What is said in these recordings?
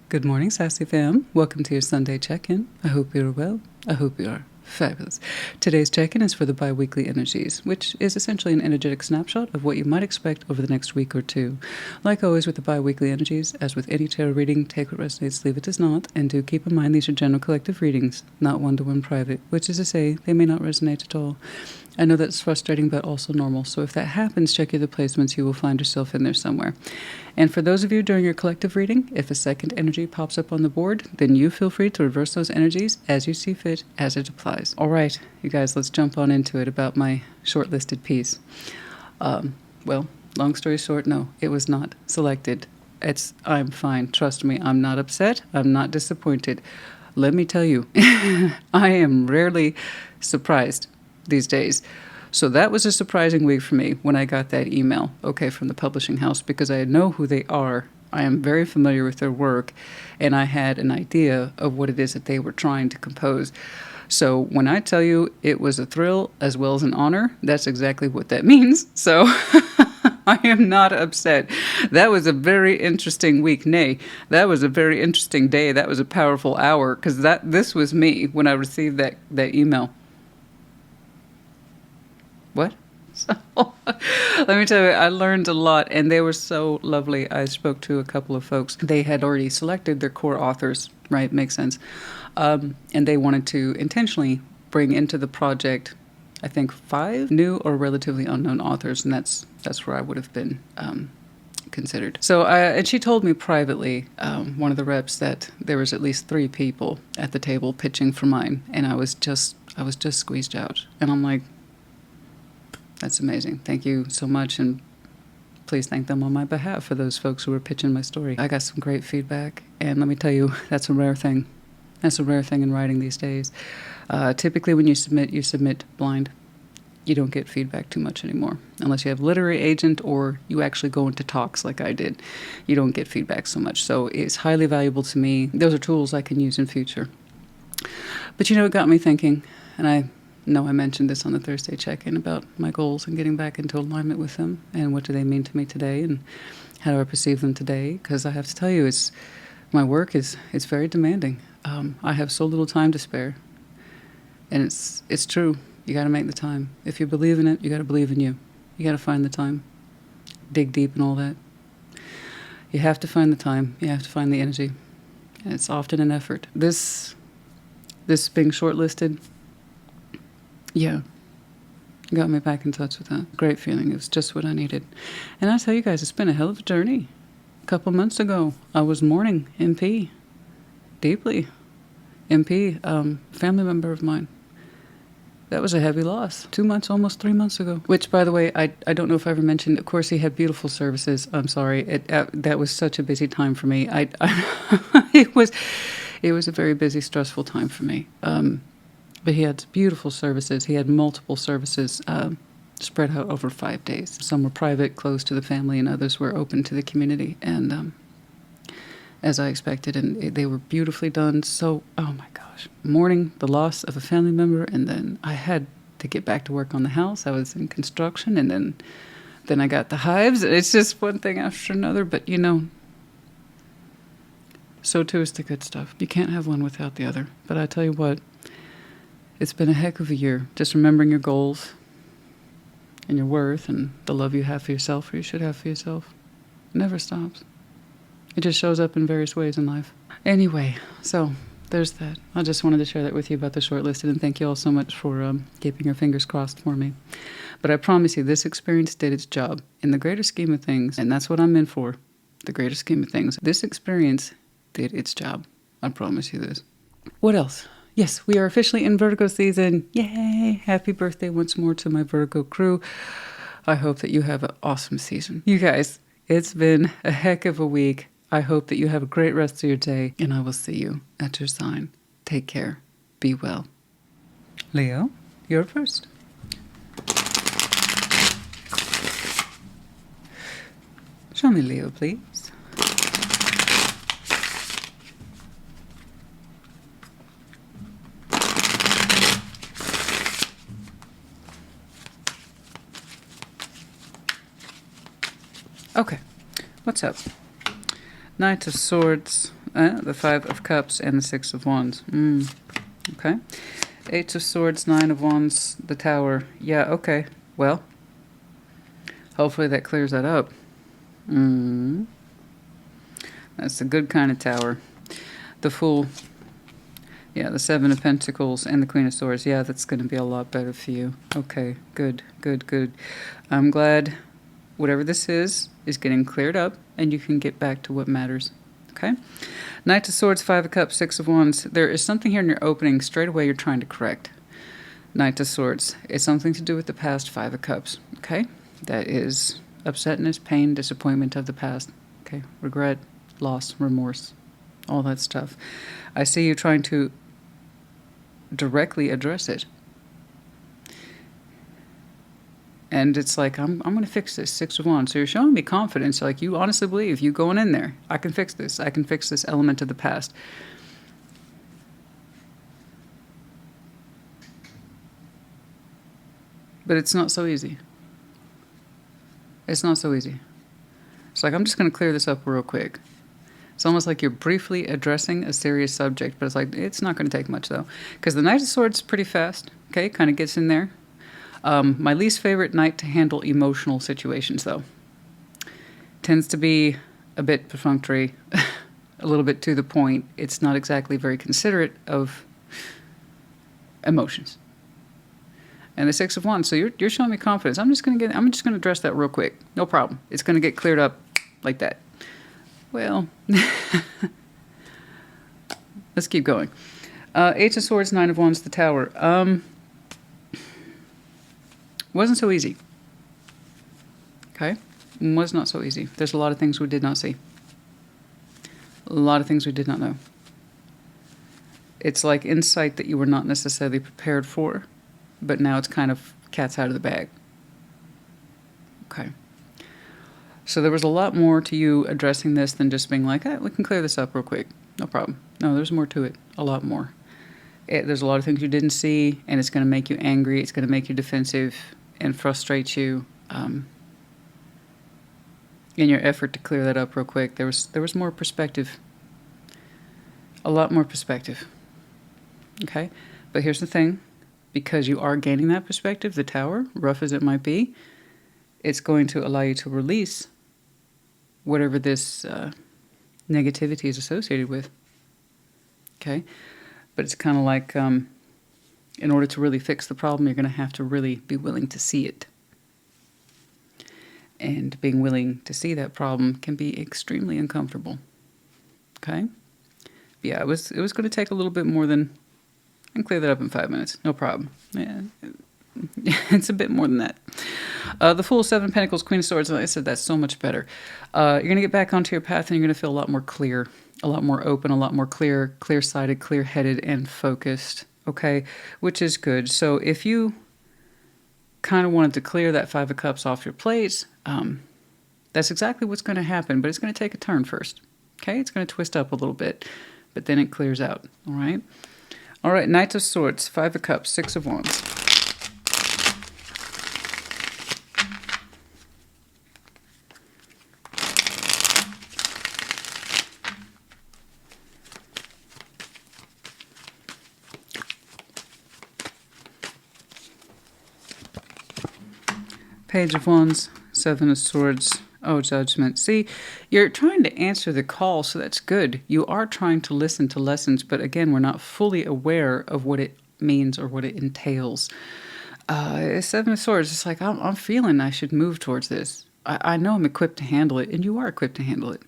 Good morning, Sassy Fam. Welcome to your Sunday check-in. I hope you're well. I hope you are fabulous. Today's check-in is for the bi-weekly energies, which is essentially an energetic snapshot of what you might expect over the next week or two. Like always with the bi-weekly energies, as with any tarot reading, take what resonates, leave it does not, and do keep in mind these are general collective readings, not one-to-one private, which is to say they may not resonate at all. I know that's frustrating, but also normal. So if that happens, check your other placements. You will find yourself in there somewhere. And for those of you during your collective reading, if a second energy pops up on the board, then you feel free to reverse those energies as you see fit, as it applies. All right, you guys, let's jump on into it about my shortlisted piece. Well, long story short, no, it was not selected. I'm fine. Trust me, I'm not upset. I'm not disappointed. Let me tell you, I am rarely surprised these days. So that was a surprising week for me when I got that email, from the publishing house, because I know who they are. I am very familiar with their work, and I had an idea of what it is that they were trying to compose. So when I tell you it was a thrill as well as an honor, that's exactly what that means. So I am not upset. That was a very interesting week. Nay, that was a very interesting day. That was a powerful hour, because this was me when I received that email. What? So, let me tell you, I learned a lot, and they were so lovely. I spoke to a couple of folks. They had already selected their core authors, right? Makes sense. And they wanted to intentionally bring into the project, I think, 5 new or relatively unknown authors, and that's where I would have been considered. So, and she told me privately, one of the reps, that there was at least 3 people at the table pitching for mine, and I was just squeezed out, and I'm like, that's amazing. Thank you so much, and please thank them on my behalf for those folks who were pitching my story. I got some great feedback, and let me tell you, that's a rare thing. That's a rare thing in writing these days. Typically when you submit blind. You don't get feedback too much anymore. Unless you have a literary agent or you actually go into talks like I did. You don't get feedback so much. So it's highly valuable to me. Those are tools I can use in future. But it got me thinking, and I mentioned this on the Thursday check-in about my goals and getting back into alignment with them, and what do they mean to me today, and how do I perceive them today? Because I have to tell you, my work is very demanding. I have so little time to spare, and it's true. You got to make the time. If you believe in it, you got to believe in you. You got to find the time, dig deep, and all that. You have to find the time. You have to find the energy, and it's often an effort. This being shortlisted. Yeah, got me back in touch with that. Great feeling. It was just what I needed. And I tell you guys, it's been a hell of a journey. A couple months ago, I was mourning MP deeply. MP, family member of mine. That was a heavy loss. 2 months, almost 3 months ago. Which, by the way, I don't know if I ever mentioned. Of course, he had beautiful services. I'm sorry. That was such a busy time for me. It was a very busy, stressful time for me. But he had beautiful services. He had multiple services spread out over 5 days. Some were private, close to the family, and others were open to the community. And as I expected, and they were beautifully done. So, oh my gosh, mourning the loss of a family member, and then I had to get back to work on the house. I was in construction, and then I got the hives. It's just one thing after another. But so too is the good stuff. You can't have one without the other. But I tell you what. It's been a heck of a year. Just remembering your goals and your worth and the love you have for yourself, or you should have for yourself. It never stops. It just shows up in various ways in life. Anyway, so there's that. I just wanted to share that with you about the shortlisted, and thank you all so much for keeping your fingers crossed for me. But I promise you, this experience did its job in the greater scheme of things, and that's what I'm in for, the greater scheme of things. This experience did its job. I promise you this. What else? Yes, we are officially in Virgo season. Yay! Happy birthday once more to my Virgo crew. I hope that you have an awesome season. You guys, it's been a heck of a week. I hope that you have a great rest of your day, and I will see you at your sign. Take care. Be well. Leo, you're first. Show me Leo, please. Okay, what's up? Knight of Swords, The Five of Cups and the Six of Wands. Okay. Eight of Swords, Nine of Wands, the Tower. Yeah, okay. Well, hopefully that clears that up. That's a good kind of tower. The Fool. Yeah, the Seven of Pentacles and the Queen of Swords. Yeah, that's going to be a lot better for you. Okay, good, good, good. I'm glad whatever this is getting cleared up and you can get back to what matters. Okay? Knight of Swords, Five of Cups, Six of Wands. There is something here in your opening straight away you're trying to correct. Knight of Swords. It's something to do with the past. Five of Cups. Okay? That is upsetness, pain, disappointment of the past. Okay? Regret, loss, remorse, all that stuff. I see you trying to directly address it. And it's like, I'm going to fix this. Six of Wands. So you're showing me confidence. Like, you honestly believe, you going in there, I can fix this. I can fix this element of the past. But it's not so easy. It's not so easy. It's like, I'm just going to clear this up real quick. It's almost like you're briefly addressing a serious subject, but it's like, it's not going to take much, though. Because the Knight of Swords is pretty fast, okay? Kind of gets in there. My least favorite knight to handle emotional situations, though. Tends to be a bit perfunctory, a little bit to the point. It's not exactly very considerate of emotions. And the Six of Wands, so you're showing me confidence. I'm just going to address that real quick. No problem. It's going to get cleared up like that. Well, let's keep going. Eight of Swords, Nine of Wands, the Tower. Wasn't so easy. Okay? Was not so easy. There's a lot of things we did not see. A lot of things we did not know. It's like insight that you were not necessarily prepared for, but now it's kind of cat's out of the bag. Okay. So there was a lot more to you addressing this than just being like, we can clear this up real quick. No problem. No, there's more to it. A lot more. There's a lot of things you didn't see, and it's going to make you angry. It's going to make you defensive and frustrate you. In your effort to clear that up real quick, there was more perspective. A lot more perspective. Okay? But here's the thing. Because you are gaining that perspective, the Tower, rough as it might be, it's going to allow you to release whatever this negativity is associated with. Okay? But it's kind of like, in order to really fix the problem, you're going to have to really be willing to see it. And being willing to see that problem can be extremely uncomfortable. Okay? But yeah, it was going to take a little bit more than... I can clear that up in 5 minutes. No problem. Yeah, it's a bit more than that. The Fool, Seven of Pentacles, Queen of Swords. Like I said, that's so much better. You're going to get back onto your path, and you're going to feel a lot more clear, a lot more open, a lot more clear-sighted, clear-headed, and focused. Okay? Which is good. So if you kind of wanted to clear that Five of Cups off your plate, that's exactly what's going to happen, but it's going to take a turn first. Okay? It's going to twist up a little bit, but then it clears out. All right? All right, Knight of Swords, Five of Cups, Six of Wands. Page of Wands, Seven of Swords. Oh, Judgment. See, you're trying to answer the call, so that's good. You are trying to listen to lessons, but again, we're not fully aware of what it means or what it entails. Seven of Swords, it's like, I'm feeling I should move towards this. I know I'm equipped to handle it, and you are equipped to handle it.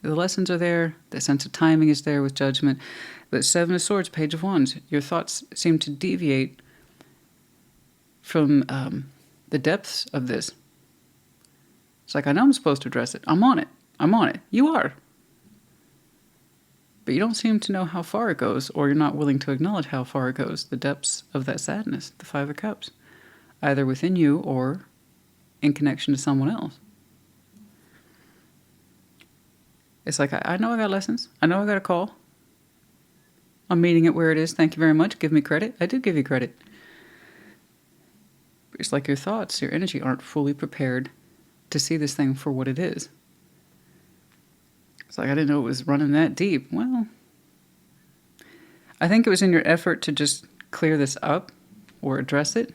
The lessons are there. The sense of timing is there with Judgment. But Seven of Swords, Page of Wands, your thoughts seem to deviate from the depths of this. It's like, I know I'm supposed to address it. I'm on it. I'm on it. You are. But you don't seem to know how far it goes, or you're not willing to acknowledge how far it goes, the depths of that sadness, the Five of Cups, either within you or in connection to someone else. It's like, I know I got lessons. I know I got a call. I'm meeting it where it is. Thank you very much. Give me credit. I do give you credit. It's like your thoughts, your energy aren't fully prepared to see this thing for what it is. It's like, I didn't know it was running that deep. Well, I think it was in your effort to just clear this up or address it.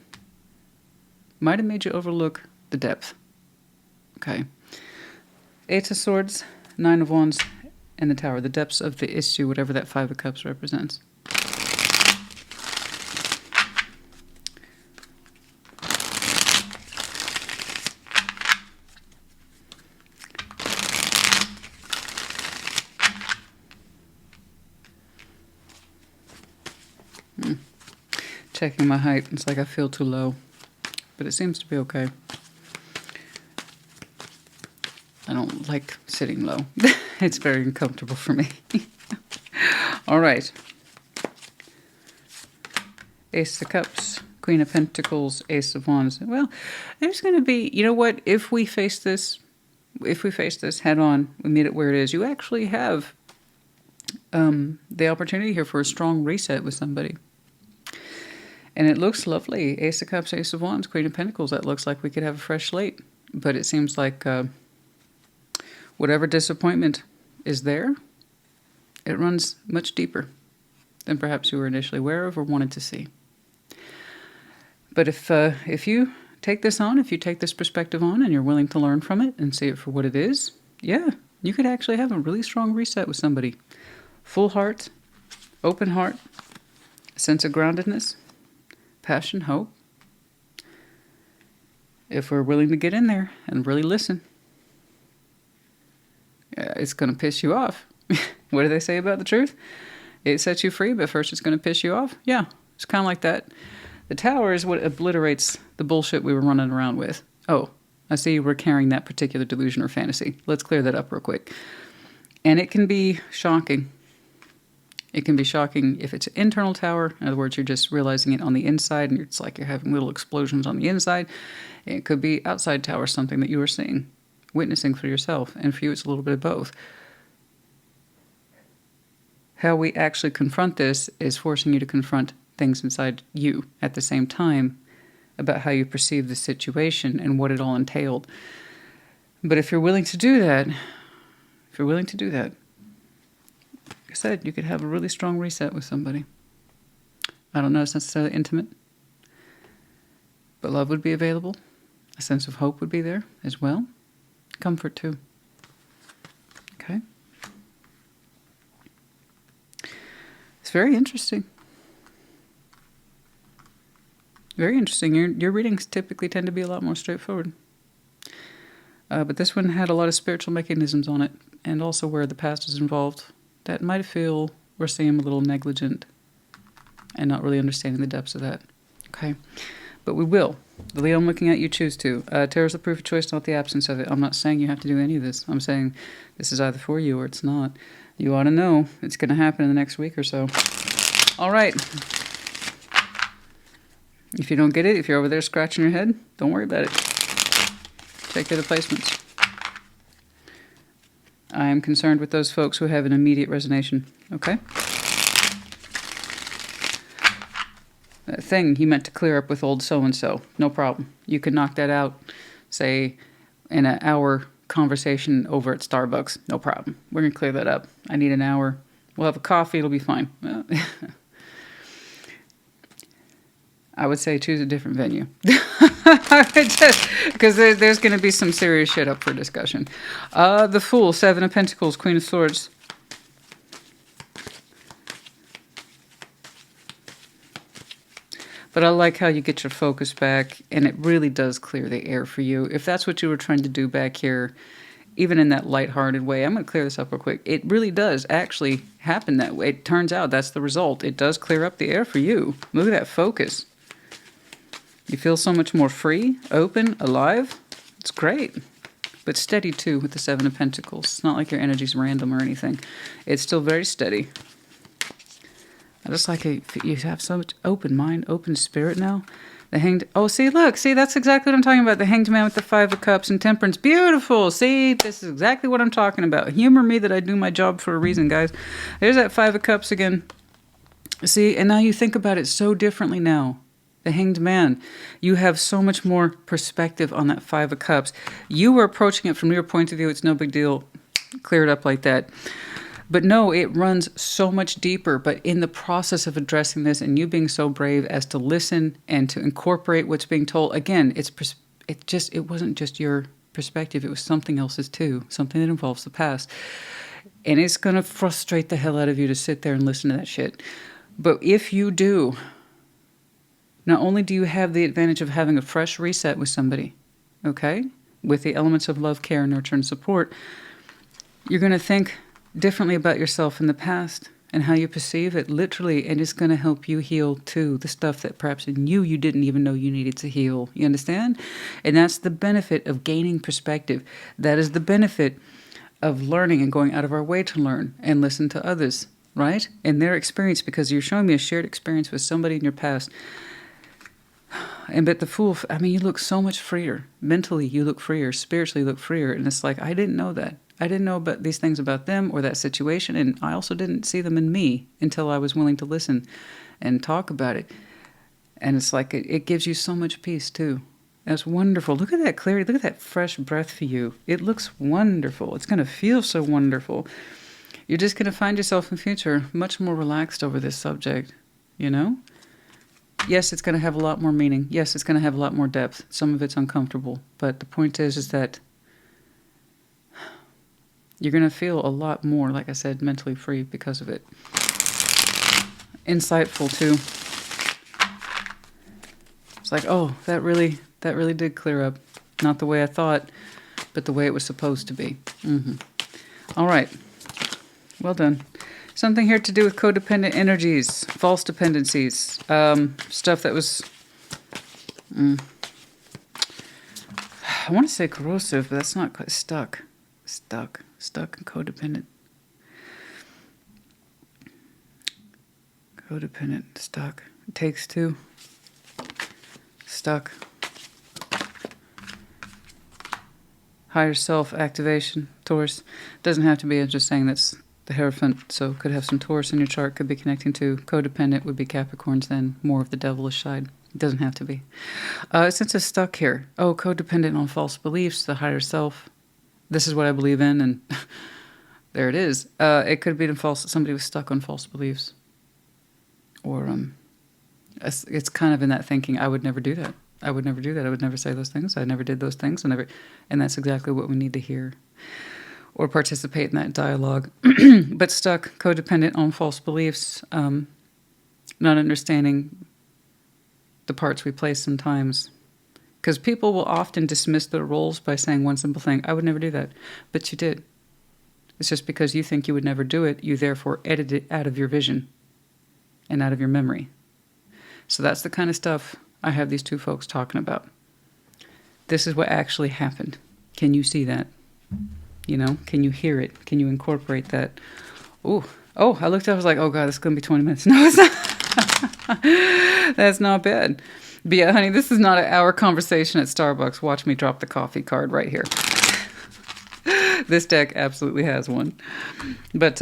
Might have made you overlook the depth. Okay. Eight of Swords, Nine of Wands, and the Tower. The depths of the issue, whatever that Five of Cups represents. Checking my height. It's like I feel too low, but it seems to be okay. I don't like sitting low. It's very uncomfortable for me. All right. Ace of Cups, Queen of Pentacles, Ace of Wands. Well, there's going to be, you know what? If we face this head on, we meet it where it is, you actually have the opportunity here for a strong reset with somebody. And it looks lovely. Ace of Cups, Ace of Wands, Queen of Pentacles. That looks like we could have a fresh slate. But it seems like whatever disappointment is there, it runs much deeper than perhaps you were initially aware of or wanted to see. But if you take this on, if you take this perspective on and you're willing to learn from it and see it for what it is, yeah, you could actually have a really strong reset with somebody. Full heart, open heart, sense of groundedness, passion, hope. If we're willing to get in there and really listen, it's going to piss you off. What do they say about the truth? It sets you free, but first it's going to piss you off. Yeah, it's kind of like that. The Tower is what obliterates the bullshit we were running around with. Oh, I see we're carrying that particular delusion or fantasy. Let's clear that up real quick. And it can be shocking. It can be shocking if it's an internal tower. In other words, you're just realizing it on the inside, and it's like you're having little explosions on the inside. It could be outside tower, something that you are seeing, witnessing for yourself. And for you, it's a little bit of both. How we actually confront this is forcing you to confront things inside you at the same time about how you perceive the situation and what it all entailed. But if you're willing to do that, like I said, you could have a really strong reset with somebody. I don't know if it's necessarily intimate, but love would be available. A sense of hope would be there as well. Comfort too. Okay? It's very interesting. Very interesting. Your readings typically tend to be a lot more straightforward. But this one had a lot of spiritual mechanisms on it, and also where the past is involved, that might feel or seem a little negligent and not really understanding the depths of that. Okay? But we will. The Leo, I'm looking at you, choose to. Tarot's the proof of choice, not the absence of it. I'm not saying you have to do any of this. I'm saying this is either for you or it's not. You ought to know it's going to happen in the next week or so. All right. If you don't get it, if you're over there scratching your head, don't worry about it. Check your other placements. I am concerned with those folks who have an immediate resonation. Okay? That thing he meant to clear up with old so-and-so. No problem. You can knock that out, say, in an hour conversation over at Starbucks. No problem. We're going to clear that up. I need an hour. We'll have a coffee. It'll be fine. I would say choose a different venue. Because there's going to be some serious shit up for discussion. The Fool, Seven of Pentacles, Queen of Swords. But I like how you get your focus back, and it really does clear the air for you. If that's what you were trying to do back here, even in that lighthearted way, I'm going to clear this up real quick. It really does actually happen that way. It turns out that's the result. It does clear up the air for you. Look at that focus. You feel so much more free, open, alive. It's great. But steady, too, with the Seven of Pentacles. It's not like your energy's random or anything. It's still very steady. I just like it. You have so much open mind, open spirit now. The Hanged... Oh, see, look. See, that's exactly what I'm talking about. The Hanged Man with the Five of Cups and Temperance. Beautiful. See, this is exactly what I'm talking about. Humor me that I do my job for a reason, guys. There's that Five of Cups again. See, and now you think about it so differently now. The Hanged Man. You have so much more perspective on that Five of Cups. You were approaching it from your point of view. It's no big deal. clear it up like that. But no, it runs so much deeper. But in the process of addressing this and you being so brave as to listen and to incorporate what's being told, again, it wasn't just your perspective. It was something else's too, something that involves the past. And it's going to frustrate the hell out of you to sit there and listen to that shit. But if you do, not only do you have the advantage of having a fresh reset with somebody, okay, with the elements of love, care, nurture, and support, you're going to think differently about yourself in the past and how you perceive it, literally, and it's going to help you heal too, the stuff that perhaps in you didn't even know you needed to heal. You understand? And that's the benefit of gaining perspective. That is the benefit of learning and going out of our way to learn and listen to others, right? And their experience, because you're showing me a shared experience with somebody in your past. And but the fool, I mean, you look so much freer. Mentally, you look freer. Spiritually, you look freer. And it's like, I didn't know that. I didn't know about these things about them or that situation. And I also didn't see them in me until I was willing to listen and talk about it. And it's like, it gives you so much peace too. That's wonderful. Look at that clarity. Look at that fresh breath for you. It looks wonderful. It's going to feel so wonderful. You're just going to find yourself in future much more relaxed over this subject, you know? Yes, it's going to have a lot more meaning. Yes, it's going to have a lot more depth. Some of it's uncomfortable. But the point is that you're going to feel a lot more, like I said, mentally free because of it. Insightful, too. It's like, oh, that really did clear up. Not the way I thought, but the way it was supposed to be. All right. Well done. Something here to do with codependent energies, false dependencies, stuff that was, I want to say corrosive, but that's not quite stuck and codependent. Codependent, stuck. It takes two. Stuck. Higher self activation, Taurus. Doesn't have to be, I'm just saying that's the Hierophant, so could have some Taurus in your chart, could be connecting to codependent, would be Capricorns, then more of the devilish side. It doesn't have to be. Since it's stuck here, codependent on false beliefs, the higher self. This is what I believe in, and there it is. It could be somebody was stuck on false beliefs. Or it's kind of in that thinking, I would never do that. I would never do that. I would never say those things. I never did those things. And that's exactly what we need to hear. Or participate in that dialogue. But stuck, codependent on false beliefs, not understanding the parts we play sometimes. Because people will often dismiss their roles by saying one simple thing, I would never do that. But you did. It's just because you think you would never do it, you therefore edit it out of your vision and out of your memory. So that's the kind of stuff I have these two folks talking about. This is what actually happened. Can you see that? You know, can you hear it? Can you incorporate that? Oh, I looked up, I was like, oh God, this is going to be 20 minutes. No, it's not. That's not bad. But yeah, honey, this is not an hour conversation at Starbucks. Watch me drop the coffee card right here. This deck absolutely has one. But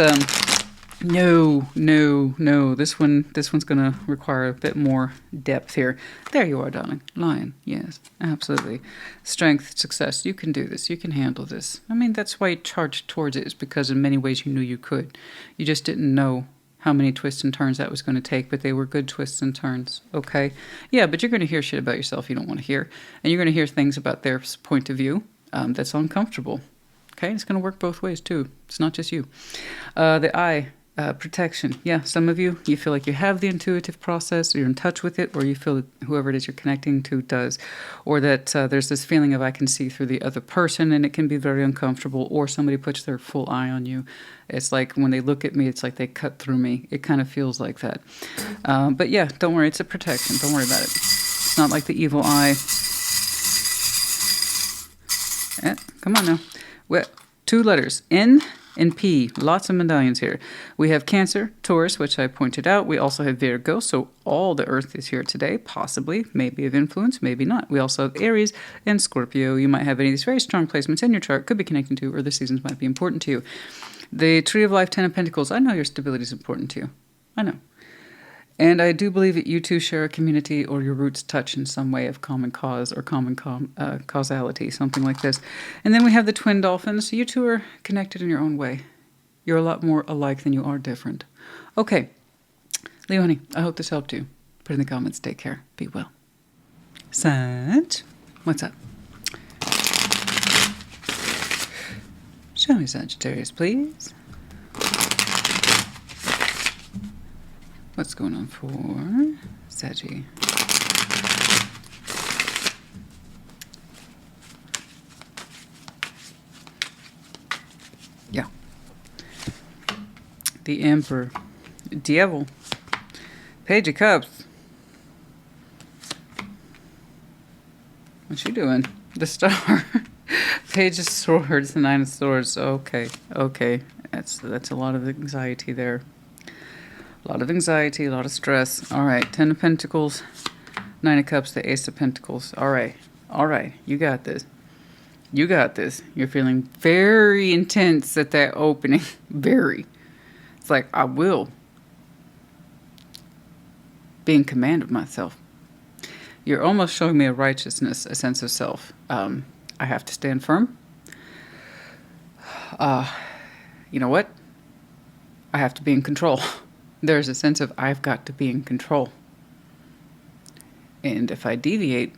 no. This one's going to require a bit more depth here. There you are, darling. Lion. Yes, absolutely. Strength, success. You can do this. You can handle this. I mean, that's why you charged towards it, is because in many ways you knew you could. You just didn't know how many twists and turns that was going to take, but they were good twists and turns, okay? Yeah, but you're going to hear shit about yourself you don't want to hear, and you're going to hear things about their point of view that's uncomfortable, okay? It's going to work both ways, too. It's not just you. The I, protection. Yeah, some of you feel like you have the intuitive process, you're in touch with it, or you feel that whoever it is you're connecting to does. Or that there's this feeling of I can see through the other person, and it can be very uncomfortable, or somebody puts their full eye on you. It's like when they look at me, it's like they cut through me. It kind of feels like that. But yeah, don't worry, it's a protection. Don't worry about it. It's not like the evil eye. Come on now. Well, 2 letters, N and P, lots of medallions here. We have Cancer, Taurus, which I pointed out. We also have Virgo, so all the Earth is here today, possibly, maybe of influence, maybe not. We also have Aries and Scorpio. You might have any of these very strong placements in your chart, could be connecting to, or the seasons might be important to you. The Tree of Life, 10 of Pentacles, I know your stability is important to you. I know. And I do believe that you two share a community, or your roots touch in some way of common cause or common causality, something like this. And then we have the twin dolphins. You two are connected in your own way. You're a lot more alike than you are different. Okay, Leo, honey, I hope this helped you. Put in the comments. Take care. Be well. Sag, what's up? Show me Sagittarius, please. What's going on for Saggy? Yeah. The Emperor. Devil. Page of Cups. What's she doing? The Star. Page of Swords, the Nine of Swords. Okay, okay. That's a lot of anxiety there. A lot of anxiety, a lot of stress. All right, Ten of Pentacles, Nine of Cups, the Ace of Pentacles. All right, you got this. You got this. You're feeling very intense at that opening. Very. It's like, I will be in command of myself. You're almost showing me a righteousness, a sense of self. I have to stand firm. You know what? I have to be in control. There's a sense of I've got to be in control. And if I deviate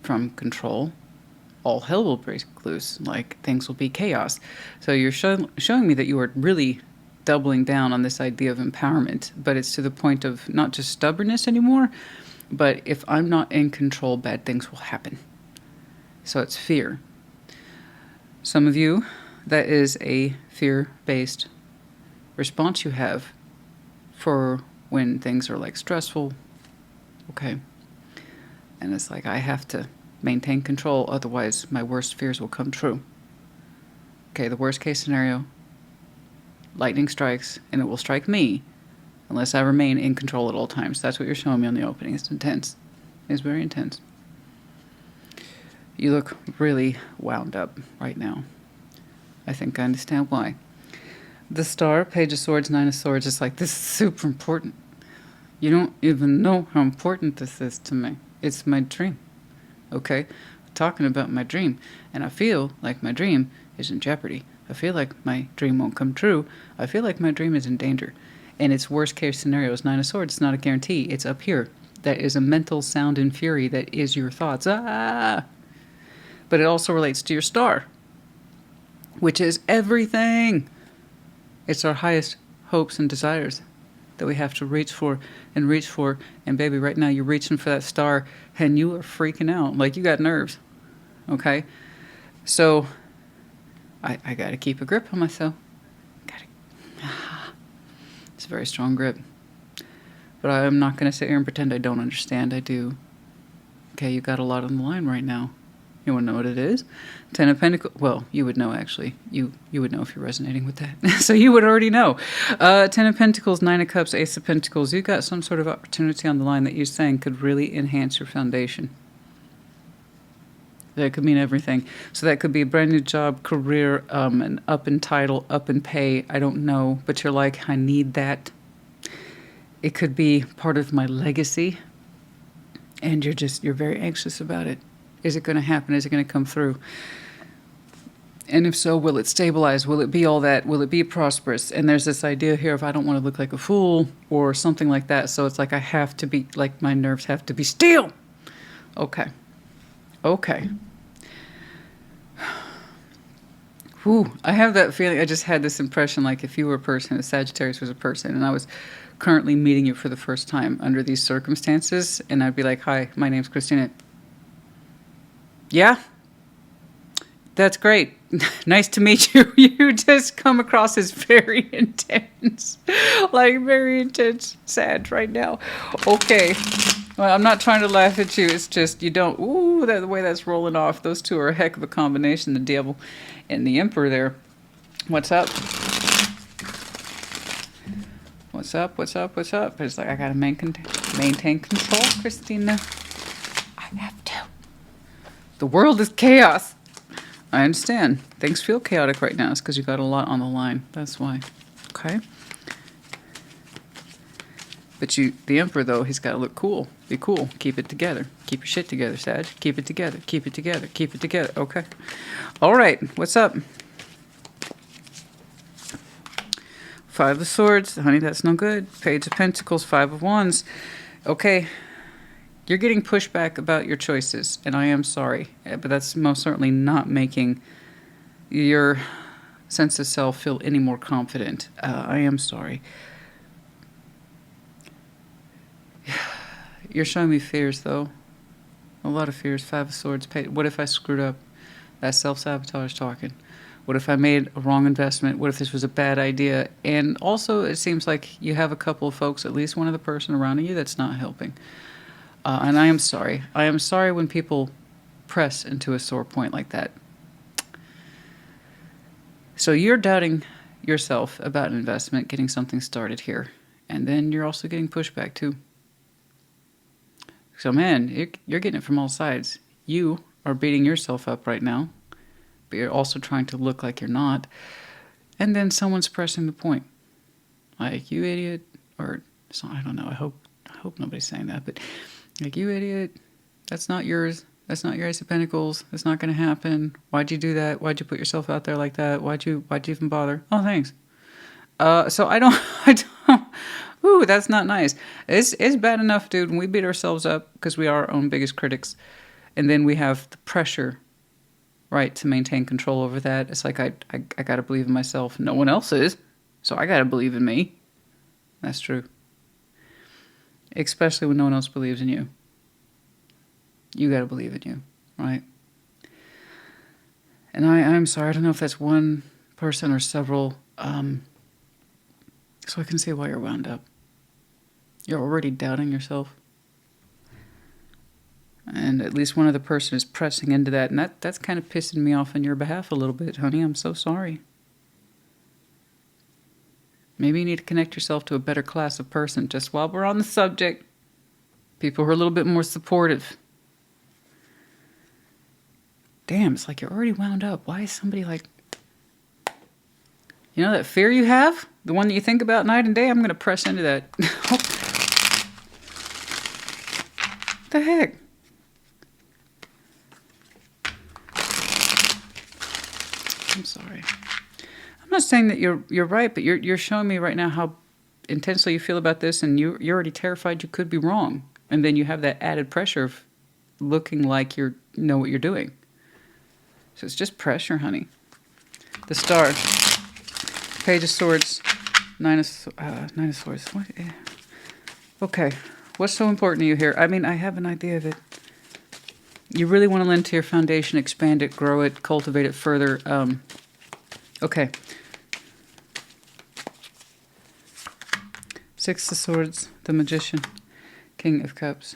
from control, all hell will break loose. Like, things will be chaos. So you're showing me that you are really doubling down on this idea of empowerment. But it's to the point of not just stubbornness anymore, but if I'm not in control, bad things will happen. So it's fear. Some of you, that is a fear-based response you have for when things are like stressful. Okay. And it's like, I have to maintain control, otherwise my worst fears will come true. Okay, the worst case scenario, lightning strikes, and it will strike me unless I remain in control at all times. That's what you're showing me on the opening. It's intense. It's very intense. You look really wound up right now. I think I understand why. The Star, Page of Swords, Nine of Swords, is like, this is super important. You don't even know how important this is to me. It's my dream. Okay? I'm talking about my dream. And I feel like my dream is in jeopardy. I feel like my dream won't come true. I feel like my dream is in danger. And its worst case scenarios, Nine of Swords, it's not a guarantee. It's up here. That is a mental sound and fury that is your thoughts. Ah! But it also relates to your Star, which is everything. It's our highest hopes and desires that we have to reach for. And baby, right now you're reaching for that Star and you are freaking out. Like, you got nerves. Okay? So I got to keep a grip on myself. It's a very strong grip. But I'm not going to sit here and pretend I don't understand. I do. Okay, you got a lot on the line right now. You want to know what it is? Ten of Pentacles. Well, you would know, actually. You would know if you're resonating with that. So you would already know. Ten of Pentacles, Nine of Cups, Ace of Pentacles. You got some sort of opportunity on the line that you're saying could really enhance your foundation. That could mean everything. So that could be a brand new job, career, an up in title, up in pay. I don't know. But you're like, I need that. It could be part of my legacy. And you're very anxious about it. Is it going to happen? Is it going to come through? And if so, will it stabilize? Will it be all that? Will it be prosperous? And there's this idea here of I don't want to look like a fool or something like that. So it's like I have to be, like my nerves have to be still. Okay. Okay. Whew. I have that feeling. I just had this impression like if you were a person, if Sagittarius was a person, and I was currently meeting you for the first time under these circumstances, and I'd be like, hi, my name's Christina. Yeah? That's great. Nice to meet you. You just come across as very intense. Like, very intense. Sad right now. Okay. Well, I'm not trying to laugh at you. It's just you don't... Ooh, the way that's rolling off. Those two are a heck of a combination. The Devil and the Emperor there. What's up? What's up? What's up? What's up? It's like, I gotta maintain control, Christina. I have to. The world is chaos. I understand. Things feel chaotic right now. It's because you got a lot on the line. That's why. Okay? But the Emperor, though, he's got to look cool. Be cool. Keep it together. Keep your shit together, Sag. Keep it together. Keep it together. Keep it together. Okay. All right. What's up? Five of Swords. Honey, that's no good. Page of Pentacles. Five of Wands. Okay. You're getting pushback about your choices, and I am sorry. But that's most certainly not making your sense of self feel any more confident. I am sorry. You're showing me fears, though. A lot of fears. Five of Swords. What if I screwed up? That's self-sabotage talking. What if I made a wrong investment? What if this was a bad idea? And also, it seems like you have a couple of folks, at least one other person around you, that's not helping. And I am sorry. I am sorry when people press into a sore point like that. So you're doubting yourself about an investment, getting something started here. And then you're also getting pushback, too. So, man, you're getting it from all sides. You are beating yourself up right now, but you're also trying to look like you're not. And then someone's pressing the point. Like, you idiot. Or, I don't know, I hope nobody's saying that. But, like, you idiot. That's not yours. That's not your Ace of Pentacles. That's not going to happen. Why'd you do that? Why'd you put yourself out there like that? Why'd you even bother? Oh, thanks. So I don't... Ooh, that's not nice. It's bad enough, dude, when we beat ourselves up because we are our own biggest critics. And then we have the pressure, right, to maintain control over that. It's like I got to believe in myself. No one else is, so I got to believe in me. That's true. Especially when no one else believes in you. You got to believe in you, right? And I'm sorry, I don't know if that's one person or several, so I can see why you're wound up. You're already doubting yourself. And at least one other person is pressing into that. And that's kind of pissing me off on your behalf a little bit, honey. I'm so sorry. Maybe you need to connect yourself to a better class of person. Just while we're on the subject, people who are a little bit more supportive. Damn, it's like you're already wound up. Why is somebody like... You know that fear you have? The one that you think about night and day? I'm going to press into that. What the heck? I'm sorry. I'm not saying that you're right, but you're showing me right now how intensely you feel about this, and you're already terrified you could be wrong. And then you have that added pressure of looking like you know what you're doing. So it's just pressure, honey. The Star. Page of Swords. Nine of Swords. What? Okay. What's so important to you here? I mean, I have an idea of it. You really want to lend to your foundation, expand it, grow it, cultivate it further. Okay. Six of Swords, the Magician, King of Cups.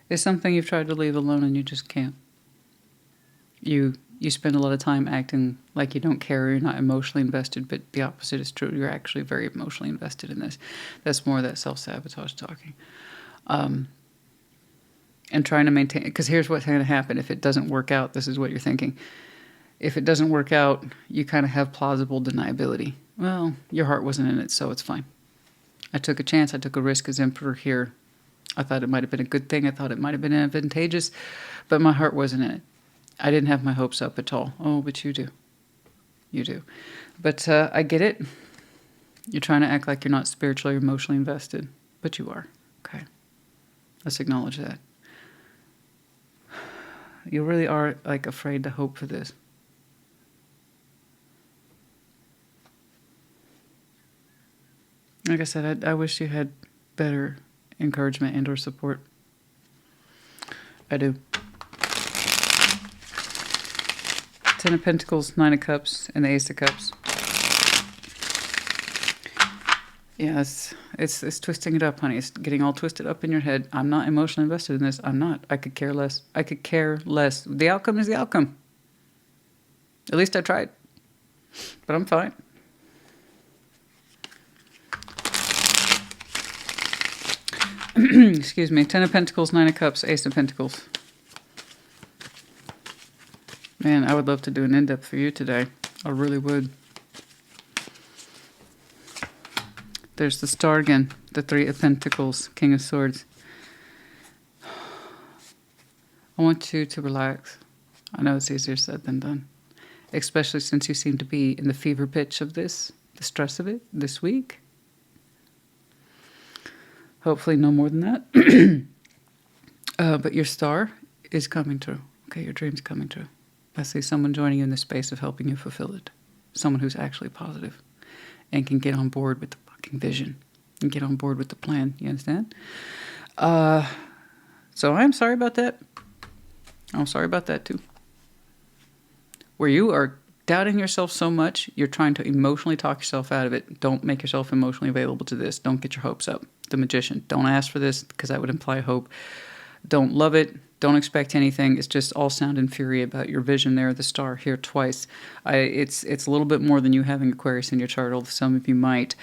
It's something you've tried to leave alone and you just can't. You spend a lot of time acting like you don't care, you're not emotionally invested, but the opposite is true. You're actually very emotionally invested in this. That's more of that self-sabotage talking. And trying to maintain, because here's what's going to happen. If it doesn't work out, this is what you're thinking. If it doesn't work out, you kind of have plausible deniability. Well, your heart wasn't in it, so it's fine. I took a chance. I took a risk as Emperor here. I thought it might have been a good thing. I thought it might have been advantageous, but my heart wasn't in it. I didn't have my hopes up at all. Oh, but you do. You do. But I get it. You're trying to act like you're not spiritually or emotionally invested, but you are. Okay. Let's acknowledge that. You really are like afraid to hope for this. Like I said, I wish you had better encouragement and or support. I do. Ten of Pentacles, Nine of Cups, and the Ace of Cups. Yeah, it's twisting it up, honey. It's getting all twisted up in your head. I'm not emotionally invested in this. I'm not. I could care less. I could care less. The outcome is the outcome. At least I tried. But I'm fine. Excuse me. Ten of Pentacles, Nine of Cups, Ace of Pentacles. Man, I would love to do an in-depth for you today. I really would. There's the Star again. The Three of Pentacles. King of Swords. I want you to relax. I know it's easier said than done. Especially since you seem to be in the fever pitch of this. The stress of it this week. Hopefully no more than that. But your star is coming true. Okay, your dream's coming true. I see someone joining you in the space of helping you fulfill it. Someone who's actually positive and can get on board with the fucking vision and get on board with the plan. You understand? So I'm sorry about that. I'm sorry about that too. Where you are doubting yourself so much, you're trying to emotionally talk yourself out of it. Don't make yourself emotionally available to this. Don't get your hopes up. The Magician. Don't ask for this because that would imply hope. Don't love it. Don't expect anything. It's just all sound and fury about your vision there. The Star here twice. It's a little bit more than you having Aquarius in your chart, although some of you might.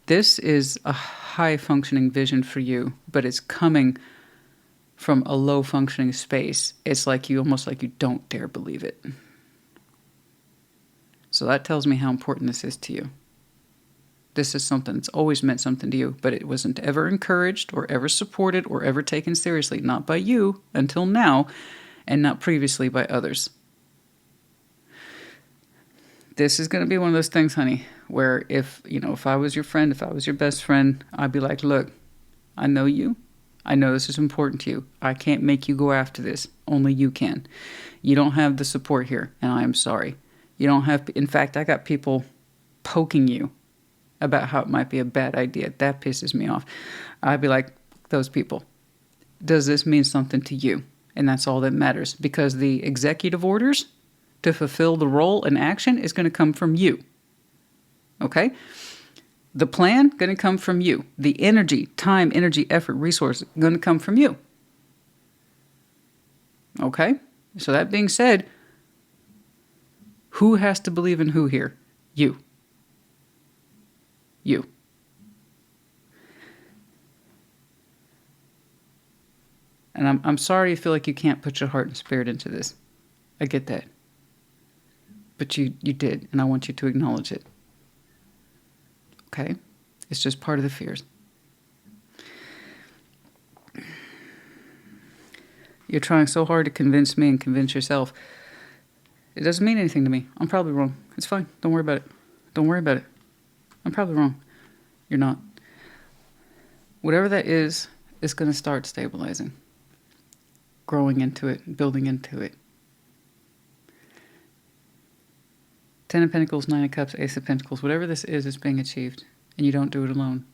This is a high-functioning vision for you, but it's coming from a low-functioning space. It's like you almost like you don't dare believe it. So that tells me how important this is to you. This is something that's always meant something to you, but it wasn't ever encouraged or ever supported or ever taken seriously, not by you until now, and not previously by others. This is going to be one of those things, honey, where if I was your friend, if I was your best friend, I'd be like, look, I know you. I know this is important to you. I can't make you go after this. Only you can. You don't have the support here, and I am sorry. You don't have, in fact, I got people poking you about how it might be a bad idea. That pisses me off. I'd be like, those people, does this mean something to you? And that's all that matters, because the executive orders to fulfill the role and action is going to come from you. Okay? The plan going to come from you. The energy, time, energy, effort, resource going to come from you. Okay? So that being said, who has to believe in who here? You. You. And I'm sorry you feel like you can't put your heart and spirit into this. I get that. But you did, and I want you to acknowledge it. Okay? It's just part of the fears. You're trying so hard to convince me and convince yourself. It doesn't mean anything to me. I'm probably wrong. It's fine. Don't worry about it. Don't worry about it. I'm probably wrong. You're not. Whatever that is going to start stabilizing. Growing into it, building into it. 10 of Pentacles, 9 of Cups, Ace of Pentacles. Whatever this is being achieved. And you don't do it alone.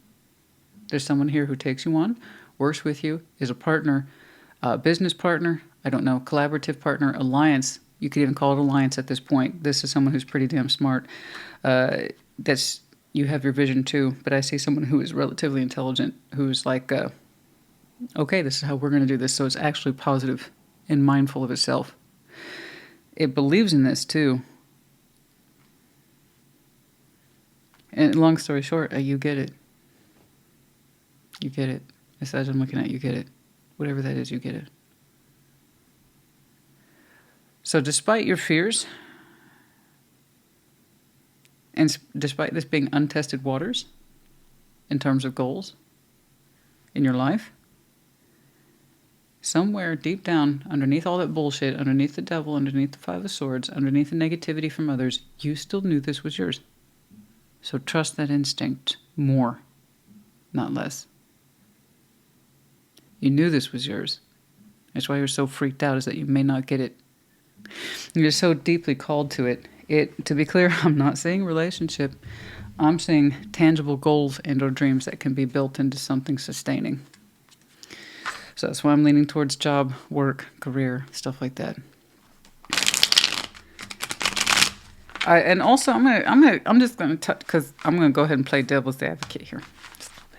There's someone here who takes you on, works with you, is a partner, business partner, I don't know, collaborative partner, alliance. You could even call it alliance at this point. This is someone who's pretty damn smart. You have your vision too, but I see someone who is relatively intelligent, who's like, okay, this is how we're going to do this. So it's actually positive and mindful of itself. It believes in this too. And long story short, you get it. You get it. As I'm looking at, you get it. Whatever that is, you get it. So despite your fears, and despite this being untested waters in terms of goals in your life, somewhere deep down, underneath all that bullshit, underneath the devil, underneath the Five of Swords, underneath the negativity from others, you still knew this was yours. So trust that instinct more, not less. You knew this was yours. That's why you're so freaked out, is that you may not get it. You're so deeply called to it. To be clear, I'm not saying relationship. I'm saying tangible goals and or dreams that can be built into something sustaining. So that's why I'm leaning towards job, work, career, stuff like that. And also, I'm just gonna touch, because I'm gonna go ahead and play devil's advocate here. Just a little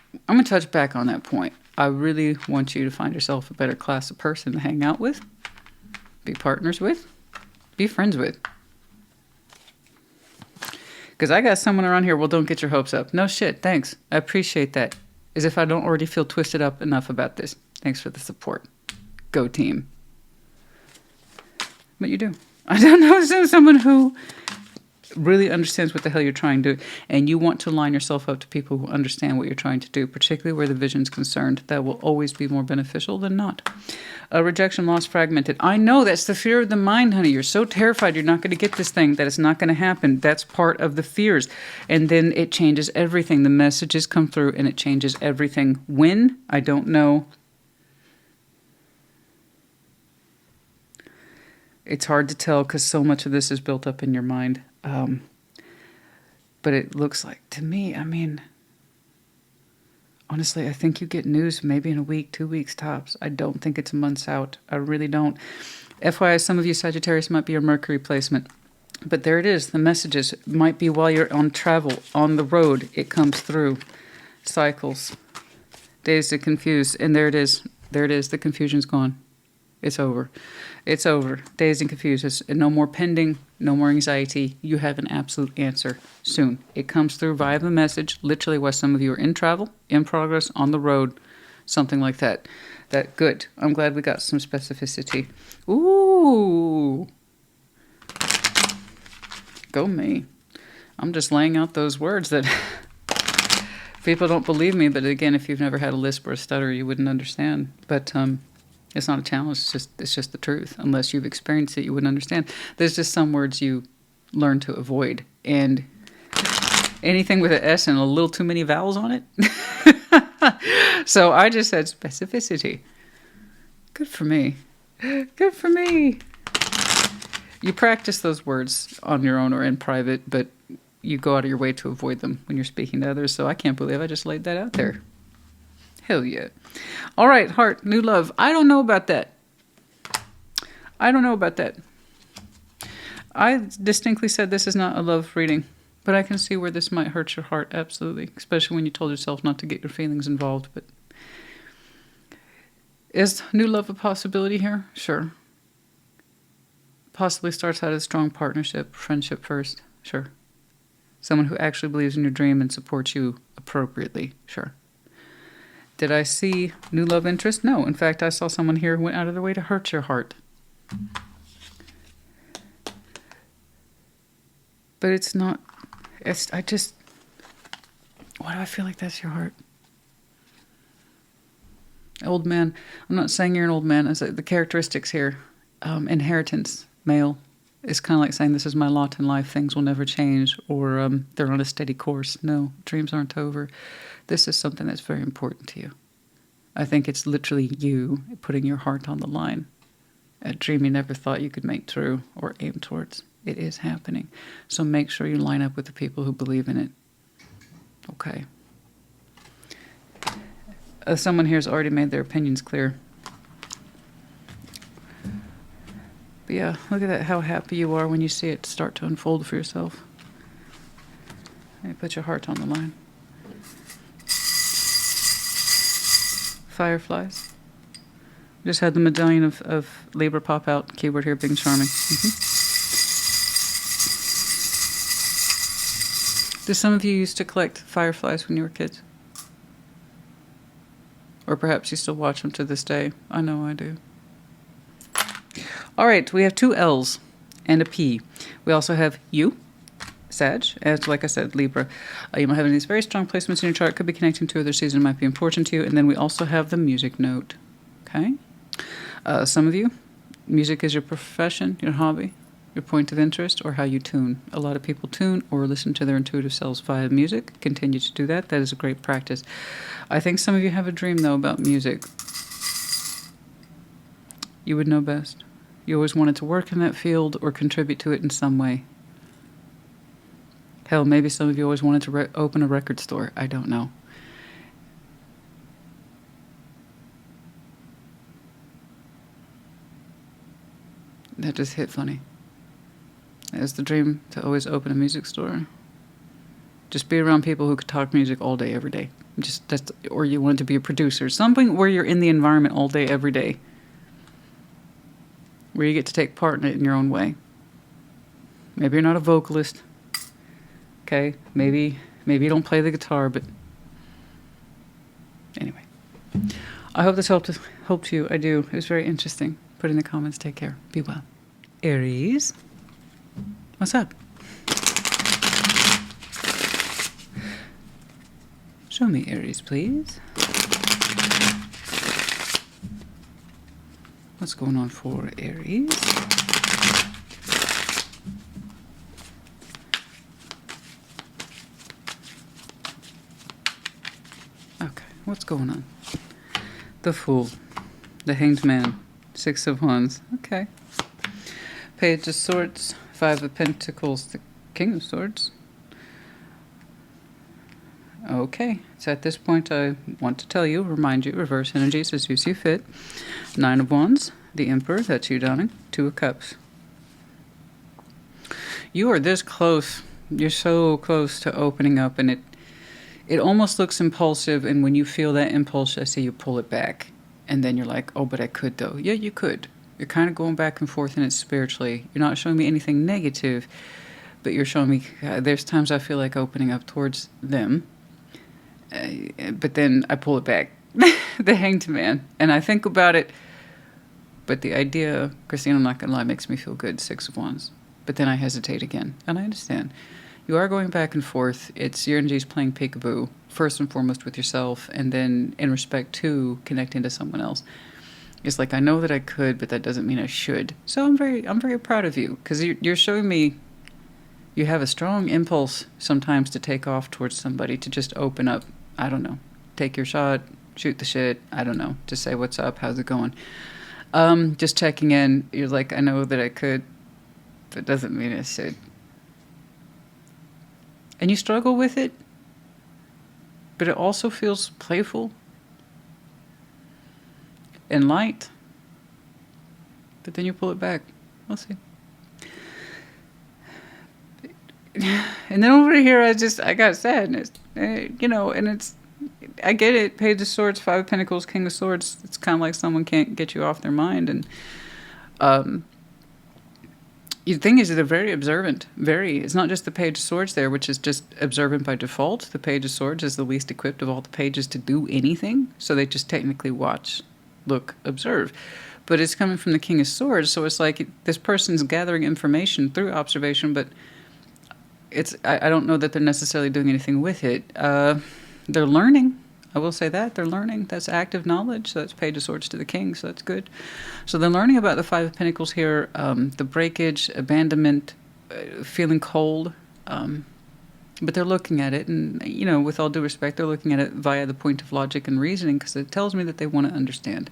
bit. I'm gonna touch back on that point. I really want you to find yourself a better class of person to hang out with, be partners with, be friends with. Because I got someone around here, well, don't get your hopes up. No shit, thanks. I appreciate that. As if I don't already feel twisted up enough about this. Thanks for the support. Go team. But you do. I don't know, someone who really understands what the hell you're trying to do, and you want to line yourself up to people who understand what you're trying to do, particularly where the vision's concerned. That will always be more beneficial than not. Rejection, loss, fragmented. I know that's the fear of the mind, honey. You're so terrified you're not going to get this thing, that it's not going to happen. That's part of the fears. And then it changes everything. The messages come through and it changes everything. When? I don't know. It's hard to tell because so much of this is built up in your mind. But it looks like, to me, I mean, honestly, I think you get news maybe in a week, 2 weeks tops. I don't think it's months out. I really don't. FYI, some of you Sagittarius might be your Mercury placement. But there it is. The messages might be while you're on travel, on the road. It comes through. Cycles. Dazed and confused. And there it is. There it is. The confusion's gone. It's over. It's over. Dazed and confused. It's no more pending, no more anxiety. You have an absolute answer soon. It comes through via the message, literally while some of you are in travel, in progress, on the road, something like that. That good. I'm glad we got some specificity. Ooh. Go me. I'm just laying out those words that people don't believe me, but again, if you've never had a lisp or a stutter, you wouldn't understand. But it's not a challenge. It's just the truth. Unless you've experienced it, you wouldn't understand. There's just some words you learn to avoid. And anything with an S and a little too many vowels on it. So I just said specificity. Good for me. Good for me. You practice those words on your own or in private, but you go out of your way to avoid them when you're speaking to others. So I can't believe I just laid that out there. Hell yeah. All right, heart, new love. I don't know about that. I don't know about that. I distinctly said this is not a love reading, but I can see where this might hurt your heart, absolutely, especially when you told yourself not to get your feelings involved. But is new love a possibility here? Sure. Possibly starts out as strong partnership, friendship first. Sure. Someone who actually believes in your dream and supports you appropriately. Sure. Did I see new love interest? No. In fact, I saw someone here who went out of their way to hurt your heart. But it's not... why do I feel like that's your heart? Old man. I'm not saying you're an old man. The characteristics here. Inheritance, male. It's kind of like saying this is my lot in life. Things will never change. Or they're on a steady course. No, dreams aren't over. This is something that's very important to you. I think it's literally you putting your heart on the line. A dream you never thought you could make true or aim towards. It is happening. So make sure you line up with the people who believe in it. Okay. Someone here has already made their opinions clear. But yeah, look at that, how happy you are when you see it start to unfold for yourself. You put your heart on the line. Fireflies. Just had the medallion of Libra pop out. Keyword here being charming. Do some of you used to collect fireflies when you were kids? Or perhaps you still watch them to this day. I know I do. All right, we have 2 L's and a P. We also have you, Sag, as like I said, Libra. You might have these very strong placements in your chart. Could be connecting to other seasons. Might be important to you. And then we also have the music note. Okay. Some of you, music is your profession, your hobby, your point of interest, or how you tune. A lot of people tune or listen to their intuitive selves via music. Continue to do that. That is a great practice. I think some of you have a dream, though, about music. You would know best. You always wanted to work in that field or contribute to it in some way. Hell, maybe some of you always wanted to open a record store. I don't know. That just hit funny. It's the dream to always open a music store. Just be around people who could talk music all day, every day. Or you wanted to be a producer. Something where you're in the environment all day, every day. Where you get to take part in it in your own way. Maybe you're not a vocalist. Okay, maybe you don't play the guitar, but anyway. I hope this helped you. I do. It was very interesting. Put in the comments. Take care. Be well. Aries, what's up? Show me Aries, please. What's going on for Aries? Okay, what's going on? The Fool, the Hanged Man, Six of Wands. Okay. Page of Swords, Five of Pentacles, the King of Swords. Okay, so at this point I want to tell you, remind you, reverse energies as you see fit. Nine of Wands, the Emperor, that's you, darling. Two of Cups. You are this close. You're so close to opening up, and it almost looks impulsive, and when you feel that impulse, I say you pull it back. And then you're like, oh, but I could, though. Yeah, you could. You're kind of going back and forth in it spiritually. You're not showing me anything negative, but you're showing me there's times I feel like opening up towards them. But then I pull it back. The Hanged Man. And I think about it. But the idea, Christine, I'm not going to lie, makes me feel good. Six of Wands. But then I hesitate again. And I understand. You are going back and forth. It's your energy's playing peekaboo. First and foremost with yourself. And then in respect to connecting to someone else. It's like, I know that I could, but that doesn't mean I should. So I'm very proud of you. Because you're showing me you have a strong impulse sometimes to take off towards somebody. To just open up. I don't know. Take your shot. Shoot the shit. I don't know. Just say, what's up? How's it going? Just checking in. You're like, I know that I could, but doesn't mean I should. And you struggle with it, but it also feels playful and light. But then you pull it back. We'll see. And then over here, I got sadness. You know, and I get it. Page of Swords, Five of Pentacles, King of Swords. It's kind of like someone can't get you off their mind. And the thing is, they're very observant. It's not just the Page of Swords there, which is just observant by default. The Page of Swords is the least equipped of all the pages to do anything. So they just technically watch, look, observe. But it's coming from the King of Swords. So it's like this person's gathering information through observation, but I don't know that they're necessarily doing anything with it. They're learning. I will say that. They're learning. That's active knowledge. So that's Page of Swords to the King. So that's good. So they're learning about the Five of Pentacles here. The breakage, abandonment, feeling cold. But they're looking at it. And, you know, with all due respect, they're looking at it via the point of logic and reasoning because it tells me that they want to understand.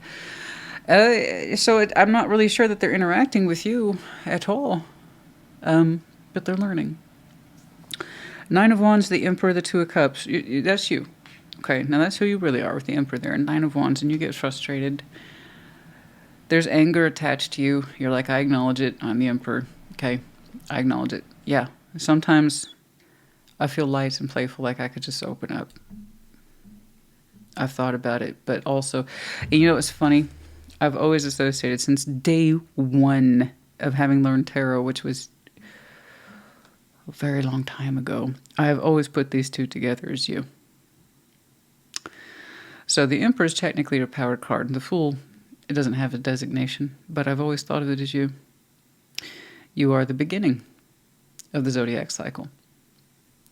I'm not really sure that they're interacting with you at all. But they're learning. Nine of Wands, the Emperor, the Two of Cups. That's you. Okay, now that's who you really are with the Emperor there. Nine of Wands, and you get frustrated. There's anger attached to you. You're like, I acknowledge it. I'm the Emperor. Okay, I acknowledge it. Yeah, sometimes I feel light and playful, like I could just open up. I've thought about it, but also, and you know what's funny? I've always associated since day one of having learned tarot, which was a very long time ago, I have always put these two together as you. So the Emperor is technically your power card. And the Fool, it doesn't have a designation, but I've always thought of it as you. You are the beginning of the zodiac cycle.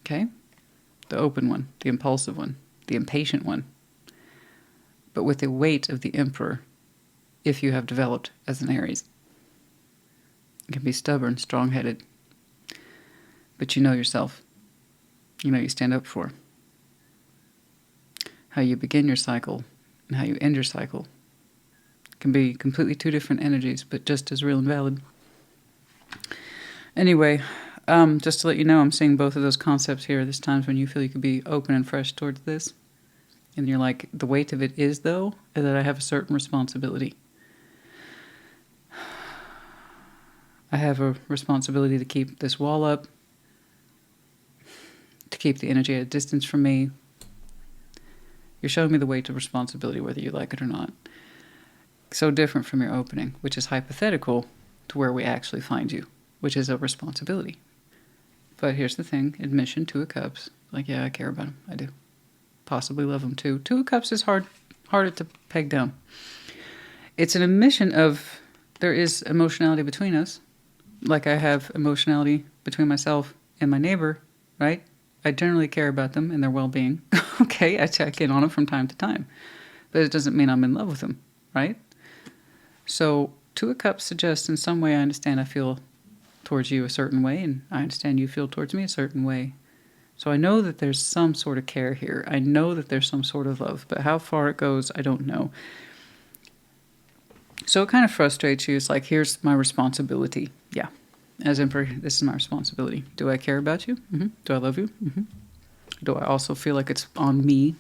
Okay? The open one, the impulsive one, the impatient one. But with the weight of the Emperor, if you have developed as an Aries. You can be stubborn, strong-headed. But you know yourself. You know you stand up for. How you begin your cycle and how you end your cycle can be completely two different energies, but just as real and valid. Anyway, just to let you know, I'm seeing both of those concepts here. There's times when you feel you could be open and fresh towards this. And you're like, the weight of it is, though, is that I have a certain responsibility. I have a responsibility to keep this wall up, to keep the energy at a distance from me. You're showing me the weight of responsibility, whether you like it or not. So different from your opening, which is hypothetical to where we actually find you, which is a responsibility. But here's the thing, admission, Two of Cups. Like, yeah, I care about him. I do. Possibly love him too. Two of Cups is harder to peg down. It's an admission of there is emotionality between us. Like I have emotionality between myself and my neighbor, right? I generally care about them and their well-being. Okay, I check in on them from time to time. But it doesn't mean I'm in love with them, right? So Two of Cups suggests in some way I understand I feel towards you a certain way, and I understand you feel towards me a certain way. So I know that there's some sort of care here. I know that there's some sort of love, but how far it goes, I don't know. So it kind of frustrates you. It's like, here's my responsibility. Yeah. As in, this is my responsibility. Do I care about you? Mm-hmm. Do I love you? Mm-hmm. Do I also feel like it's on me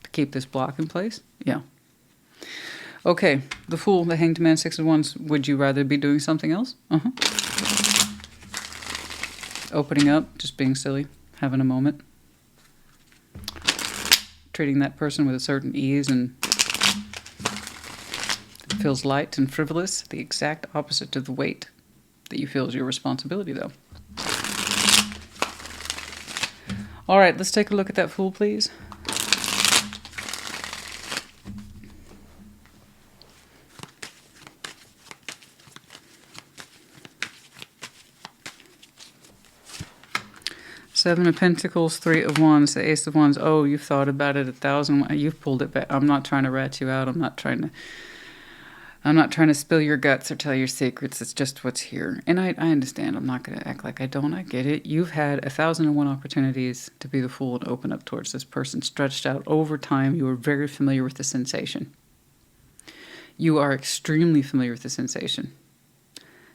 to keep this block in place? Yeah. Okay. The Fool, the Hanged Man, Six of Wands. Would you rather be doing something else? Uh-huh. Opening up, just being silly, having a moment. Treating that person with a certain ease and feels light and frivolous, the exact opposite to the weight that you feel is your responsibility, though. All right, let's take a look at that Fool, please. Seven of Pentacles, Three of Wands, the Ace of Wands. Oh, you've thought about it 1,000. You've pulled it back. I'm not trying to rat you out. I'm not trying to spill your guts or tell your secrets. It's just what's here. And I understand. I'm not going to act like I don't. I get it. You've had 1,001 opportunities to be the Fool and open up towards this person, stretched out over time. You are very familiar with the sensation. You are extremely familiar with the sensation.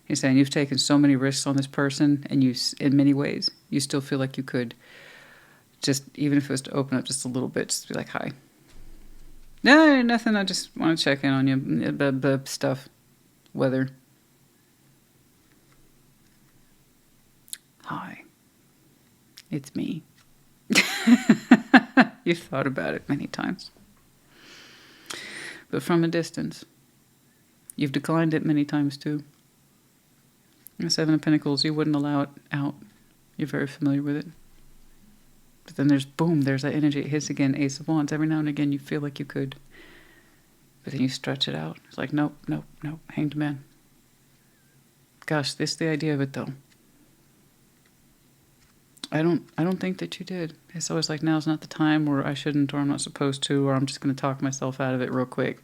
You're saying you've taken so many risks on this person, and you, in many ways, you still feel like you could just, even if it was to open up just a little bit, just be like, hi. No, nothing. I just want to check in on you. Stuff. Weather. Hi. It's me. You've thought about it many times. But from a distance. You've declined it many times, too. The Seven of Pentacles, you wouldn't allow it out. You're very familiar with it. But then there's, boom, there's that energy. It hits again, Ace of Wands. Every now and again you feel like you could. But then you stretch it out. It's like, nope, nope, nope. Hanged Man. Gosh, this is the idea of it, though. I don't think that you did. It's always like, now's not the time, or I shouldn't, or I'm not supposed to, or I'm just going to talk myself out of it real quick.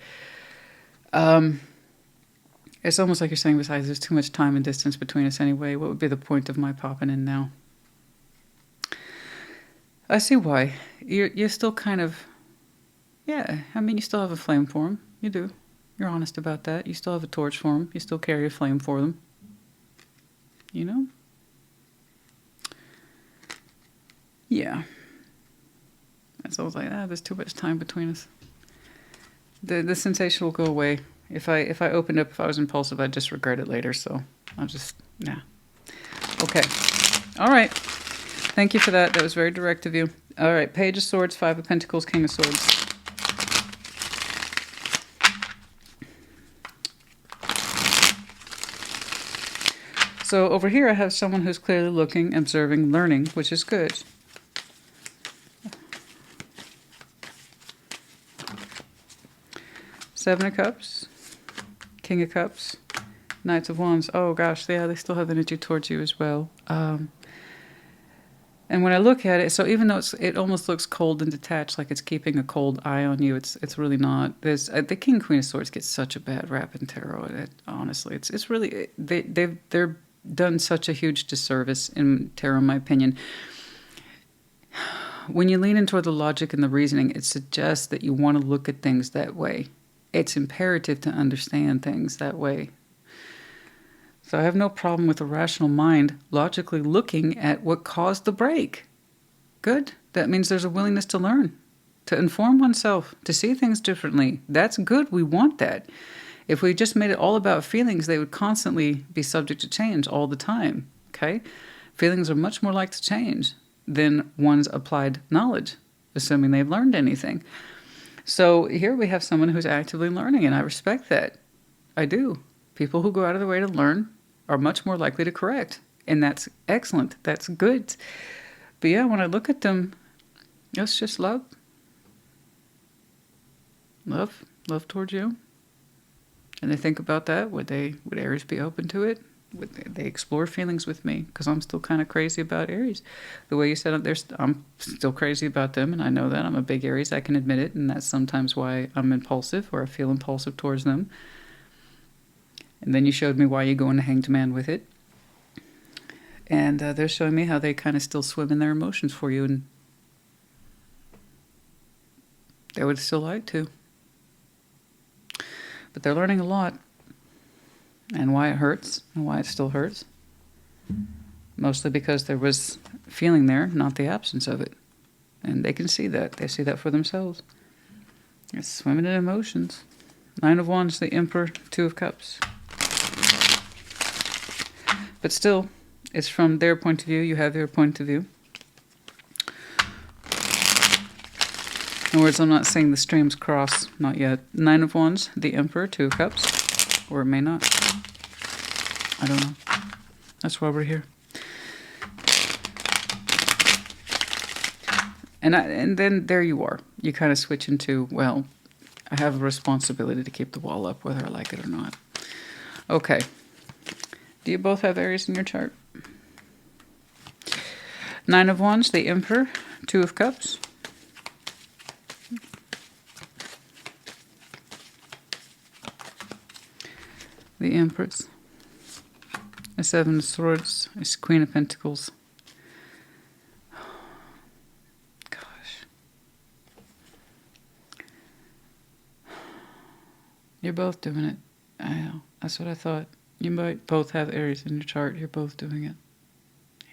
It's almost like you're saying, besides, there's too much time and distance between us anyway. What would be the point of my popping in now? I see why. You're still kind of, yeah, I mean, you still have a flame for him. You do. You're honest about that. You still have a torch for him. You still carry a flame for them. You know? Yeah. It's always like, there's too much time between us. The sensation will go away. If I opened up, if I was impulsive, I'd just regret it later. So I'll just, yeah. Okay. All right. Thank you for that. That was very direct of you. All right. Page of Swords, Five of Pentacles, King of Swords. So over here I have someone who's clearly looking, observing, learning, which is good. Seven of Cups. King of Cups, Knights of Wands. Oh gosh, yeah, they still have energy towards you as well. And when I look at it, so even though it almost looks cold and detached, like it's keeping a cold eye on you, it's really not. There's the King and Queen of Swords gets such a bad rap in tarot. Honestly, it's really they're done such a huge disservice in tarot, in my opinion. When you lean into the logic and the reasoning, it suggests that you want to look at things that way. It's imperative to understand things that way. So I have no problem with a rational mind logically looking at what caused the break. Good. That means there's a willingness to learn, to inform oneself, to see things differently. That's good. We want that. If we just made it all about feelings, they would constantly be subject to change all the time. Okay? Feelings are much more likely to change than one's applied knowledge, assuming they've learned anything. So here we have someone who's actively learning, and I respect that. I do. People who go out of their way to learn are much more likely to correct, and that's excellent. That's good. But yeah, when I look at them, it's just love. Love towards you. And they think about that. Would Aries be open to it? They explore feelings with me because I'm still kind of crazy about Aries. The way you said it, I'm still crazy about them, and I know that. I'm a big Aries. I can admit it, and that's sometimes why I'm impulsive or I feel impulsive towards them. And then you showed me why you go into hanged man with it. And they're showing me how they kind of still swim in their emotions for you, and they would still like to. But they're learning a lot, and why it hurts, and why it still hurts. Mostly because there was feeling there, not the absence of it. And they can see that. They see that for themselves. It's swimming in emotions. 9 of Wands, the Emperor, 2 of Cups. But still, it's from their point of view. You have your point of view. In other words, I'm not saying the streams cross. Not yet. 9 of Wands, the Emperor, 2 of Cups. Or it may not. I don't know. That's why we're here. And then there you are. You kind of switch into, well, I have a responsibility to keep the wall up, whether I like it or not. Okay. Do you both have Aries in your chart? 9 of Wands, the Emperor, 2 of Cups. The Empress. A 7 of Swords, a Queen of Pentacles. Gosh. You're both doing it. I know. That's what I thought. You might both have Aries in your chart. You're both doing it. Yeah.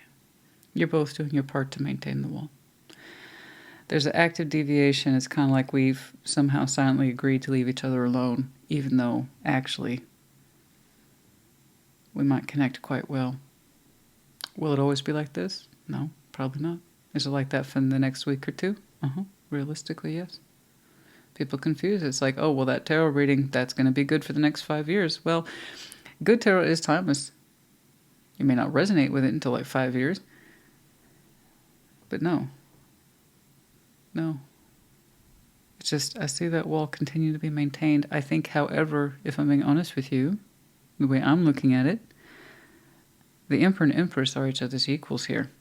You're both doing your part to maintain the wall. There's an active deviation. It's kind of like we've somehow silently agreed to leave each other alone, even though actually we might connect quite well. Will it always be like this? No, probably not. Is it like that for the next week or two? Realistically, yes. People confuse it. It's like, oh, well, that tarot reading, that's going to be good for the next 5 years. Well, good tarot is timeless. You may not resonate with it until like 5 years. But no. No. It's just, I see that wall continue to be maintained. I think, however, if I'm being honest with you, the way I'm looking at it, the Emperor and Empress are each other's equals here.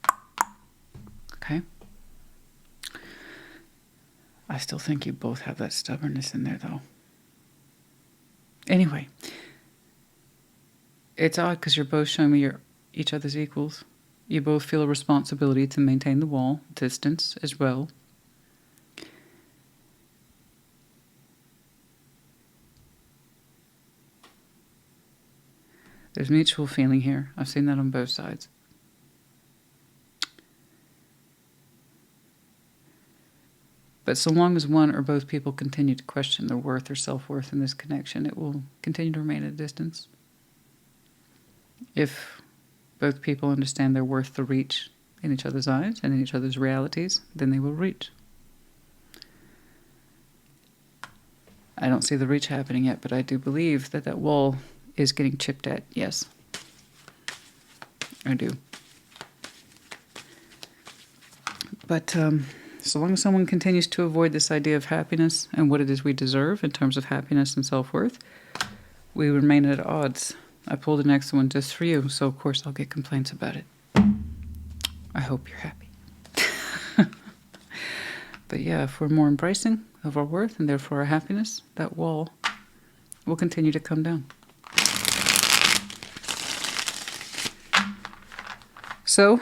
Okay? I still think you both have that stubbornness in there, though. Anyway, it's odd because you're both showing me you're each other's equals. You both feel a responsibility to maintain the wall, distance as well. There's mutual feeling here. I've seen that on both sides. But so long as one or both people continue to question their worth or self-worth in this connection, it will continue to remain at a distance. If both people understand their worth to reach in each other's eyes and in each other's realities, then they will reach. I don't see the reach happening yet, but I do believe that that wall is getting chipped at. Yes. I do. But so long as someone continues to avoid this idea of happiness and what it is we deserve in terms of happiness and self-worth, we remain at odds. I pulled the next one just for you, so of course I'll get complaints about it. I hope you're happy. But yeah, if we're more embracing of our worth and therefore our happiness, that wall will continue to come down. So,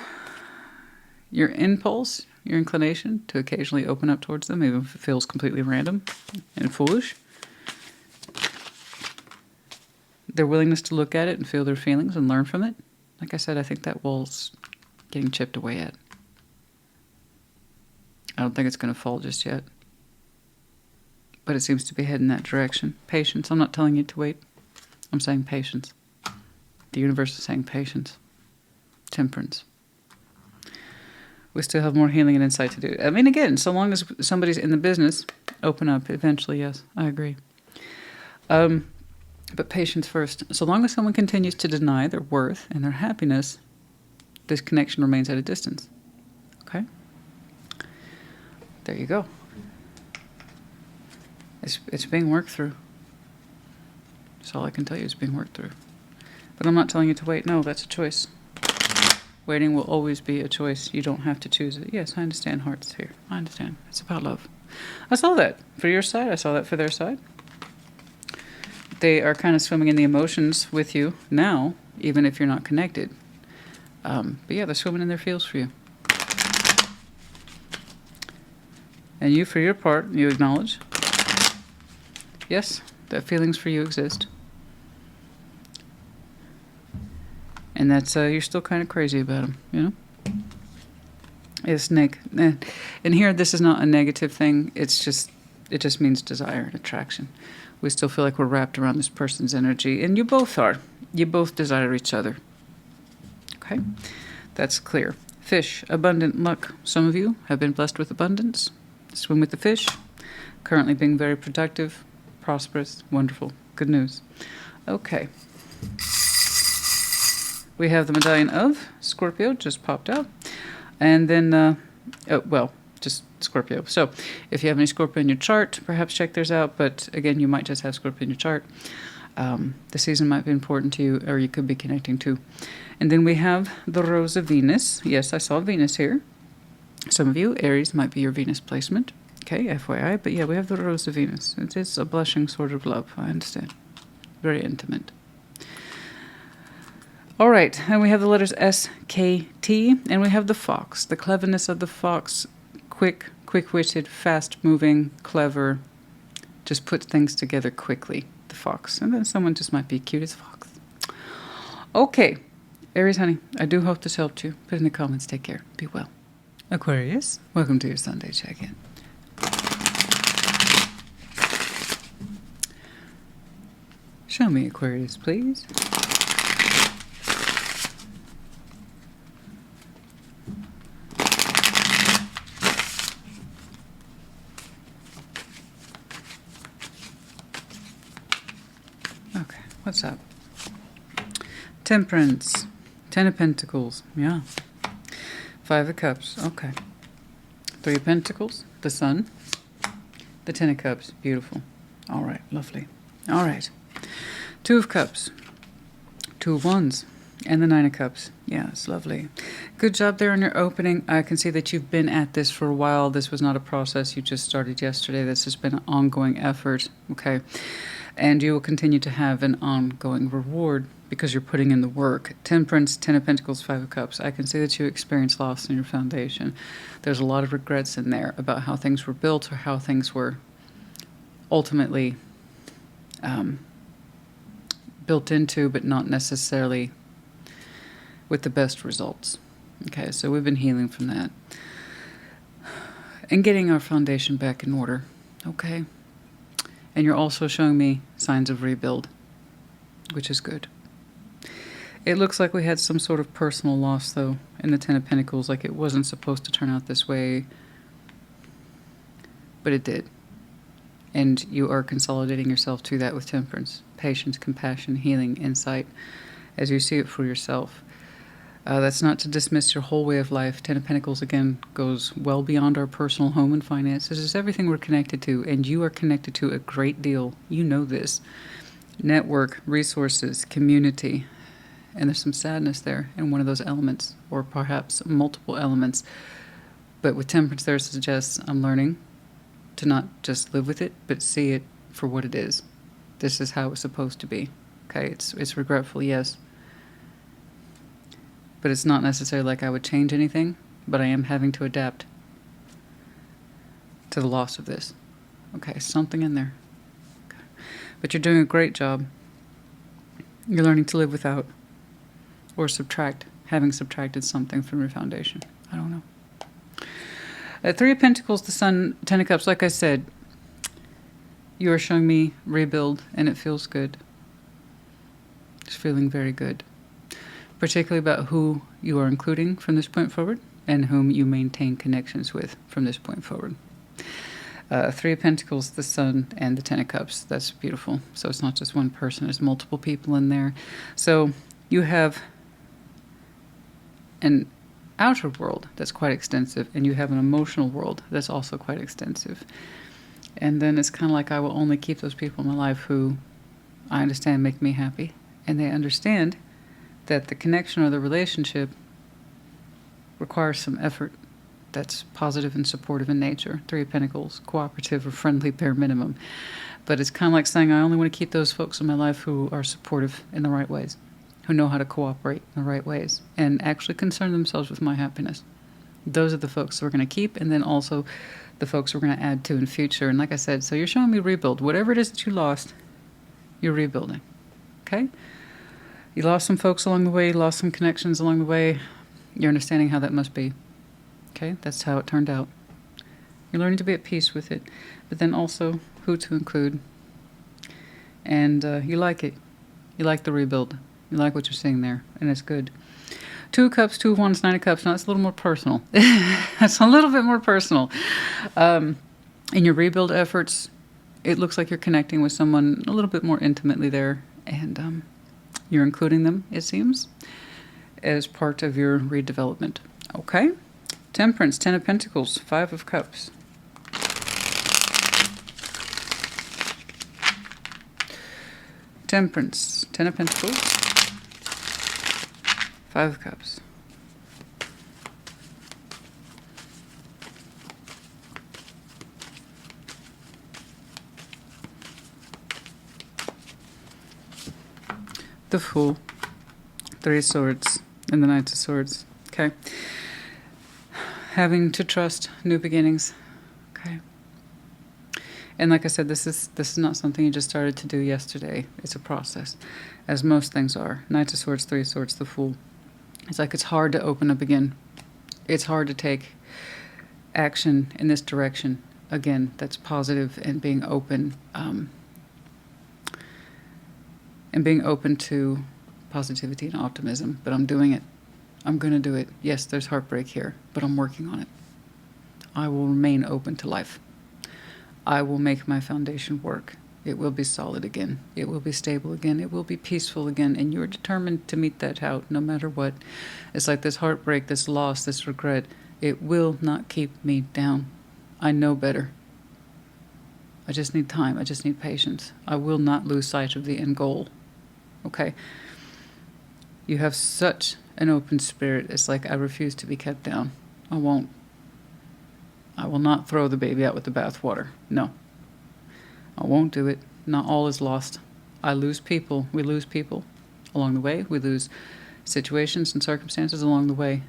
your impulse, your inclination to occasionally open up towards them, even if it feels completely random and foolish. Their willingness to look at it and feel their feelings and learn from it. Like I said, I think that wall's getting chipped away at. I don't think it's going to fall just yet. But it seems to be heading that direction. Patience. I'm not telling you to wait. I'm saying patience. The universe is saying patience. Temperance. We still have more healing and insight to do. I mean, again, so long as somebody's in the business, open up. Eventually, yes, I agree. But patience first. So long as someone continues to deny their worth and their happiness, this connection remains at a distance. Okay? There you go. It's being worked through. That's all I can tell you. It's being worked through. But I'm not telling you to wait. No, that's a choice. Waiting will always be a choice. You don't have to choose it. Yes, I understand hearts here. I understand. It's about love. I saw that for your side. I saw that for their side. They are kind of swimming in the emotions with you now, even if you're not connected. But yeah, they're swimming in their feels for you. And you, for your part, you acknowledge, yes, that feelings for you exist. And that's, you're still kind of crazy about them, you know? It's and here, this is not a negative thing. It just means desire and attraction. We still feel like we're wrapped around this person's energy, and you both are. You both desire each other. Okay? That's clear. Fish, abundant luck. Some of you have been blessed with abundance. Swim with the fish. Currently being very productive, prosperous, wonderful. Good news. Okay. We have the medallion of Scorpio, just popped out. And then, just Scorpio. So if you have any Scorpio in your chart, perhaps check theirs out. But again, you might just have Scorpio in your chart. The season might be important to you, or you could be connecting to. And then we have the Rose of Venus. Yes, I saw Venus here. Some of you, Aries might be your Venus placement. Okay, FYI. But yeah, we have the Rose of Venus. It is a blushing sort of love, I understand. Very intimate. All right, and we have the letters S, K, T, and we have the fox. The cleverness of the fox, quick-witted, fast-moving, clever, just puts things together quickly, the fox. And then someone just might be cute as a fox. Okay, Aries, honey, I do hope this helped you. Put in the comments, take care, be well. Aquarius, welcome to your Sunday check-in. Show me Aquarius, please. Okay, what's up? Temperance, 10 of Pentacles, yeah. 5 of Cups, okay. 3 of Pentacles, the Sun, the 10 of Cups, beautiful. All right, lovely. All right. 2 of Cups, 2 of Wands, and the 9 of Cups. Yeah, it's lovely. Good job there on your opening. I can see that you've been at this for a while. This was not a process you just started yesterday. This has been an ongoing effort, okay? And you will continue to have an ongoing reward because you're putting in the work. Temperance, 10 of Pentacles, 5 of Cups. I can see that you experienced loss in your foundation. There's a lot of regrets in there about how things were built or how things were ultimately built into, but not necessarily with the best results. Okay, so we've been healing from that. And getting our foundation back in order. Okay? And you're also showing me signs of rebuild, which is good. It looks like we had some sort of personal loss, though, in the 10 of Pentacles, like it wasn't supposed to turn out this way, but it did. And you are consolidating yourself to that with temperance, patience, compassion, healing, insight, as you see it for yourself. That's not to dismiss your whole way of life. 10 of Pentacles, again, goes well beyond our personal home and finances. It's everything we're connected to, and you are connected to a great deal. You know this. Network, resources, community, and there's some sadness there in one of those elements, or perhaps multiple elements. But with temperance there suggests I'm learning to not just live with it, but see it for what it is. This is how it's supposed to be. Okay, it's regretful, yes. But it's not necessarily like I would change anything, but I am having to adapt to the loss of this. Okay, something in there. Okay. But you're doing a great job. You're learning to live without or subtract, having subtracted something from your foundation. I don't know. 3 of Pentacles, the Sun, 10 of Cups. Like I said, you are showing me rebuild, and it feels good. It's feeling very good. Particularly about who you are including from this point forward and whom you maintain connections with from this point forward. 3 of Pentacles, the Sun, and the 10 of Cups. That's beautiful. So it's not just one person. There's multiple people in there. So you have an outer world that's quite extensive, and you have an emotional world that's also quite extensive. And then it's kind of like I will only keep those people in my life who I understand make me happy, And they understand that the connection or the relationship requires some effort that's positive and supportive in nature. Three of Pentacles, cooperative or friendly bare minimum. But it's kind of like saying I only want to keep those folks in my life who are supportive in the right ways, who know how to cooperate in the right ways, and actually concern themselves with my happiness. Those are the folks we're going to keep, and then also the folks we're going to add to in future. And like I said, so you're showing me rebuild. Whatever it is that you lost, you're rebuilding. Okay? You lost some folks along the way, you lost some connections along the way. You're understanding how that must be. Okay? That's how it turned out. You're learning to be at peace with it, but then also who to include. And you like it. You like the rebuild. You like what you're seeing there, and it's good. Two of Cups, Two of Wands, Nine of Cups. Now, it's a little more personal. That's a little bit more personal. In your rebuild efforts, it looks like you're connecting with someone a little bit more intimately there, and you're including them, it seems, as part of your redevelopment. Okay? Temperance, Ten of Pentacles, Five of Cups. Temperance, Ten of Pentacles, Five of Cups. The Fool, Three of Swords, and the Knight of Swords. Okay. Having to trust new beginnings. Okay. And like I said, this is not something you just started to do yesterday. It's a process, as most things are. Knight of Swords, Three of Swords, the Fool. It's like it's hard to open up again. It's hard to take action in this direction again. That's positive and being open, and being open to positivity and optimism. But I'm doing it. I'm going to do it. Yes, there's heartbreak here, but I'm working on it. I will remain open to life. I will make my foundation work. It will be solid again. It will be stable again. It will be peaceful again. And you're determined to meet that out no matter what. It's like this heartbreak, this loss, this regret. It will not keep me down. I know better. I just need time. I just need patience. I will not lose sight of the end goal. Okay? You have such an open spirit. It's like I refuse to be kept down. I won't. I will not throw the baby out with the bathwater. No. I won't do it. Not all is lost. I lose people. We lose people along the way. We lose situations and circumstances along the way.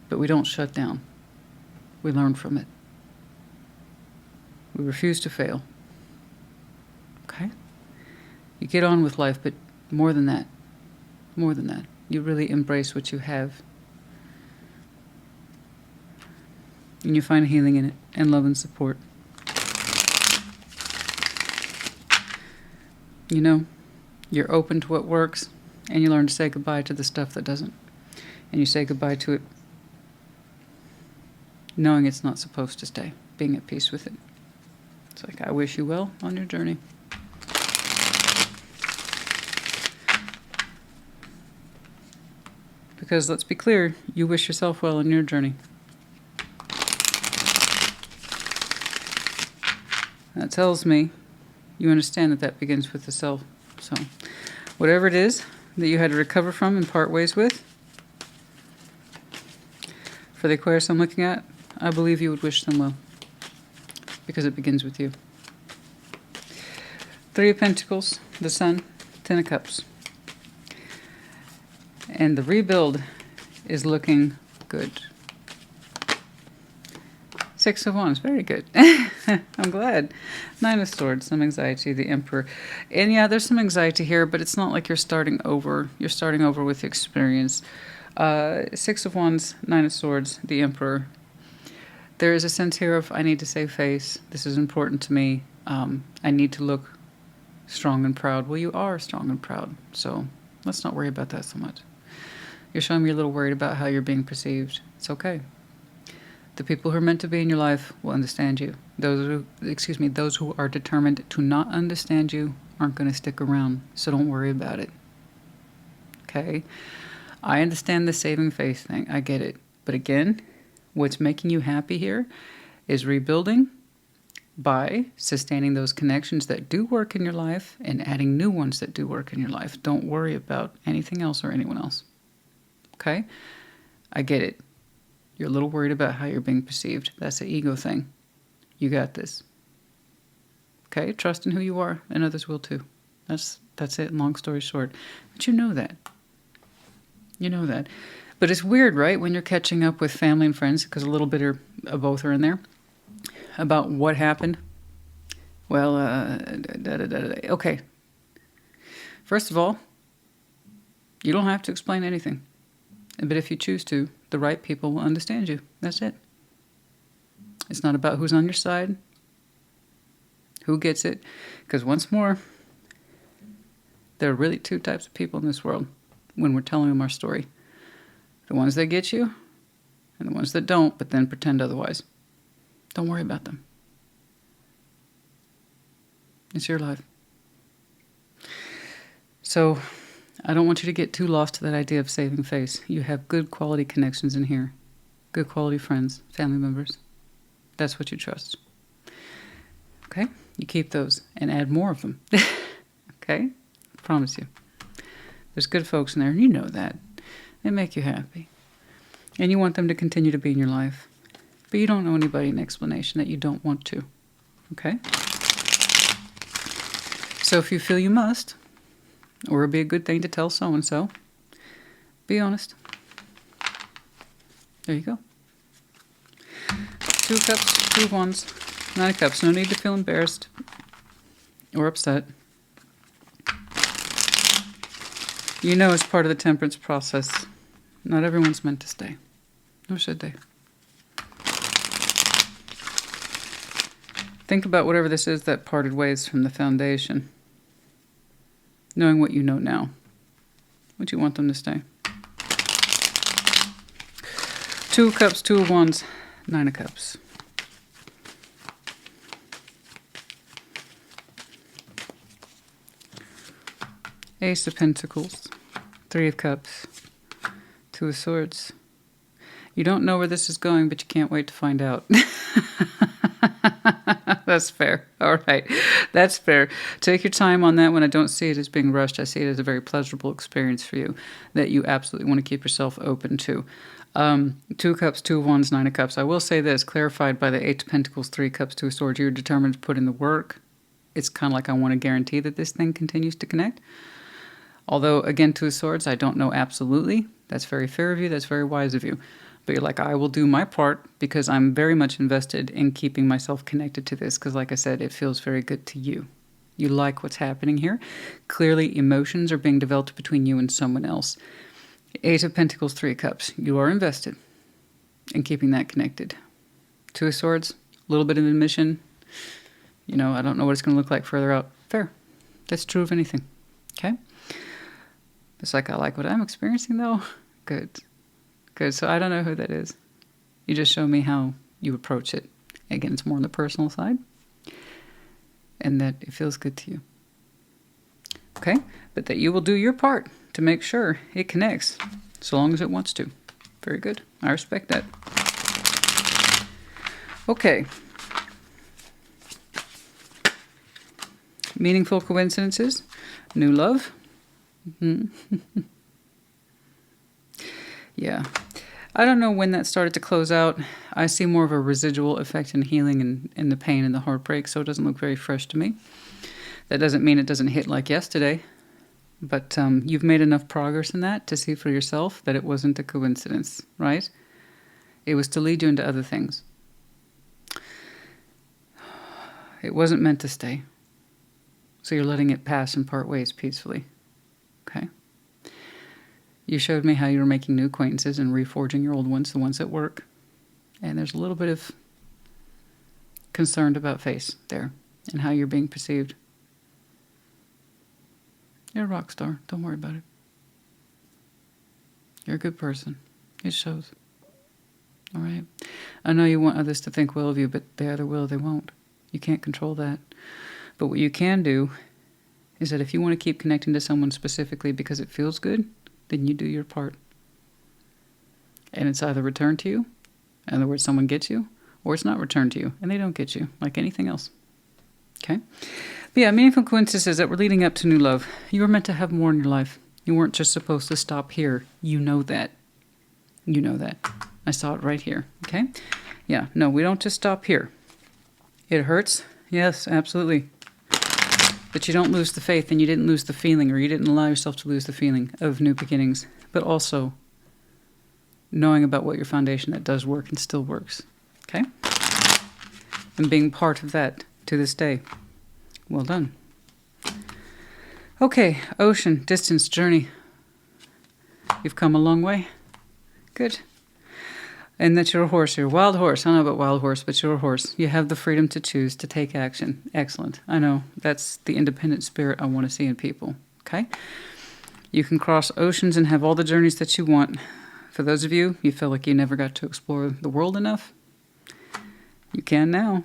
But we don't shut down. We learn from it. We refuse to fail. Okay? You get on with life, but more than that. More than that. You really embrace what you have. And you find healing in it, and love and support. You know, you're open to what works, and you learn to say goodbye to the stuff that doesn't. And you say goodbye to it knowing it's not supposed to stay, being at peace with it. It's like, I wish you well on your journey. Because let's be clear, you wish yourself well on your journey. That tells me you understand that that begins with the self. So whatever it is that you had to recover from and part ways with, for the Aquarius I'm looking at, I believe you would wish them well. Because it begins with you. Three of Pentacles, the Sun, Ten of Cups. And the rebuild is looking good. Six of Wands, very good. I'm glad. Nine of Swords, some anxiety, the Emperor. And yeah, there's some anxiety here, but it's not like you're starting over. You're starting over with experience. Six of Wands, Nine of Swords, the Emperor. There is a sense here of, I need to save face. This is important to me. I need to look strong and proud. Well, you are strong and proud, so let's not worry about that so much. You're showing me a little worried about how you're being perceived. It's okay. The people who are meant to be in your life will understand you. Those who are determined to not understand you aren't going to stick around, so don't worry about it. Okay? I understand the saving face thing. I get it. But again, what's making you happy here is rebuilding by sustaining those connections that do work in your life and adding new ones that do work in your life. Don't worry about anything else or anyone else. Okay? I get it. You're a little worried about how you're being perceived. That's an ego thing. You got this. Okay? Trust in who you are, and others will too. That's it, long story short. But you know that. You know that. But it's weird, right? When you're catching up with family and friends, because a little bit of both are in there, about what happened. Well, okay. First of all, you don't have to explain anything. But if you choose to, the right people will understand you. That's it. It's not about who's on your side, who gets it. Because once more, there are really two types of people in this world when we're telling them our story. The ones that get you, and the ones that don't, but then pretend otherwise. Don't worry about them. It's your life. So, I don't want you to get too lost to that idea of saving face. You have good quality connections in here. Good quality friends, family members. That's what you trust. Okay? You keep those and add more of them. Okay? I promise you. There's good folks in there, and you know that. They make you happy. And you want them to continue to be in your life. But you don't owe anybody an explanation that you don't want to. Okay? So if you feel you must, or it'd be a good thing to tell so-and-so, be honest. There you go. 2 cups, 2 wands, 9 of cups. No need to feel embarrassed or upset. You know, it's part of the temperance process. Not everyone's meant to stay. Nor should they. Think about whatever this is that parted ways from the foundation. Knowing what you know now. Would you want them to stay? 2 cups, 2 of wands, 9 of cups. Ace of pentacles, 3 of cups, 2 of swords. You don't know where this is going, but you can't wait to find out. That's fair. All right. That's fair. Take your time on that one. I don't see it as being rushed. I see it as a very pleasurable experience for you that you absolutely want to keep yourself open to. 2 cups, 2 of wands, 9 of cups. I will say this, clarified by the 8 of pentacles, 3 cups, 2 of swords. You're determined to put in the work. It's kind of like I want to guarantee that this thing continues to connect. Although, again, 2 of swords, I don't know absolutely. That's very fair of you. That's very wise of you. But you're like, I will do my part because I'm very much invested in keeping myself connected to this because, like I said, it feels very good to you. You like what's happening here. Clearly, emotions are being developed between you and someone else. 8 of pentacles, 3 of cups. You are invested in keeping that connected. 2 of swords, a little bit of admission. You know, I don't know what it's going to look like further out. Fair. That's true of anything. Okay? It's like, I like what I'm experiencing, though. Good. Good. So I don't know who that is. You just show me how you approach it. Again, it's more on the personal side. And that it feels good to you. Okay? But that you will do your part to make sure it connects, so long as it wants to. Very good. I respect that. Okay. Meaningful coincidences. New love. Yeah. I don't know when that started to close out. I see more of a residual effect in healing and the pain and the heartbreak, so it doesn't look very fresh to me. That doesn't mean it doesn't hit like yesterday, but you've made enough progress in that to see for yourself that it wasn't a coincidence, right? It was to lead you into other things. It wasn't meant to stay. So you're letting it pass and part ways peacefully. Okay? You showed me how you were making new acquaintances and reforging your old ones, the ones at work. And there's a little bit of concerned about face there and how you're being perceived. You're a rock star. Don't worry about it. You're a good person. It shows. All right? I know you want others to think well of you, but they either will or they won't. You can't control that. But what you can do is that if you want to keep connecting to someone specifically because it feels good, then you do your part. And it's either returned to you, in other words, someone gets you, or it's not returned to you, and they don't get you like anything else. Okay? But yeah, meaningful coincidences that were leading up to new love. You were meant to have more in your life. You weren't just supposed to stop here. You know that. You know that. I saw it right here. Okay? Yeah, no, we don't just stop here. It hurts. Yes, absolutely. But you don't lose the faith, and you didn't lose the feeling, or you didn't allow yourself to lose the feeling of new beginnings. But also knowing about what your foundation that does work and still works. Okay? And being part of that to this day. Well done. Okay, ocean, distance, journey. You've come a long way. Good. And that you're a horse. You're a wild horse. I don't know about wild horse, but you're a horse. You have the freedom to choose, to take action. Excellent. I know. That's the independent spirit I want to see in people. Okay? You can cross oceans and have all the journeys that you want. For those of you, you feel like you never got to explore the world enough. You can now.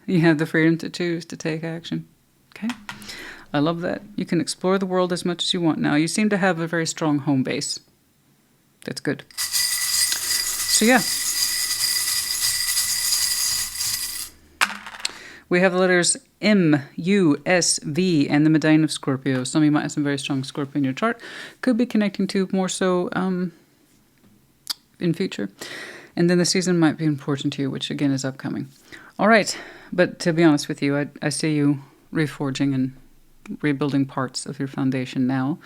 You have the freedom to choose, to take action. Okay? I love that. You can explore the world as much as you want now. You seem to have a very strong home base. That's good. So yeah. We have the letters M, U, S, V, and the medallion of Scorpio. Some of you might have some very strong Scorpio in your chart. Could be connecting to more so in future. And then the season might be important to you, which again is upcoming. All right. But to be honest with you, I see you reforging and rebuilding parts of your foundation now.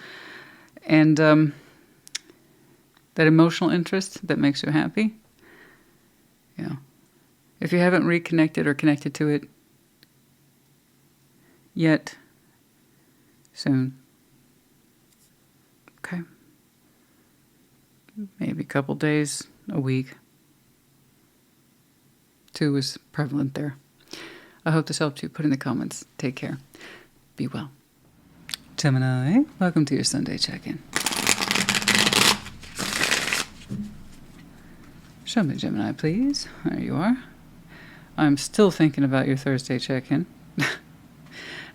And that emotional interest that makes you happy. Yeah. If you haven't reconnected or connected to it yet, soon. Okay. Maybe a couple days, a week. 2 is prevalent there. I hope this helped you. Put in the comments. Take care. Be well. Gemini, welcome to your Sunday check-in. Show me Gemini, please. There you are. I'm still thinking about your Thursday check-in.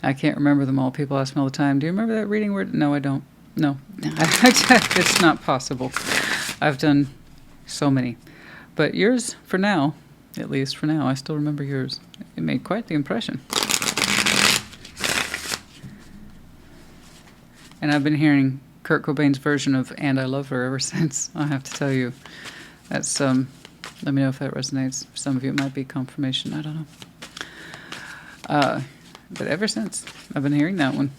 I can't remember them all. People ask me all the time, do you remember that reading word? No, I don't. No. It's not possible. I've done so many. But yours, for now, at least for now, I still remember yours. It made quite the impression. And I've been hearing Kurt Cobain's version of And I Love Her ever since, I have to tell you. That's, let me know if that resonates. For some of you, it might be confirmation. I don't know. But ever since, I've been hearing that one.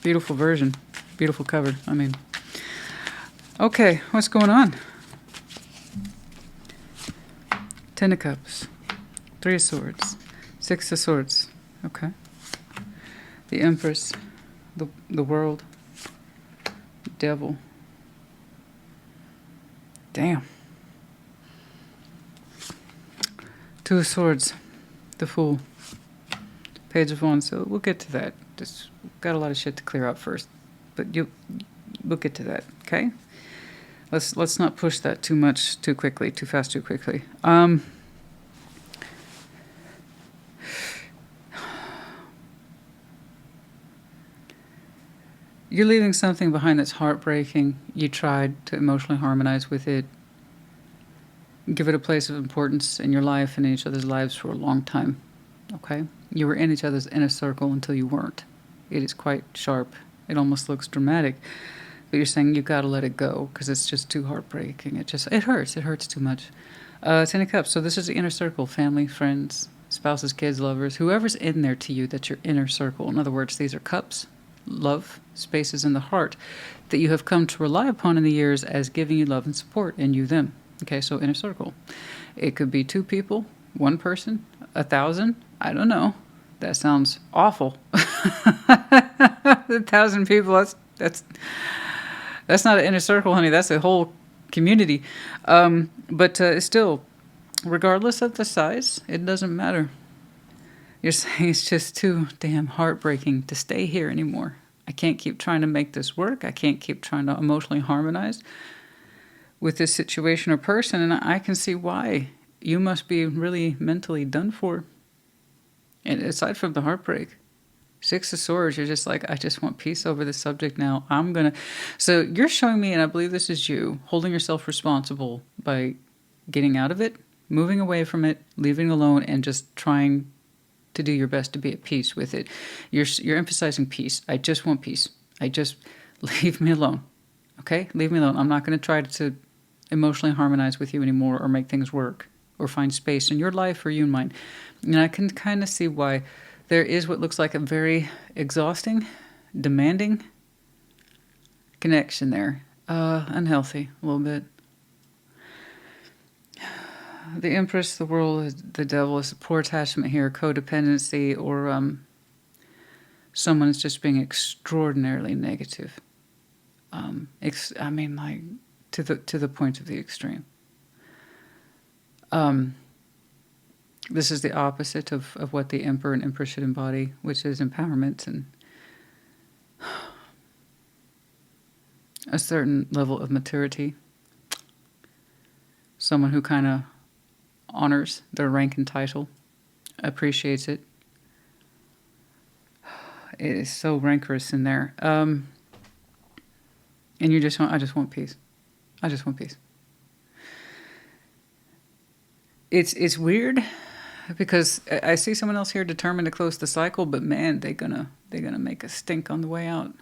Beautiful version. Beautiful cover, I mean. Okay, what's going on? 10 of Cups. 3 of Swords. 6 of Swords. Okay. The Empress. The World. Devil. Damn. 2 of Swords. The Fool. Page of Wands. So we'll get to that. Just got a lot of shit to clear out first. But we'll get to that, okay? Let's not push that too much, too quickly, too fast, too quickly. You're leaving something behind that's heartbreaking. You tried to emotionally harmonize with it, give it a place of importance in your life and in each other's lives for a long time, okay? You were in each other's inner circle until you weren't. It is quite sharp. It almost looks dramatic. But you're saying you've got to let it go because it's just too heartbreaking. It hurts. It hurts too much. 10 of Cups. So this is the inner circle. Family, friends, spouses, kids, lovers. Whoever's in there to you, that's your inner circle. In other words, these are cups, love, spaces in the heart that you have come to rely upon in the years as giving you love and support, and you them. Okay, so inner circle. It could be 2 people, 1 person, 1,000. I don't know. That sounds awful. 1,000 people, that's not an inner circle, honey. That's a whole community. But still, regardless of the size, it doesn't matter. You're saying it's just too damn heartbreaking to stay here anymore. I can't keep trying to make this work. I can't keep trying to emotionally harmonize with this situation or person. And I can see why. You must be really mentally done for. And aside from the heartbreak, 6 of Swords, you're just like, I just want peace over this subject now. So you're showing me, and I believe this is you, holding yourself responsible by getting out of it, moving away from it, leaving it alone, and just trying to do your best to be at peace with it. You're emphasizing peace. I just want peace. I just leave me alone. Okay? Leave me alone. I'm not going to try to emotionally harmonize with you anymore or make things work or find space in your life or you and mine. And I can kind of see why there is what looks like a very exhausting, demanding connection there. Unhealthy a little bit. The Empress, the World, the Devil is a poor attachment here, codependency, or someone is just being extraordinarily negative. I mean, like, to the point of the extreme. This is the opposite of what the Emperor and Empress should embody, which is empowerment and a certain level of maturity. Someone who kind of honors their rank and title, appreciates it. It is so rancorous in there. And you just want, I just want peace. I just want peace. It's weird because I see someone else here determined to close the cycle, but man, they're gonna make a stink on the way out.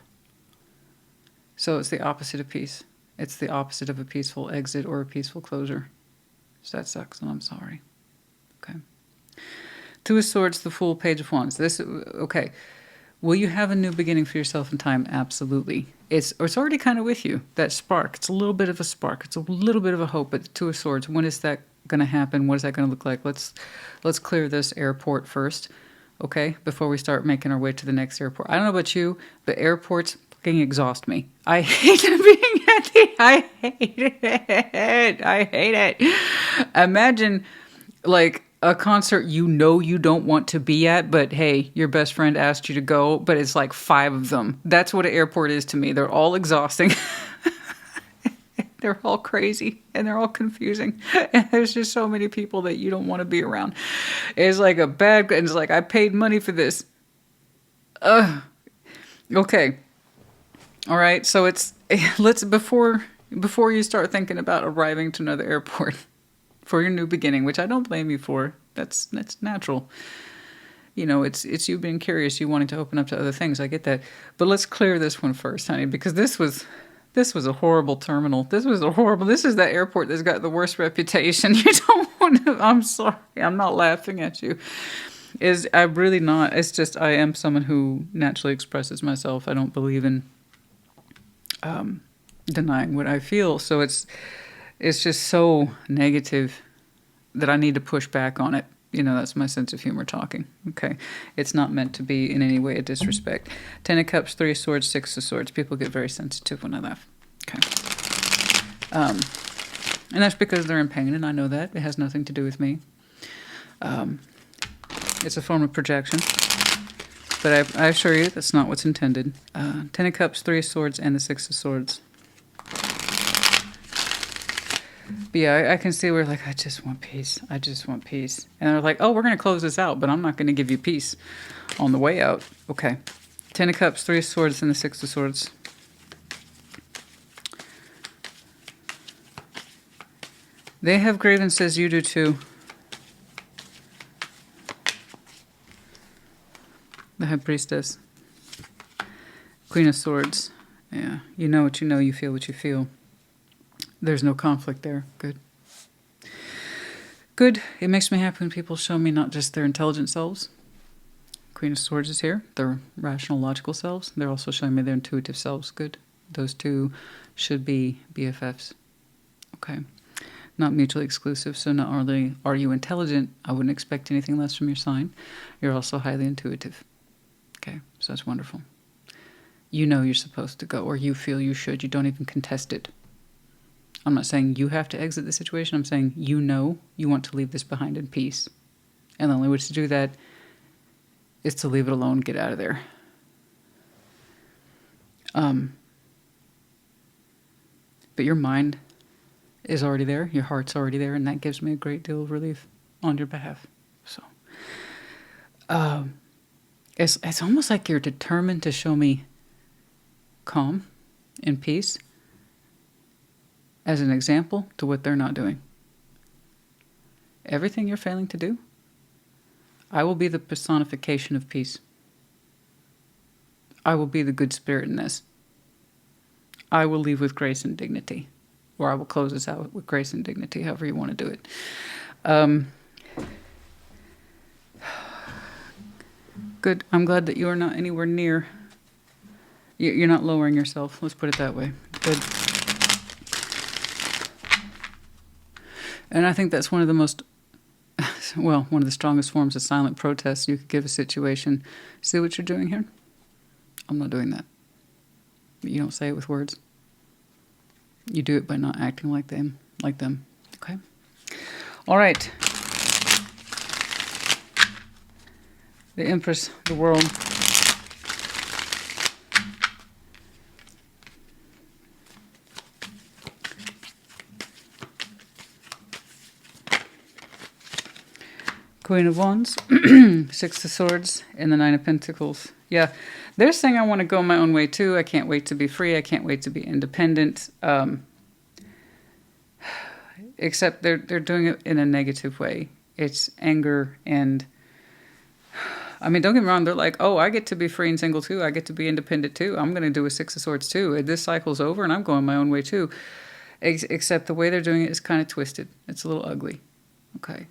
So it's the opposite of peace. It's the opposite of a peaceful exit or a peaceful closure. So that sucks, and I'm sorry. Okay. Two of Swords, the Fool, Page of Wands. Okay. Will you have a new beginning for yourself in time? Absolutely. It's already kind of with you, that spark. It's a little bit of a spark. It's a little bit of a hope. But the Two of Swords, when is that going to happen? What is that going to look like? Let's clear this airport first, okay? Before we start making our way to the next airport. I don't know about you, but airports fucking exhaust me. I hate being at the... I hate it. I hate it. Imagine, like, a concert you don't want to be at, but hey, your best friend asked you to go, but it's like 5 of them. That's what an airport is to me. They're all exhausting. They're all crazy and they're all confusing. And there's just so many people that you don't want to be around. It's like it's like, I paid money for this. Okay. All right. So before you start thinking about arriving to another airport for your new beginning, which I don't blame you for. That's natural. You know, it's you being curious, you wanting to open up to other things. I get that. But let's clear this one first, honey, because this was a horrible terminal. This is that airport that's got the worst reputation. You don't want to, I'm sorry. I'm not laughing at you. I'm really not. It's just, I am someone who naturally expresses myself. I don't believe in denying what I feel. So it's just so negative that I need to push back on it. You know, that's my sense of humor talking. Okay. It's not meant to be in any way a disrespect. 10 of Cups, 3 of Swords, 6 of Swords. People get very sensitive when I laugh. Okay. And that's because they're in pain, and I know that. It has nothing to do with me. It's a form of projection. But I assure you that's not what's intended. 10 of Cups, 3 of Swords, and the 6 of Swords. But yeah, I can see where, like, I just want peace. I just want peace. And they're like, oh, we're going to close this out, but I'm not going to give you peace on the way out. Okay. 10 of Cups, 3 of Swords, and the 6 of Swords. They have grievances. You do too. The High Priestess. Queen of Swords. Yeah. You know what you know. You feel what you feel. There's no conflict there. Good. Good. It makes me happy when people show me not just their intelligent selves. Queen of Swords is here. Their rational, logical selves. They're also showing me their intuitive selves. Good. Those two should be BFFs. Okay. Not mutually exclusive. So not only are you intelligent, I wouldn't expect anything less from your sign. You're also highly intuitive. Okay. So that's wonderful. You know you're supposed to go, or you feel you should. You don't even contest it. I'm not saying you have to exit the situation. I'm saying you know you want to leave this behind in peace. And the only way to do that is to leave it alone, get out of there. But your mind is already there. Your heart's already there. And that gives me a great deal of relief on your behalf. So it's almost like you're determined to show me calm and peace as an example to what they're not doing. everything you're failing to do, I will be the personification of peace. I will be the good spirit in this. I will leave with grace and dignity. Or I will close this out with grace and dignity, however you want to do it. Good. I'm glad that you are not anywhere near. You're not lowering yourself. Let's put it that way. Good. And I think that's one of the most, well, one of the strongest forms of silent protest you could give a situation. See what you're doing here? I'm not doing that. You don't say it with words. You do it by not acting like them. Okay? All right. The Empress, the World. Queen of Wands, Six of Swords, and the Nine of Pentacles. Yeah, they're saying I want to go my own way too. I can't wait to be free. I can't wait to be independent. Except they're doing it in a negative way. It's anger and... I mean, don't get me wrong. They're like, oh, I get to be free and single too. I get to be independent too. I'm going to do a Six of Swords too. This cycle's over and I'm going my own way too. Except the way they're doing it is kind of twisted. It's a little ugly. Okay.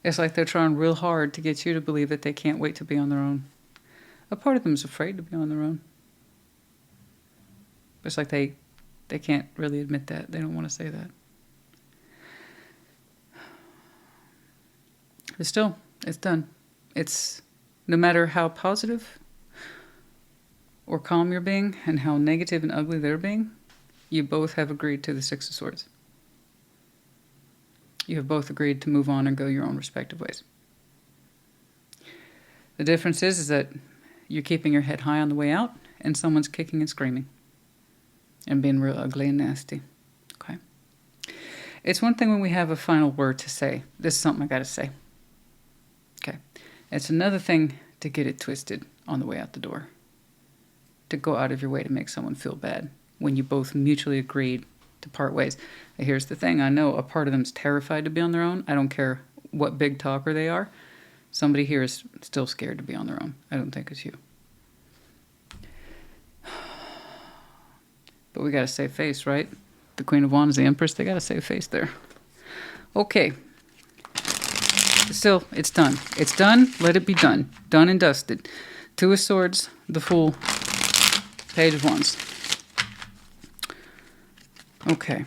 It's like they're trying real hard to get you to believe that they can't wait to be on their own. A part of them is afraid to be on their own. It's like they can't really admit that. They don't want to say that. But still, it's done. It's no matter how positive or calm you're being and how negative and ugly they're being, you both have agreed to the Six of Swords. You have both agreed to move on and go your own respective ways. The difference is that you're keeping your head high on the way out and someone's kicking and screaming and being real ugly and nasty. Okay? It's one thing when we have a final word to say. This is something I got to say. Okay? It's another thing to get it twisted on the way out the door. To go out of your way to make someone feel bad when you both mutually agreed to part ways. Here's the thing. I know a part of them's terrified to be on their own. I don't care what big talker they are. Somebody here is still scared to be on their own. I don't think it's you. But we got to save face, right? The Queen of Wands, the Empress, they got to save face there. Okay. Still, it's done. It's done. Let it be done. Done and dusted. Two of Swords, the Fool, Page of Wands. Okay.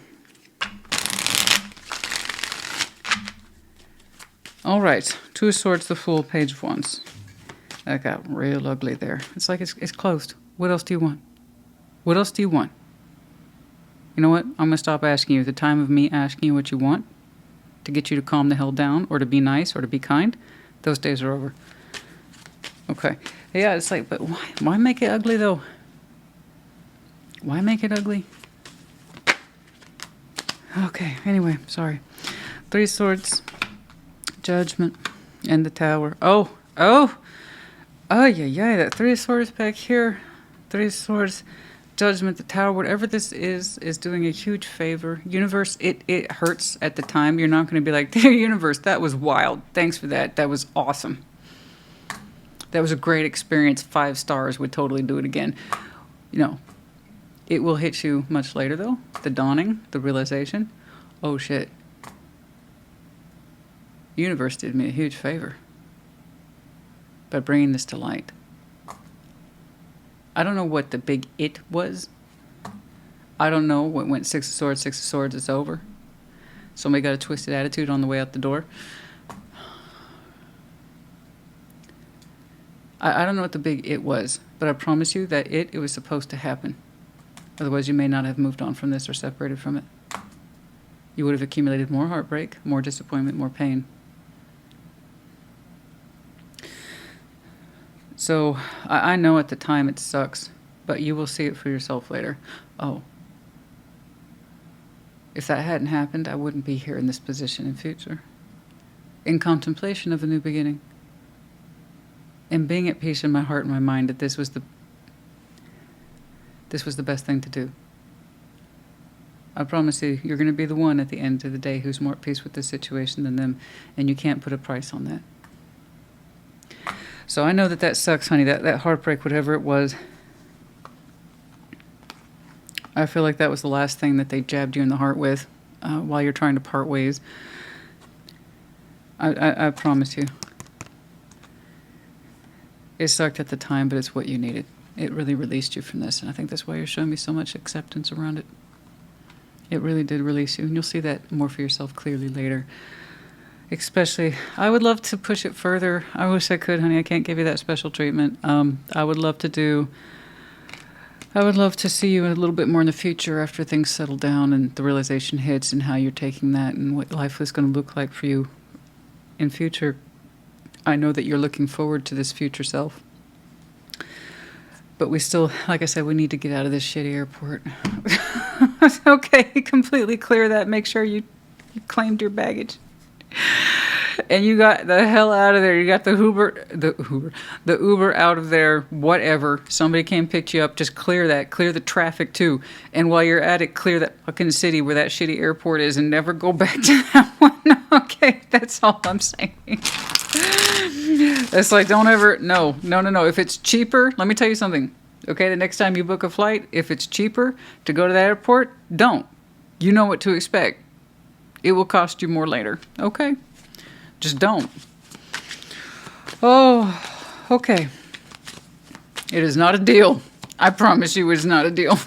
All right. Two of Swords, the Fool, Page of Wands. That got real ugly there. It's like it's closed. What else do you want? What else do you want? You know what? I'm going to stop asking you. At the time of me asking you what you want, to get you to calm the hell down, or to be nice, or to be kind, those days are over. Okay. Yeah, it's like, but why? Why make it ugly, though? Why make it ugly? Okay, anyway, sorry. Three of Swords, Judgment, and the Tower. Oh, yeah, that Three of Swords back here. Three of Swords, Judgment, the Tower, whatever this is doing a huge favor. Universe, it hurts at the time. You're not going to be like, dear universe, that was wild. Thanks for that. That was awesome. That was a great experience. 5 stars. Would totally do it again. You know, it will hit you much later, though. The dawning, the realization. Oh, shit. The universe did me a huge favor by bringing this to light. I don't know what the big it was. I don't know what went Six of Swords, it's over. Somebody got a twisted attitude on the way out the door. I don't know what the big it was, but I promise you that it was supposed to happen. Otherwise, you may not have moved on from this or separated from it. You would have accumulated more heartbreak, more disappointment, more pain. So, I know at the time it sucks, but you will see it for yourself later. Oh. If that hadn't happened, I wouldn't be here in this position in future. In contemplation of a new beginning. And being at peace in my heart and my mind that this was This was the best thing to do. I promise you, you're going to be the one at the end of the day who's more at peace with this situation than them, and you can't put a price on that. So I know that that sucks, honey, that heartbreak, whatever it was. I feel like that was the last thing that they jabbed you in the heart with while you're trying to part ways. I promise you. It sucked at the time, but it's what you needed. It really released you from this, and I think that's why you're showing me so much acceptance around it. It really did release you, and you'll see that more for yourself clearly later. Especially, I would love to push it further. I wish I could, honey. I can't give you that special treatment. I would love to see you a little bit more in the future after things settle down and the realization hits and how you're taking that and what life is going to look like for you in future. I know that you're looking forward to this future self. But we still, like I said, we need to get out of this shitty airport. Okay, completely clear that. Make sure you claimed your baggage. And you got the hell out of there. You got the Uber out of there, whatever. Somebody came pick you up. Just clear that. Clear the traffic, too. And while you're at it, clear that fucking city where that shitty airport is and never go back to that one. Okay, that's all I'm saying. It's like, don't ever, no. If it's cheaper, let me tell you something. Okay, the next time you book a flight, if it's cheaper to go to that airport, don't. You know what to expect. It will cost you more later. Okay? Just don't. Oh, okay. It is not a deal. I promise you it's not a deal.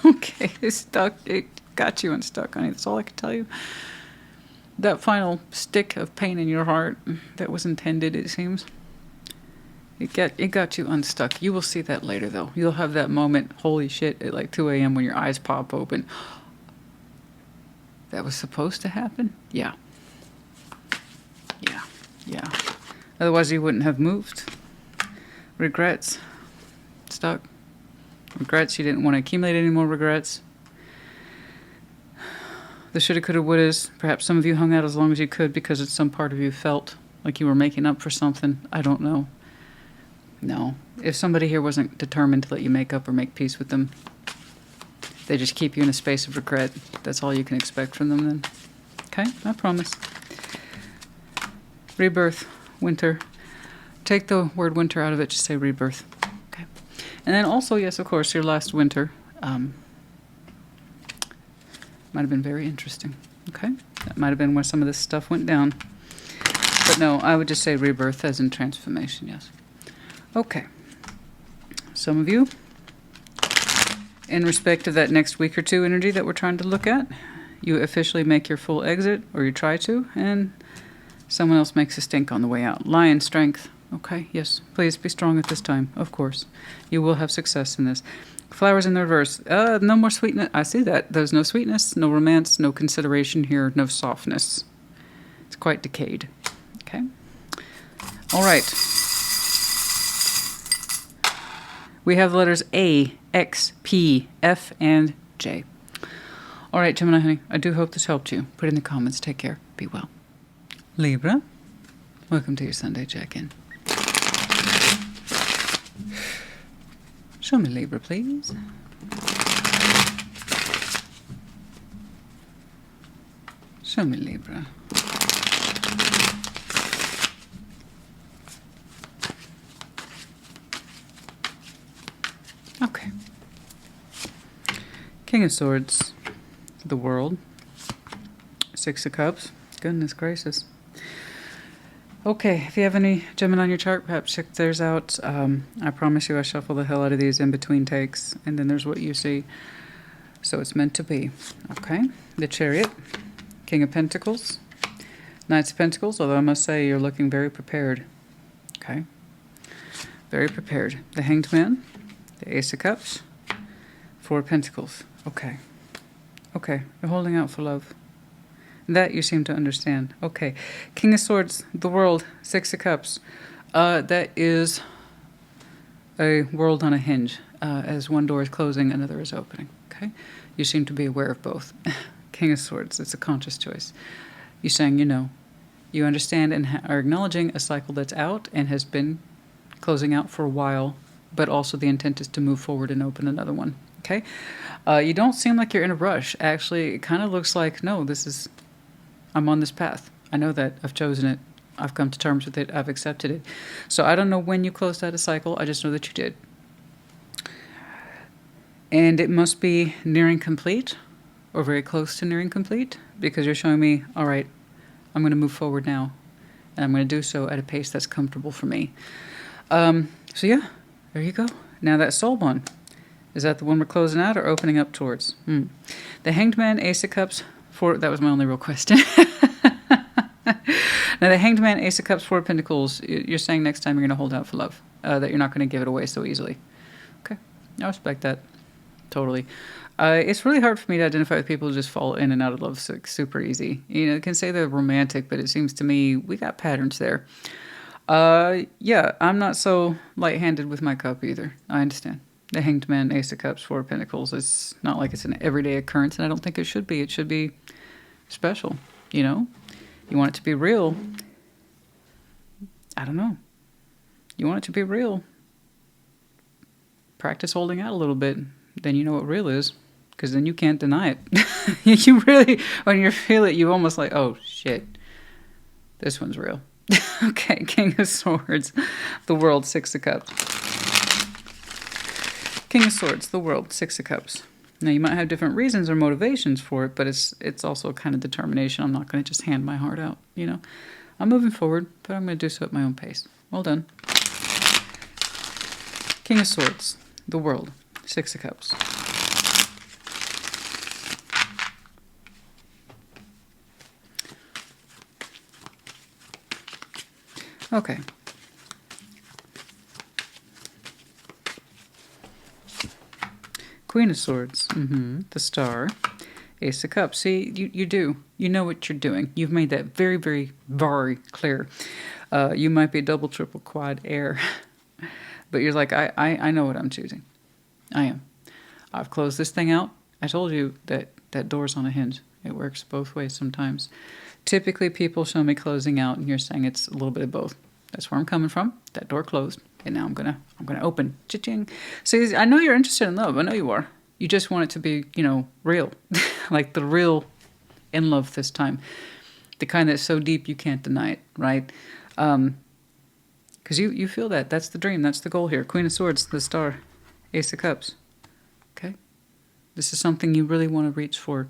Okay, it's stuck. It got you unstuck, honey. That's all I can tell you. That final stick of pain in your heart that was intended, it seems. It got you unstuck. You will see that later, though. You'll have that moment, holy shit, at like 2 a.m. when your eyes pop open. That was supposed to happen? Yeah. Otherwise, you wouldn't have moved. Regrets. Stuck. Regrets. You didn't want to accumulate any more regrets. The shoulda, coulda, wouldas. Perhaps some of you hung out as long as you could because it's some part of you felt like you were making up for something. I don't know. No. If somebody here wasn't determined to let you make up or make peace with them, they just keep you in a space of regret. That's all you can expect from them then. Okay? I promise. Rebirth. Winter. Take the word winter out of it. Just say rebirth. Okay. And then also, yes, of course, your last winter. Might have been very interesting. Okay? That might have been where some of this stuff went down. But no, I would just say rebirth as in transformation, yes. Okay. Some of you, in respect of that next week or two energy that we're trying to look at, you officially make your full exit, or you try to, and someone else makes a stink on the way out. Lion strength. Okay, yes. Please be strong at this time, of course. You will have success in this. Flowers in the reverse. No more sweetness. I see that. There's no sweetness, no romance, no consideration here, no softness. It's quite decayed. Okay? All right. We have the letters A, X, P, F, and J. All right, Gemini, honey, I do hope this helped you. Put it in the comments. Take care. Be well. Libra, welcome to your Sunday check-in. Show me Libra, please. Show me Libra. Okay. King of Swords, the World, Six of Cups. Goodness gracious. Okay, if you have any Gemini on your chart, perhaps check theirs out. I promise you I shuffle the hell out of these in between takes, and then there's what you see. So it's meant to be. Okay, the Chariot, King of Pentacles, Knights of Pentacles, although I must say you're looking very prepared. Okay, very prepared. The Hanged Man, the Ace of Cups, Four of Pentacles. Okay, you're holding out for love. That you seem to understand. Okay. King of Swords, the World, Six of Cups. That is a world on a hinge. As one door is closing, another is opening. Okay? You seem to be aware of both. King of Swords, it's a conscious choice. You're saying you know. You understand and are acknowledging a cycle that's out and has been closing out for a while, but also the intent is to move forward and open another one. Okay. You don't seem like you're in a rush. Actually, it kind of looks like, no, I'm on this path. I know that. I've chosen it. I've come to terms with it. I've accepted it. So I don't know when you closed out a cycle. I just know that you did. And it must be nearing complete or very close to nearing complete, because you're showing me, all right, I'm going to move forward now. And I'm going to do so at a pace that's comfortable for me. So yeah, there you go. Now that soul one, is that the one we're closing out or opening up towards? The Hanged Man, Ace of Cups, that was my only real question. Now the Hanged Man, Ace of Cups, Four of Pentacles, you're saying next time you're going to hold out for love, that you're not going to give it away so easily. Okay, I respect that. Totally. It's really hard for me to identify with people who just fall in and out of love super easy. You know, you can say they're romantic, but it seems to me we got patterns there. Yeah, I'm not so light-handed with my cup either. I understand. The Hanged Man, Ace of Cups, Four of Pentacles. It's not like it's an everyday occurrence, and I don't think it should be. It should be special, you know? You want it to be real. I don't know. You want it to be real. Practice holding out a little bit. Then you know what real is, because then you can't deny it. You really, when you feel it, you almost like, oh, shit, this one's real. Okay, King of Swords, the World, Six of Cups. King of Swords, the World, Six of Cups. Now, you might have different reasons or motivations for it, but it's also a kind of determination. I'm not going to just hand my heart out, you know. I'm moving forward, but I'm going to do so at my own pace. Well done. King of Swords, the World, Six of Cups. Okay. Queen of Swords, the Star, Ace of Cups. See, you do. You know what you're doing. You've made that very, very, very clear. You might be double, triple, quad, air. But you're like, I know what I'm choosing. I am. I've closed this thing out. I told you that door's on a hinge. It works both ways sometimes. Typically, people show me closing out, and you're saying it's a little bit of both. That's where I'm coming from. That door closed, and now I'm gonna open. Cha-ching. See, I know you're interested in love. I know you are. You just want it to be, you know, real, like the real in love this time, the kind that's so deep you can't deny it, right? Because you feel that. That's the dream. That's the goal here. Queen of Swords, the Star, Ace of Cups. Okay, this is something you really want to reach for.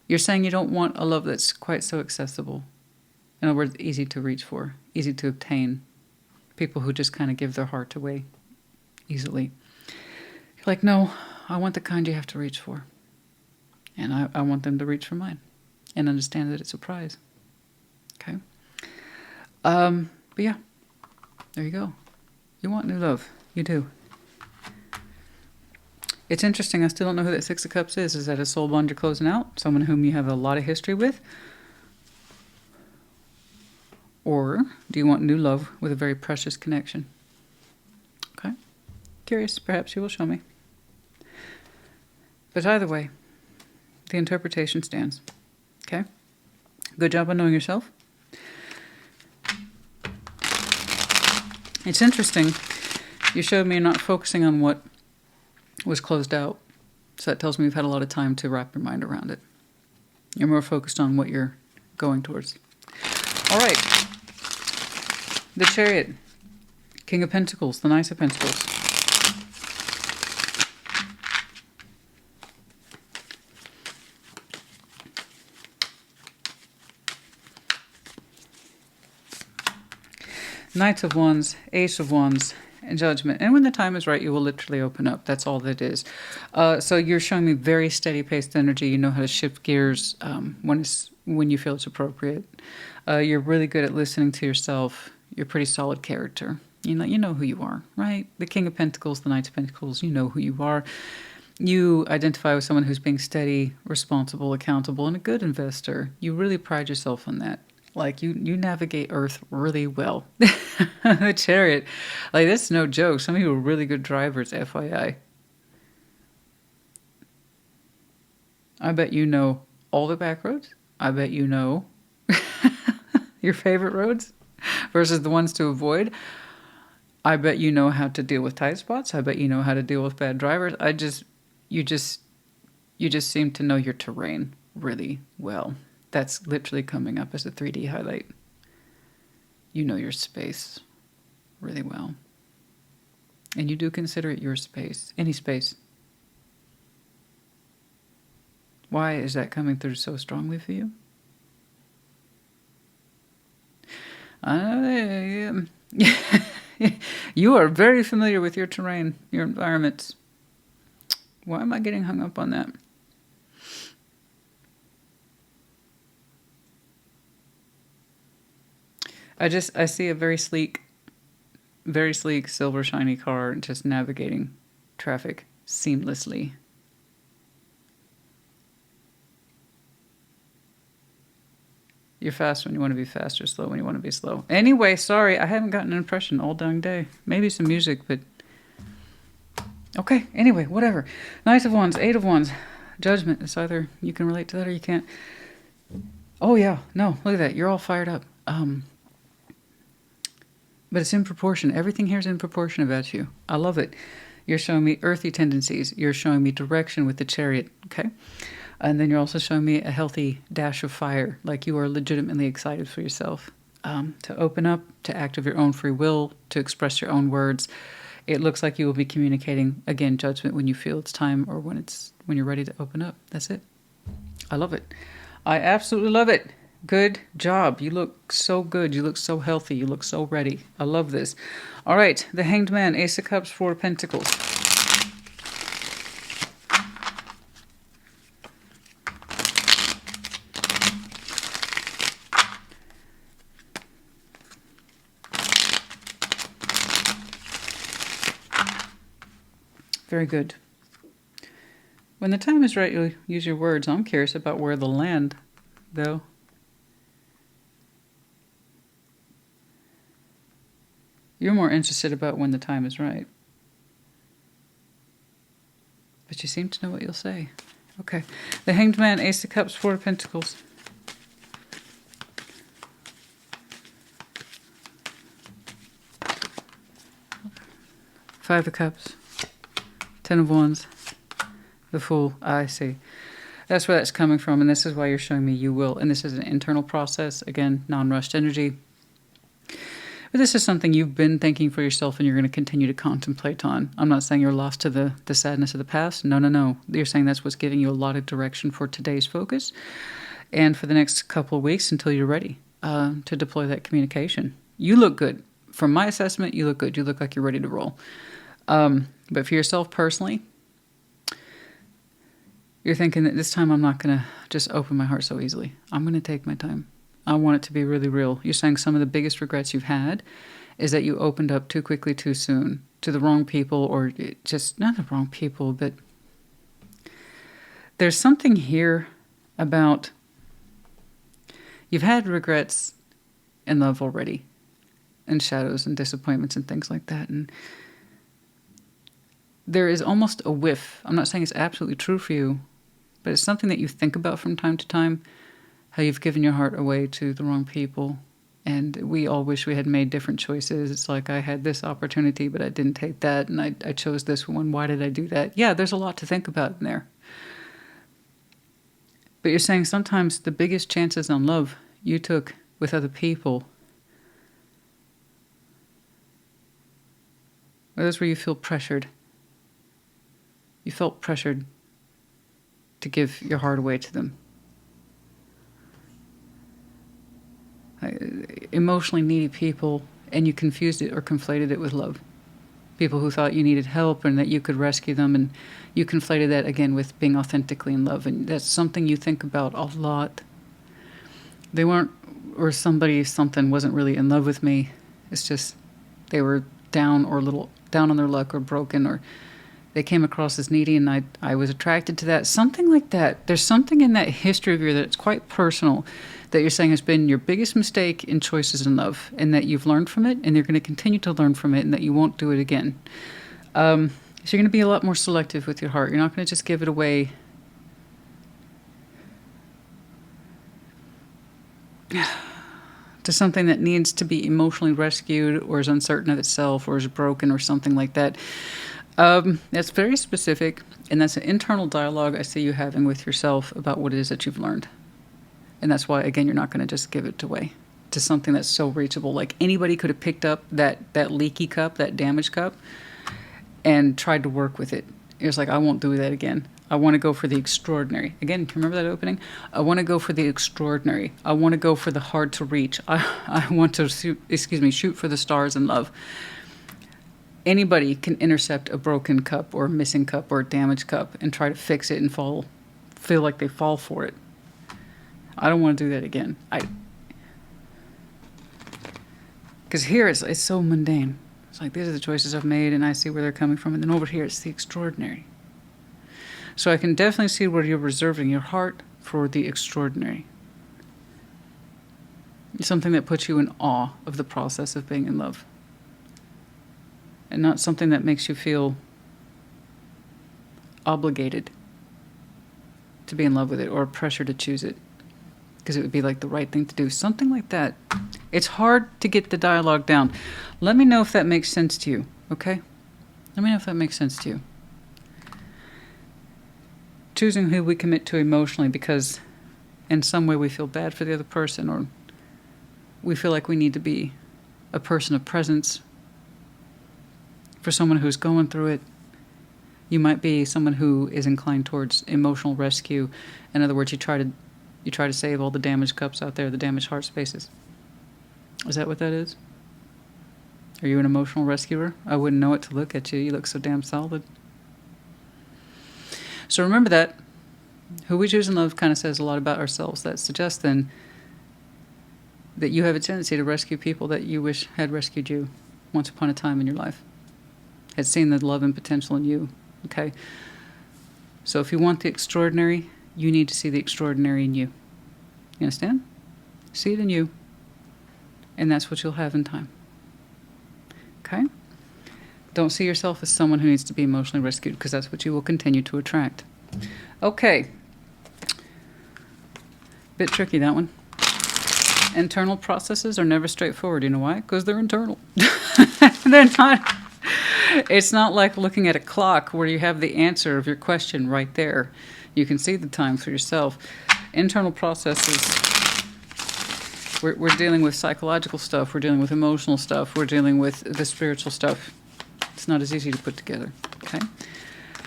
You're saying you don't want a love that's quite so accessible. In other words, easy to reach for, easy to obtain. People who just kind of give their heart away easily. You're like, no, I want the kind you have to reach for. And I want them to reach for mine and understand that it's a prize. Okay? But yeah, there you go. You want new love. You do. It's interesting. I still don't know who that Six of Cups is. Is that a soul bond you're closing out? Someone whom you have a lot of history with? Or do you want new love with a very precious connection? Okay. Curious. Perhaps you will show me. But either way, the interpretation stands. Okay? Good job on knowing yourself. It's interesting. You showed me you're not focusing on what was closed out. So that tells me you've had a lot of time to wrap your mind around it. You're more focused on what you're going towards. All right. The Chariot, King of Pentacles, the Knight of Pentacles. Knight of Wands, Ace of Wands, and Judgment. And when the time is right, you will literally open up. That's all that is. So you're showing me very steady-paced energy. You know how to shift gears when you feel it's appropriate. You're really good at listening to yourself. You're pretty solid character. You know who you are, right? The King of Pentacles, the Knight of Pentacles, you know who you are. You identify with someone who's being steady, responsible, accountable, and a good investor. You really pride yourself on that. Like, you navigate Earth really well. The Chariot. Like, that's no joke. Some of you are really good drivers, FYI. I bet you know all the back roads. I bet you know your favorite roads versus the ones to avoid. You know how to deal with tight spots. I bet you know how to deal with bad drivers. you just seem to know your terrain really well. That's literally coming up as a 3D highlight. You know your space really well. And you do consider it your space, any space. Why is that coming through so strongly for you? You are very familiar with your terrain, your environments. Why am I getting hung up on that? I see a very sleek, silver shiny car just navigating traffic seamlessly. You're fast when you want to be fast, or slow when you want to be slow. Anyway, sorry, I haven't gotten an impression all dang day. Maybe some music, but... Okay, anyway, whatever. Knight of Wands, Eight of Wands. Judgment. It's either you can relate to that or you can't. Oh, yeah. No, look at that. You're all fired up. But it's in proportion. Everything here is in proportion about you. I love it. You're showing me earthy tendencies. You're showing me direction with the Chariot, okay? And then you're also showing me a healthy dash of fire, like you are legitimately excited for yourself. To open up, to act of your own free will, to express your own words. It looks like you will be communicating, again, judgment when you feel it's time or when you're ready to open up. That's it. I love it. I absolutely love it. Good job. You look so good. You look so healthy. You look so ready. I love this. All right. The Hanged Man, Ace of Cups, Four of Pentacles. Very good. When the time is right, you'll use your words. I'm curious about where they'll land, though. You're more interested about when the time is right. But you seem to know what you'll say. Okay. The Hanged Man, Ace of Cups, Four of Pentacles. Five of Cups. Ten of Wands. The Fool. I see. That's where that's coming from, and this is why you're showing me you will. And this is an internal process. Again, non-rushed energy. But this is something you've been thinking for yourself and you're going to continue to contemplate on. I'm not saying you're lost to the sadness of the past. No, no, no. You're saying that's what's giving you a lot of direction for today's focus and for the next couple of weeks until you're ready to deploy that communication. You look good. From my assessment, you look good. You look like you're ready to roll. But for yourself personally, you're thinking that this time I'm not going to just open my heart so easily. I'm going to take my time. I want it to be really real. You're saying some of the biggest regrets you've had is that you opened up too quickly, too soon to the wrong people, or just not the wrong people, but there's something here about you've had regrets in love already, and shadows and disappointments and things like that. And there is almost a whiff. I'm not saying it's absolutely true for you, but it's something that you think about from time to time, how you've given your heart away to the wrong people. And we all wish we had made different choices. It's like, I had this opportunity, but I didn't take that, and I chose this one. Why did I do that? Yeah, there's a lot to think about in there. But you're saying sometimes the biggest chances on love you took with other people, or those where you feel pressured. You felt pressured to give your heart away to them. Emotionally needy people, and you confused it or conflated it with love. People who thought you needed help and that you could rescue them, and you conflated that again with being authentically in love. And that's something you think about a lot. They weren't, or something wasn't really in love with me. It's just they were down or a little down on their luck or broken, or they came across as needy, and I was attracted to that. Something like that. There's something in that history of yours that's quite personal that you're saying has been your biggest mistake in choices in love, and that you've learned from it, and you're going to continue to learn from it, and that you won't do it again. So you're going to be a lot more selective with your heart. You're not going to just give it away to something that needs to be emotionally rescued, or is uncertain of itself, or is broken, or something like that. That's very specific, and that's an internal dialogue I see you having with yourself about what it is that you've learned. And that's why, again, you're not going to just give it away to something that's so reachable. Like anybody could have picked up that leaky cup, that damaged cup, and tried to work with it. It's like, I won't do that again. I want to go for the extraordinary. Again, remember that opening? I want to go for the extraordinary. I want to go for the hard to reach. I want to shoot for the stars in love. Anybody can intercept a broken cup or a missing cup or a damaged cup and try to fix it and feel like they fall for it. I don't want to do that again. Because here it's so mundane. It's like, these are the choices I've made and I see where they're coming from. And then over here, it's the extraordinary. So I can definitely see where you're reserving your heart for the extraordinary. It's something that puts you in awe of the process of being in love. And not something that makes you feel obligated to be in love with it or pressure to choose it. Because it would be like the right thing to do. Something like that. It's hard to get the dialogue down. Let me know if that makes sense to you, okay? Let me know if that makes sense to you. Choosing who we commit to emotionally because in some way we feel bad for the other person, or we feel like we need to be a person of presence for someone who's going through it. You might be someone who is inclined towards emotional rescue. In other words, you try to save all the damaged cups out there, the damaged heart spaces. Is that what that is? Are you an emotional rescuer? I wouldn't know it to look at you. You look so damn solid. So remember that. Who we choose in love kind of says a lot about ourselves. That suggests then that you have a tendency to rescue people that you wish had rescued you once upon a time in your life. Had seen the love and potential in you. Okay? So if you want the extraordinary, you need to see the extraordinary in you. You understand? See it in you. And that's what you'll have in time. Okay? Don't see yourself as someone who needs to be emotionally rescued, because that's what you will continue to attract. Okay. Bit tricky, that one. Internal processes are never straightforward. You know why? Because they're internal. They're not. It's not like looking at a clock where you have the answer of your question right there. You can see the time for yourself. Internal processes, we're dealing with psychological stuff, we're dealing with emotional stuff, we're dealing with the spiritual stuff. It's not as easy to put together, okay?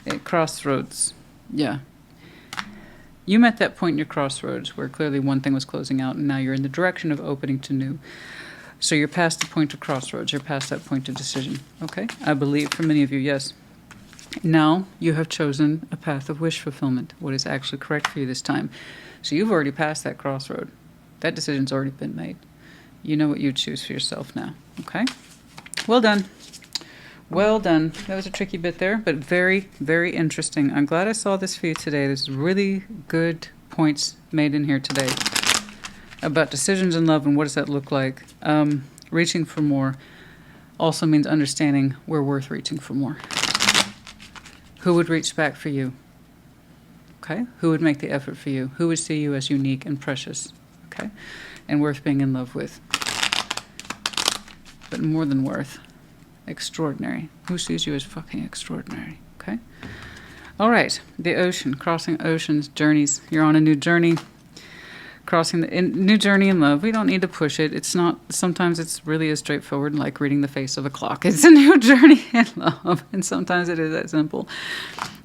At crossroads, yeah. You met that point in your crossroads where clearly one thing was closing out and now you're in the direction of opening to new. So you're past the point of crossroads, you're past that point of decision, okay? I believe for many of you, yes. Now you have chosen a path of wish fulfillment, what is actually correct for you this time. So you've already passed that crossroad. That decision's already been made. You know what you choose for yourself now, okay? Well done. Well done. That was a tricky bit there, but very, very interesting. I'm glad I saw this for you today. There's really good points made in here today about decisions in love and what does that look like. Reaching for more also means understanding we're worth reaching for more. Who would reach back for you? Okay? Who would make the effort for you? Who would see you as unique and precious? Okay? And worth being in love with. But more than worth. Extraordinary. Who sees you as fucking extraordinary? Okay? All right. The ocean. Crossing oceans. Journeys. You're on a new journey. Crossing the new journey in love. We don't need to push it. It's not, sometimes it's really as straightforward like reading the face of a clock. It's a new journey in love. And sometimes it is that simple.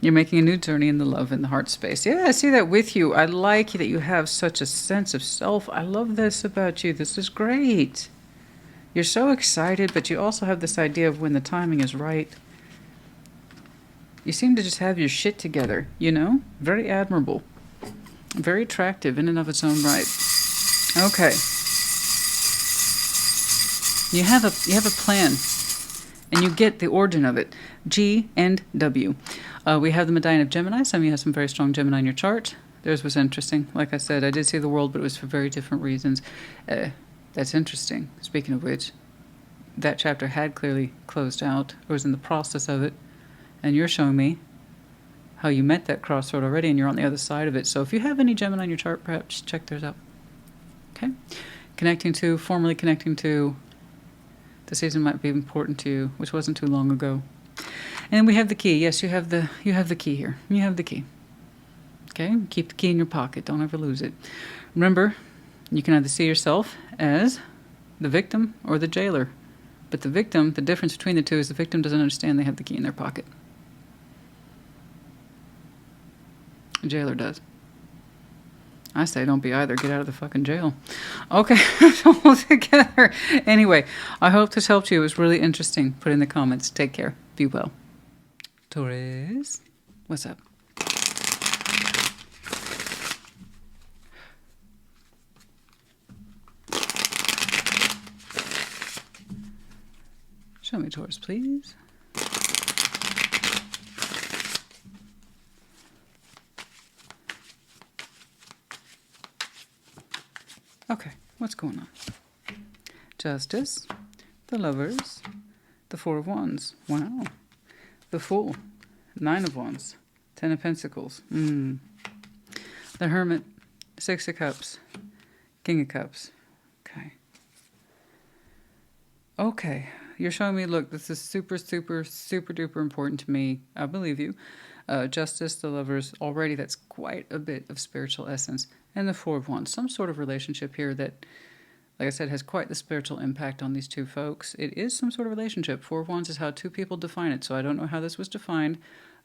You're making a new journey in the love and the heart space. Yeah, I see that with you. I like that you have such a sense of self. I love this about you. This is great. You're so excited, but you also have this idea of when the timing is right. You seem to just have your shit together, you know? Very admirable. Very attractive in and of its own right. Okay. You have a plan, and you get the origin of it. G and W. We have the Medallion of Gemini. Some of you have some very strong Gemini in your chart. Theirs was interesting. Like I said, I did see the world, but it was for very different reasons. That's interesting. Speaking of which, that chapter had clearly closed out, or was in the process of it, and you're showing me how you met that crossroad already, and you're on the other side of it. So if you have any Gemini on your chart, perhaps check theirs out. Okay? Formally connecting to, the season might be important to you, which wasn't too long ago. And we have the key. Yes, you have the key here. You have the key. Okay? Keep the key in your pocket. Don't ever lose it. Remember, you can either see yourself as the victim or the jailer. But the victim, the difference between the two is the victim doesn't understand they have the key in their pocket. The jailer does. I say don't be either. Get out of the fucking jail. Okay, all together. Anyway, I hope this helped you. It was really interesting. Put in the comments. Take care. Be well. Taurus, what's up? Show me Taurus, please. Okay, what's going on? Justice, the Lovers, the Four of Wands. Wow. The Fool, Nine of Wands, Ten of Pentacles. The Hermit, Six of Cups, King of Cups. Okay. Okay. You're showing me, look, this is super, super, super duper important to me. I believe you. Justice, the Lovers, already that's quite a bit of spiritual essence. And the Four of Wands, some sort of relationship here that, like I said, has quite the spiritual impact on these two folks. It is some sort of relationship. Four of Wands is how two people define it. So I don't know how this was defined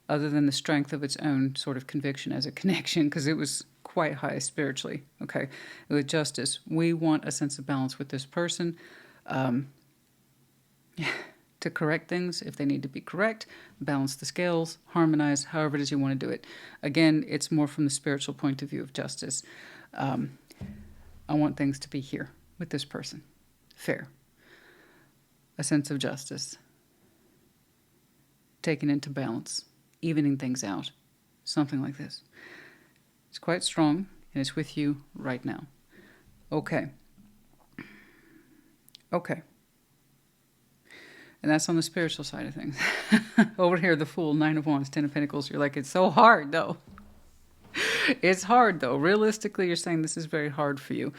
other than the strength of its own sort of conviction as a connection, because it was quite high spiritually. Okay. With Justice, we want a sense of balance with this person. To correct things if they need to be correct, balance the scales, harmonize, however it is you want to do it. Again, it's more from the spiritual point of view of justice. I want things to be here with this person. Fair. A sense of justice. Taken into balance. Evening things out. Something like this. It's quite strong, and it's with you right now. Okay. Okay. And that's on the spiritual side of things. Over here, the Fool, Nine of Wands, Ten of Pentacles. You're like, it's so hard, though. It's hard, though. Realistically, you're saying this is very hard for you.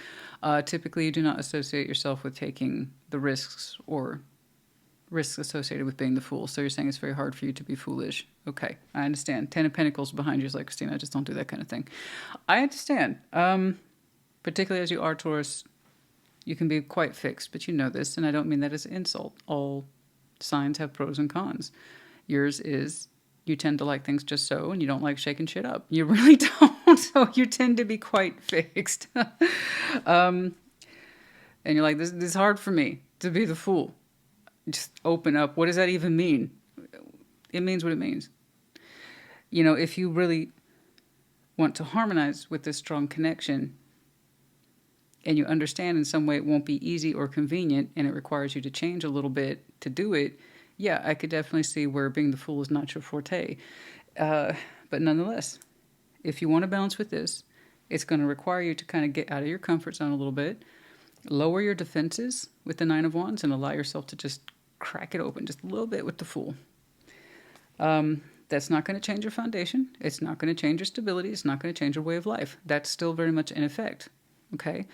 Typically, you do not associate yourself with taking the risks or risks associated with being the Fool. So you're saying it's very hard for you to be foolish. Okay, I understand. Ten of Pentacles behind you is like, Christina, I just don't do that kind of thing. I understand. Particularly as you are Taurus, you can be quite fixed, but you know this, and I don't mean that as an insult. All signs have pros and cons. Yours is you tend to like things just so, and you don't like shaking shit up. You really don't, so you tend to be quite fixed. And you're like, this is hard for me to be the Fool. Just open up. What does that even mean? It means what it means. You know, if you really want to harmonize with this strong connection, and you understand in some way it won't be easy or convenient, and it requires you to change a little bit to do it, yeah, I could definitely see where being the Fool is not your forte. But nonetheless, if you want to balance with this, it's going to require you to kind of get out of your comfort zone a little bit, lower your defenses with the Nine of Wands, and allow yourself to just crack it open just a little bit with the Fool. That's not going to change your foundation. It's not going to change your stability. It's not going to change your way of life. That's still very much in effect. Okay?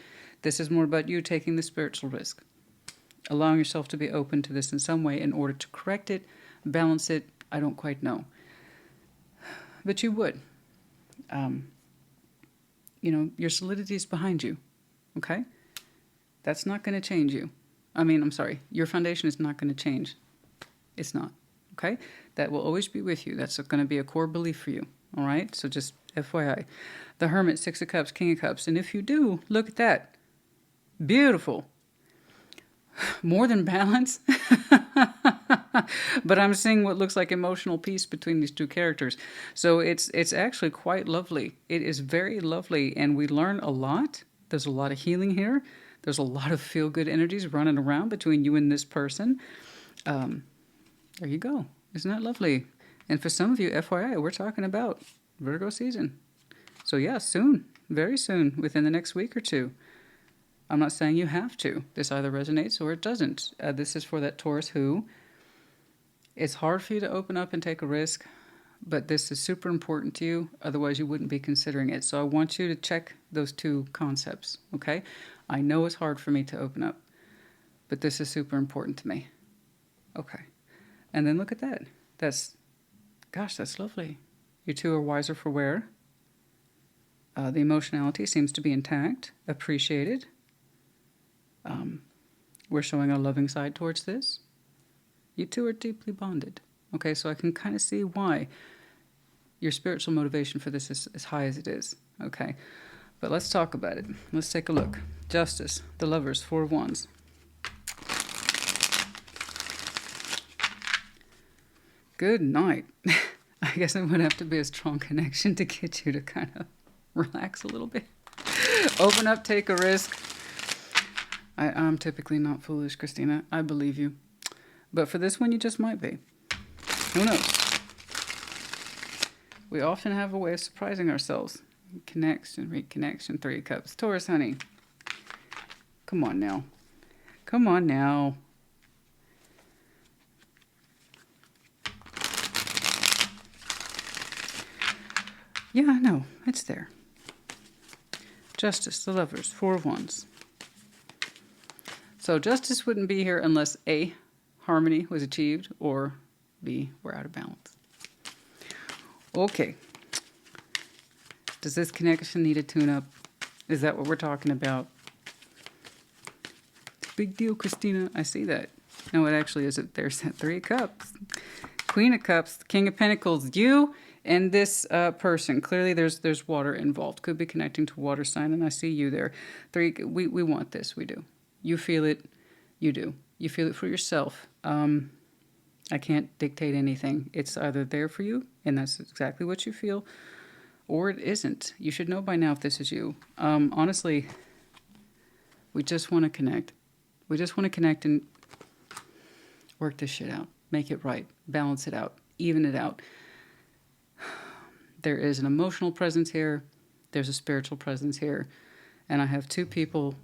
This is more about you taking the spiritual risk, allowing yourself to be open to this in some way in order to correct it, balance it. I don't quite know. But you would. You know, your solidity is behind you. Okay? That's not going to change you. I'm sorry. Your foundation is not going to change. It's not. Okay? That will always be with you. That's going to be a core belief for you. All right? So just FYI. The Hermit, Six of Cups, King of Cups. And if you do, look at that. Beautiful. More than balance. But I'm seeing what looks like emotional peace between these two characters. So it's actually quite lovely. It is very lovely, and we learn a lot. There's a lot of healing here. There's a lot of feel-good energies running around between you and this person. There you go. Isn't that lovely? And for some of you, FYI, we're talking about Virgo season. So yeah, soon. Very soon. Within the next week or two. I'm not saying you have to. This either resonates or it doesn't. This is for that Taurus who it's hard for you to open up and take a risk, but this is super important to you. Otherwise, you wouldn't be considering it. So I want you to check those two concepts, okay? I know it's hard for me to open up, but this is super important to me. Okay. And then look at that. That's, gosh, that's lovely. You two are wiser for wear. The emotionality seems to be intact, appreciated. We're showing a loving side towards this. You two are deeply bonded. Okay, so I can kind of see why your spiritual motivation for this is as high as it is. Okay, but let's talk about it. Let's take a look. Justice, the Lovers, 4 of Wands. Good night. I guess it would have to be a strong connection to get you to kind of relax a little bit. Open up, take a risk. I'm typically not foolish, Christina. I believe you. But for this one, you just might be. Who knows? We often have a way of surprising ourselves. Connection, reconnection, 3 of Cups. Taurus, honey. Come on now. Come on now. Yeah, I know. It's there. Justice, the Lovers, 4 of Wands. So justice wouldn't be here unless A, harmony was achieved, or B, we're out of balance. Okay. Does this connection need a tune-up? Is that what we're talking about? Big deal, Christina. I see that. No, it actually isn't. There's that 3 of Cups. Queen of Cups, King of Pentacles. You and this person. Clearly there's water involved. Could be connecting to water sign, and I see you there. 3, we want this. We do. You feel it. You do. You feel it for yourself. I can't dictate anything. It's either there for you, and that's exactly what you feel, or it isn't. You should know by now if this is you. Honestly, we just want to connect. We just want to connect and work this shit out. Make it right. Balance it out. Even it out. There is an emotional presence here. There's a spiritual presence here. And I have 2 people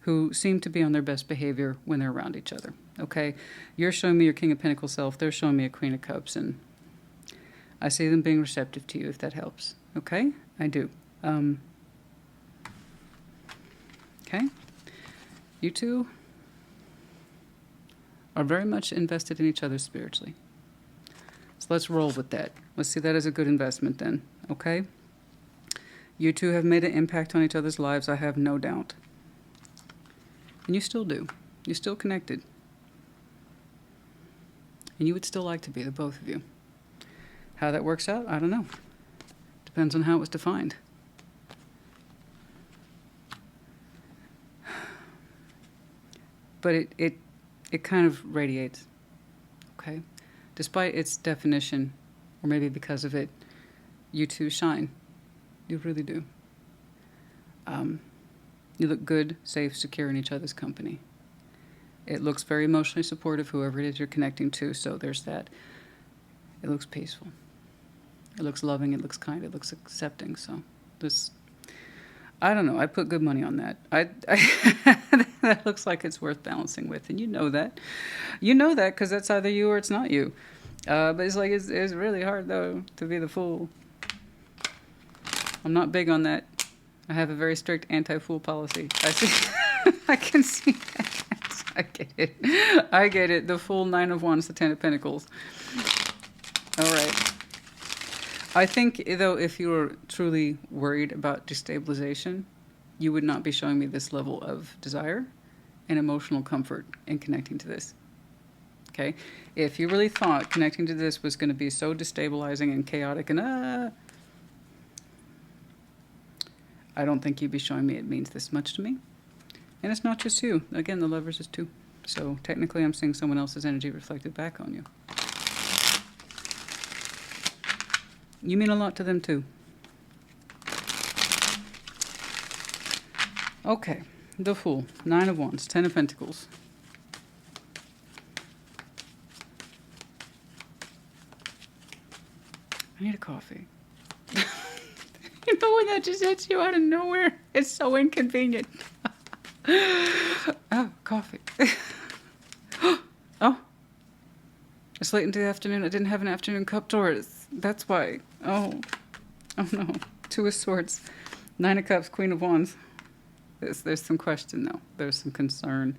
who seem to be on their best behavior when they're around each other. Okay? You're showing me your King of Pentacles self. They're showing me a Queen of Cups. And I see them being receptive to you, if that helps. Okay? I do. Okay? You two are very much invested in each other spiritually. So let's roll with that. Let's see that as a good investment then. Okay? You two have made an impact on each other's lives, I have no doubt. And you still do. You're still connected. And you would still like to be, the both of you. How that works out, I don't know. Depends on how it was defined. But it kind of radiates. Okay? Despite its definition, or maybe because of it, you two shine. You really do. You look good, safe, secure in each other's company. It looks very emotionally supportive, whoever it is you're connecting to, so there's that. It looks peaceful. It looks loving, it looks kind, it looks accepting, so this... I don't know, I put good money on that. That looks like it's worth balancing with, and you know that. You know that because that's either you or it's not you. But it's like, it's really hard, though, to be the fool. I'm not big on that. I have a very strict anti-fool policy. I see. I can see that. I get it. I get it. The full 9 of Wands, the 10 of Pentacles. All right. I think, though, if you were truly worried about destabilization, you would not be showing me this level of desire and emotional comfort in connecting to this. Okay? If you really thought connecting to this was going to be so destabilizing and chaotic and I don't think you'd be showing me it means this much to me. And it's not just you. Again, the Lovers is 2. So technically I'm seeing someone else's energy reflected back on you. You mean a lot to them too. Okay, the Fool, 9 of Wands, 10 of Pentacles. I need a coffee. You know when that just hits you out of nowhere? It's so inconvenient. Oh, coffee. Oh. It's late into the afternoon. I didn't have an afternoon cup, Taurus. That's why. Oh. Oh no. 2 of Swords. 9 of Cups, Queen of Wands. There's some question though. There's some concern.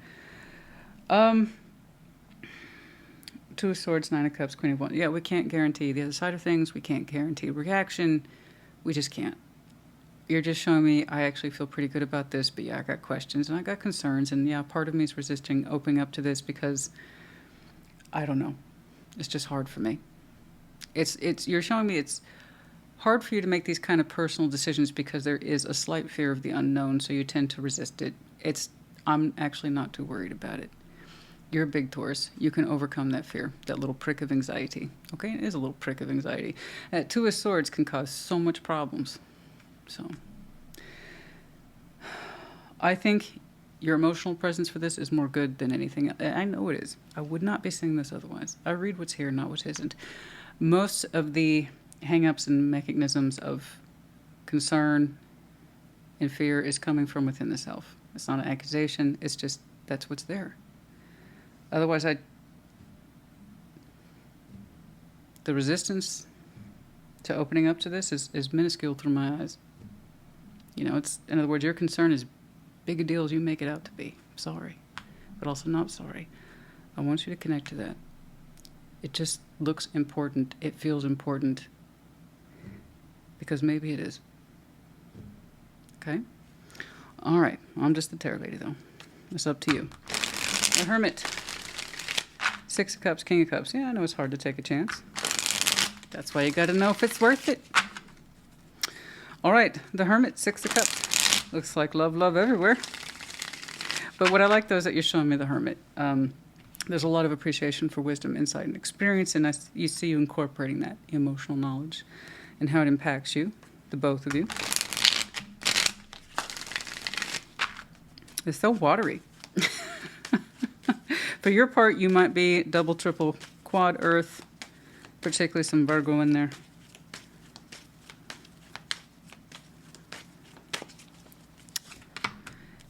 Two of Swords, Nine of Cups, Queen of Wands. Yeah, we can't guarantee the other side of things. We can't guarantee reaction. We just can't. You're just showing me I actually feel pretty good about this, but yeah, I got questions and I got concerns, and yeah, part of me is resisting opening up to this because I don't know. It's just hard for me. You're showing me it's hard for you to make these kind of personal decisions because there is a slight fear of the unknown, so you tend to resist it. I'm actually not too worried about it. You're a big Taurus. You can overcome that fear, that little prick of anxiety. Okay, it is a little prick of anxiety. That Two of Swords can cause so much problems. So, I think your emotional presence for this is more good than anything. I know it is. I would not be saying this otherwise. I read what's here, not what isn't. Most of the hang-ups and mechanisms of concern and fear is coming from within the self. It's not an accusation. It's just that's what's there. Otherwise, the resistance to opening up to this is minuscule through my eyes. You know, in other words, your concern is big a deal as you make it out to be. Sorry, but also not sorry. I want you to connect to that. It just looks important. It feels important. Because maybe it is. Okay? All right. I'm just the tarot lady, though. It's up to you. The Hermit. Six of Cups, King of Cups. Yeah, I know it's hard to take a chance. That's why you got to know if it's worth it. All right. The Hermit, Six of Cups. Looks like love, love everywhere. But what I like, though, is that you're showing me the Hermit. There's a lot of appreciation for wisdom, insight, and experience, and you see you incorporating that emotional knowledge and how it impacts you, the both of you. It's so watery. For your part, you might be double, triple, quad earth, particularly some Virgo in there.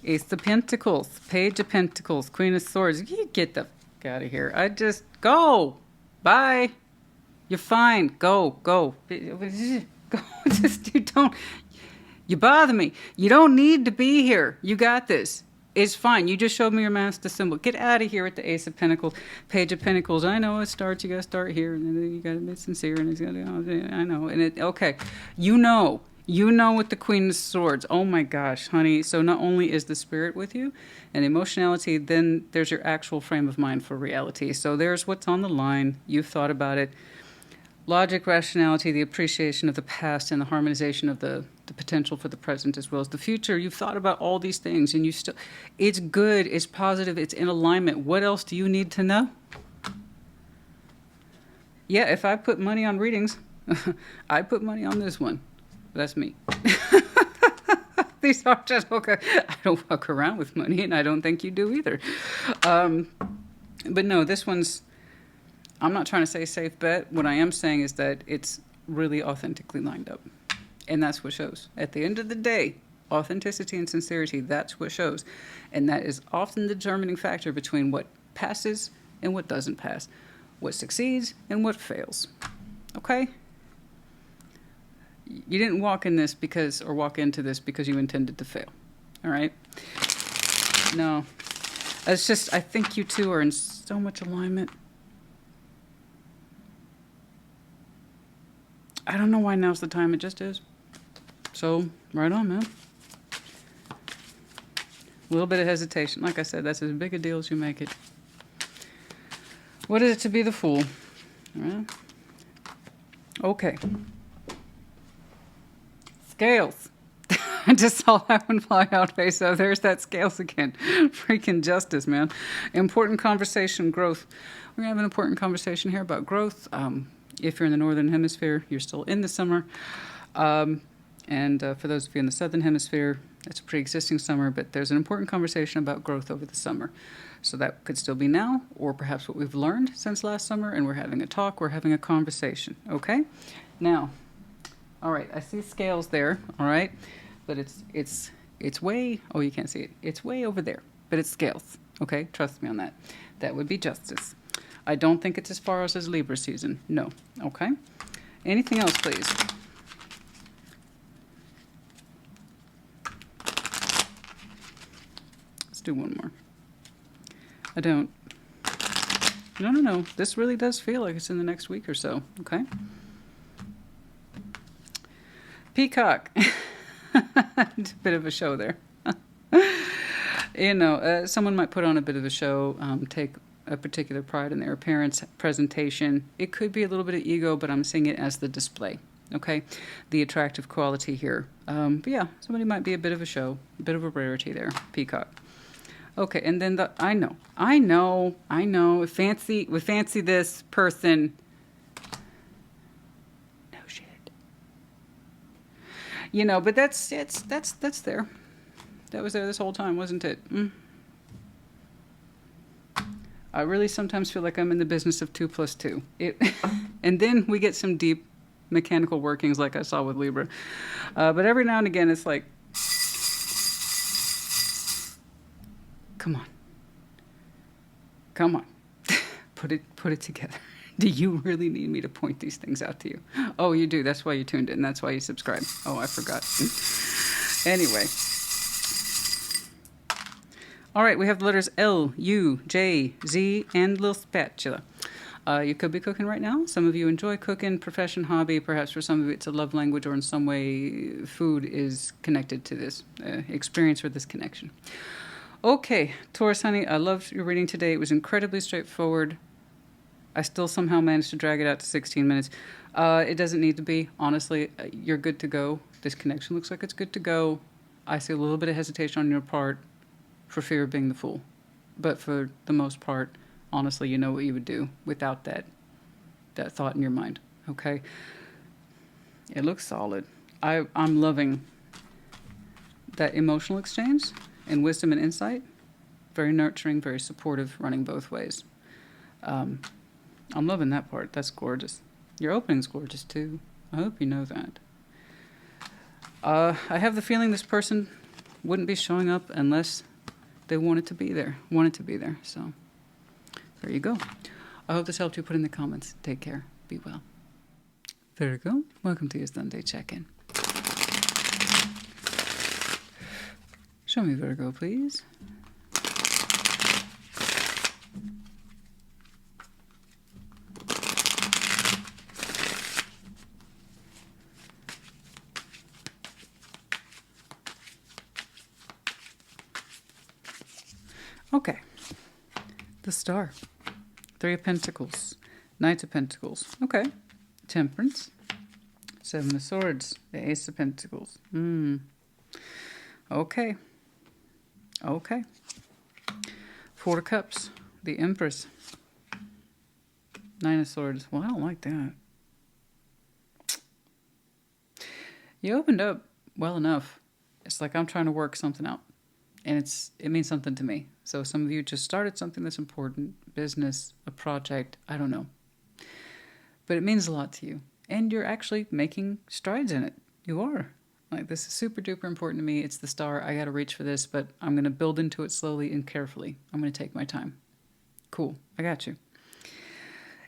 Ace of Pentacles, Page of Pentacles, Queen of Swords. You get the fuck out of here. I just go. Bye. You're fine. Go. Go. Just you bother me. You don't need to be here. You got this. It's fine. You just showed me your master symbol. Get out of here with the Ace of Pentacles, Page of Pentacles. I know it starts. You got to start here, and then you got to be sincere. And it's got to. I know. And okay. You know with the Queen of Swords. Oh my gosh, honey. So not only is the spirit with you and emotionality, then there's your actual frame of mind for reality. So there's what's on the line. You've thought about it. Logic, rationality, the appreciation of the past, and the harmonization of the potential for the present as well as the future. You've thought about all these things, and it's good, it's positive, it's in alignment. What else do you need to know? Yeah, if I put money on readings, I put money on this one. That's me. These are just okay. I don't walk around with money, and I don't think you do either. But no, this one's, I'm not trying to say safe bet. What I am saying is that it's really authentically lined up. And that's what shows. At the end of the day, authenticity and sincerity, that's what shows. And that is often the determining factor between what passes and what doesn't pass. What succeeds and what fails. Okay? You didn't walk into this because you intended to fail. All right? No. It's just, I think you two are in so much alignment. I don't know why now's the time. It just is. So, right on, man. A little bit of hesitation. Like I said, that's as big a deal as you make it. What is it to be the Fool? All right. Okay. Scales. I just saw that one fly out face. So there's that scales again. Freaking justice, man. Important conversation, growth. We're going to have an important conversation here about growth. If you're in the Northern Hemisphere, you're still in the summer. And for those of you in the Southern Hemisphere, it's a pre-existing summer, but there's an important conversation about growth over the summer. So that could still be now, or perhaps what we've learned since last summer, and we're having a talk, we're having a conversation, okay? Now, all right, I see scales there, all right? But it's way, oh, you can't see it. It's way over there, but it's scales, okay? Trust me on that. That would be justice. I don't think it's as far as Libra season. No. Okay? Anything else, please? Let's do one more. I don't. No, no, no. This really does feel like it's in the next week or so. Okay. Peacock. Bit of a show there. Someone might put on a bit of a show, take a particular pride in their appearance, presentation. It could be a little bit of ego, but I'm seeing it as the display. Okay, the attractive quality here. But yeah, somebody might be a bit of a show, a bit of a rarity there. Peacock. Okay, and then I know. Fancy this person. No shit. But that's there. That was there this whole time, wasn't it? I really sometimes feel like I'm in the business of 2 + 2. And then we get some deep mechanical workings like I saw with Libra. But every now and again, it's like, come on. Put it together. Do you really need me to point these things out to you? Oh, you do. That's why you tuned in. That's why you subscribed. Oh, I forgot. Anyway. All right, we have the letters L, U, J, Z, and little spatula. You could be cooking right now. Some of you enjoy cooking, profession, hobby. Perhaps for some of you it's a love language, or in some way food is connected to this experience or this connection. Okay, Taurus, honey, I loved your reading today. It was incredibly straightforward. I still somehow managed to drag it out to 16 minutes. It doesn't need to be. Honestly, you're good to go. This connection looks like it's good to go. I see a little bit of hesitation on your part for fear of being the fool. But for the most part, honestly, you know what you would do without that thought in your mind. Okay? It looks solid. I'm loving that emotional exchange and wisdom and insight. Very nurturing, very supportive, running both ways. I'm loving that part. That's gorgeous. Your opening's gorgeous, too. I hope you know that. I have the feeling this person wouldn't be showing up unless they wanted to be there. So, there you go. I hope this helped you. Put in the comments. Take care. Be well. Virgo, welcome to your Sunday check-in. Show me Virgo, please. Okay, the Star, 3 of Pentacles, Knight of Pentacles, okay, Temperance, 7 of Swords, the Ace of Pentacles, okay, 4 of Cups, the Empress, 9 of Swords, well, I don't like that. You opened up well enough. It's like I'm trying to work something out. And it means something to me. So some of you just started something that's important, business, a project, I don't know. But it means a lot to you. And you're actually making strides in it. You are. Like, this is super duper important to me. It's the Star. I got to reach for this, but I'm going to build into it slowly and carefully. I'm going to take my time. Cool. I got you.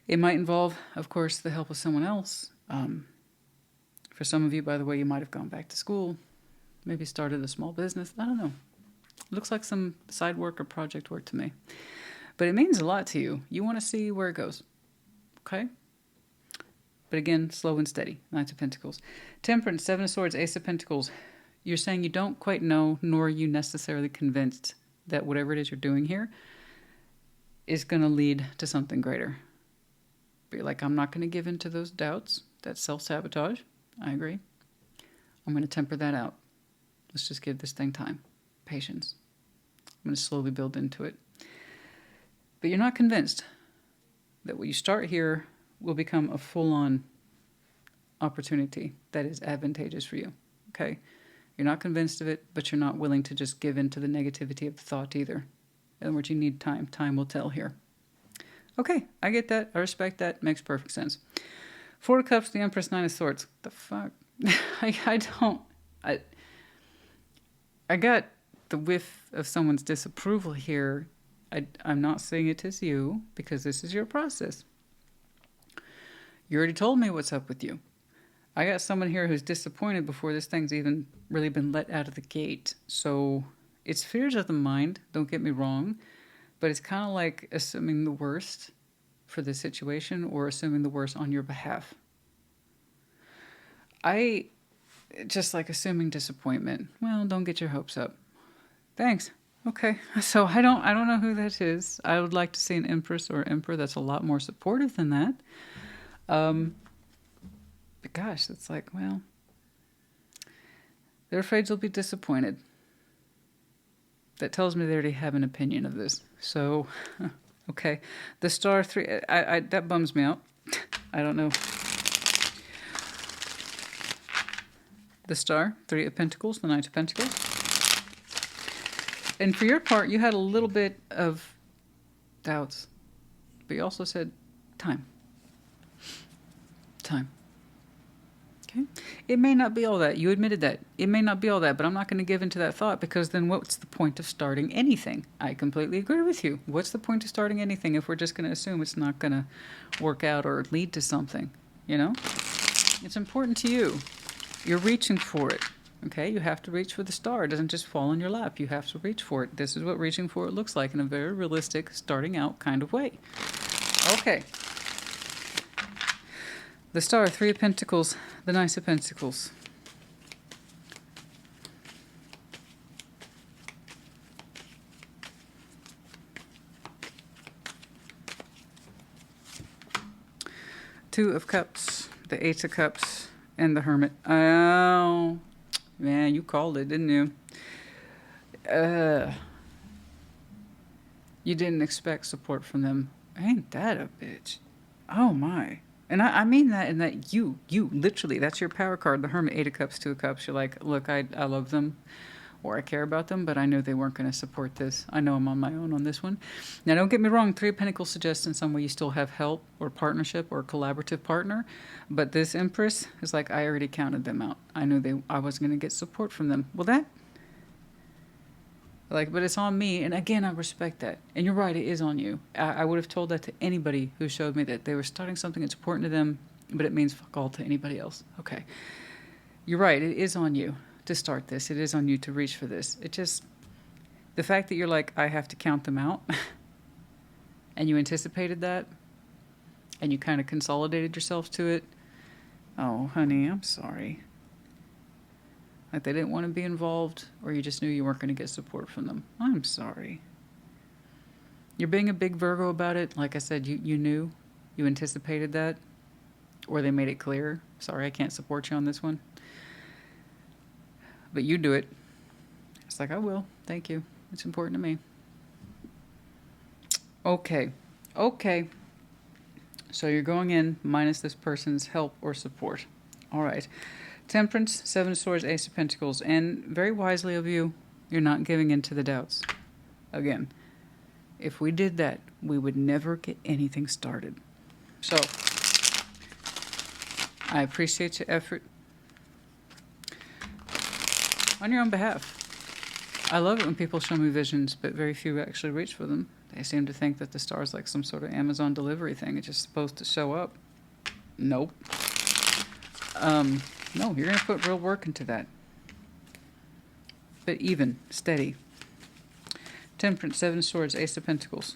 It might involve, of course, the help of someone else. For some of you, by the way, you might have gone back to school, maybe started a small business. I don't know. Looks like some side work or project work to me. But it means a lot to you. You want to see where it goes. Okay? But again, slow and steady. Knight of Pentacles. Temperance, 7 of Swords, Ace of Pentacles. You're saying you don't quite know, nor are you necessarily convinced that whatever it is you're doing here is going to lead to something greater. But you're like, I'm not going to give in to those doubts. That's self-sabotage. I agree. I'm going to temper that out. Let's just give this thing time. Patience. I'm going to slowly build into it. But you're not convinced that what you start here will become a full-on opportunity that is advantageous for you. Okay? You're not convinced of it, but you're not willing to just give in to the negativity of the thought either. In other words, you need time. Time will tell here. Okay, I get that. I respect that. Makes perfect sense. 4 of Cups, the Empress, 9 of Swords. The fuck? I got the whiff of someone's disapproval here. I'm not saying it as you, because this is your process. You already told me what's up with you. I got someone here who's disappointed before this thing's even really been let out of the gate. So it's fears of the mind, don't get me wrong, but it's kind of like assuming the worst for the situation or assuming the worst on your behalf. I just like assuming disappointment. Well, don't get your hopes up. Thanks. Okay. So I don't know who that is. I would like to see an empress or emperor that's a lot more supportive than that. But gosh, it's like, well, they're afraid you'll be disappointed. That tells me they already have an opinion of this. So, okay. The star 3, that bums me out. I don't know. The star, 3 of Pentacles, the Knight of Pentacles. And for your part, you had a little bit of doubts. But you also said time. Time. Okay. It may not be all that. You admitted that. It may not be all that, but I'm not going to give into that thought, because then what's the point of starting anything? I completely agree with you. What's the point of starting anything if we're just going to assume it's not going to work out or lead to something? You know? It's important to you. You're reaching for it. Okay? You have to reach for the star. It doesn't just fall in your lap. You have to reach for it. This is what reaching for it looks like in a very realistic, starting out kind of way. Okay. The star, 3 of Pentacles, the Knight of Pentacles. Two of Cups, the Eight of Cups, and the Hermit. Oh, man, you called it, didn't you? You didn't expect support from them. Ain't that a bitch? Oh, my. And I mean that in that you literally, that's your power card, the Hermit, 8 of Cups, 2 of Cups. You're like, look, I love them, or I care about them, but I knew they weren't going to support this. I know I'm on my own on this one. Now, don't get me wrong, 3 of Pentacles suggests in some way you still have help or partnership or collaborative partner, but this Empress is like, I already counted them out. I knew I was going to get support from them. Well, that, like, but it's on me, and again, I respect that. And you're right, it is on you. I would have told that to anybody who showed me that they were starting something that's important to them, but it means fuck all to anybody else. Okay. You're right, it is on you to start this. It is on you to reach for this. It just, the fact that you're like, I have to count them out, and you anticipated that, and you kind of consolidated yourself to it. Oh, honey, I'm sorry. Like they didn't want to be involved, or you just knew you weren't going to get support from them. I'm sorry. You're being a big Virgo about it. Like I said, you knew, you anticipated that, or they made it clear. Sorry, I can't support you on this one. But you do it. It's like, I will. Thank you. It's important to me. Okay. Okay. So you're going in minus this person's help or support. All right. Temperance, 7 of Swords, Ace of Pentacles. And very wisely of you, you're not giving in to the doubts. Again, if we did that, we would never get anything started. So, I appreciate your effort on your own behalf. I love it when people show me visions, but very few actually reach for them. They seem to think that the star is like some sort of Amazon delivery thing. It's just supposed to show up. Nope. No, you're going to put real work into that. But even, steady. Temperance, 7 of Swords, Ace of Pentacles.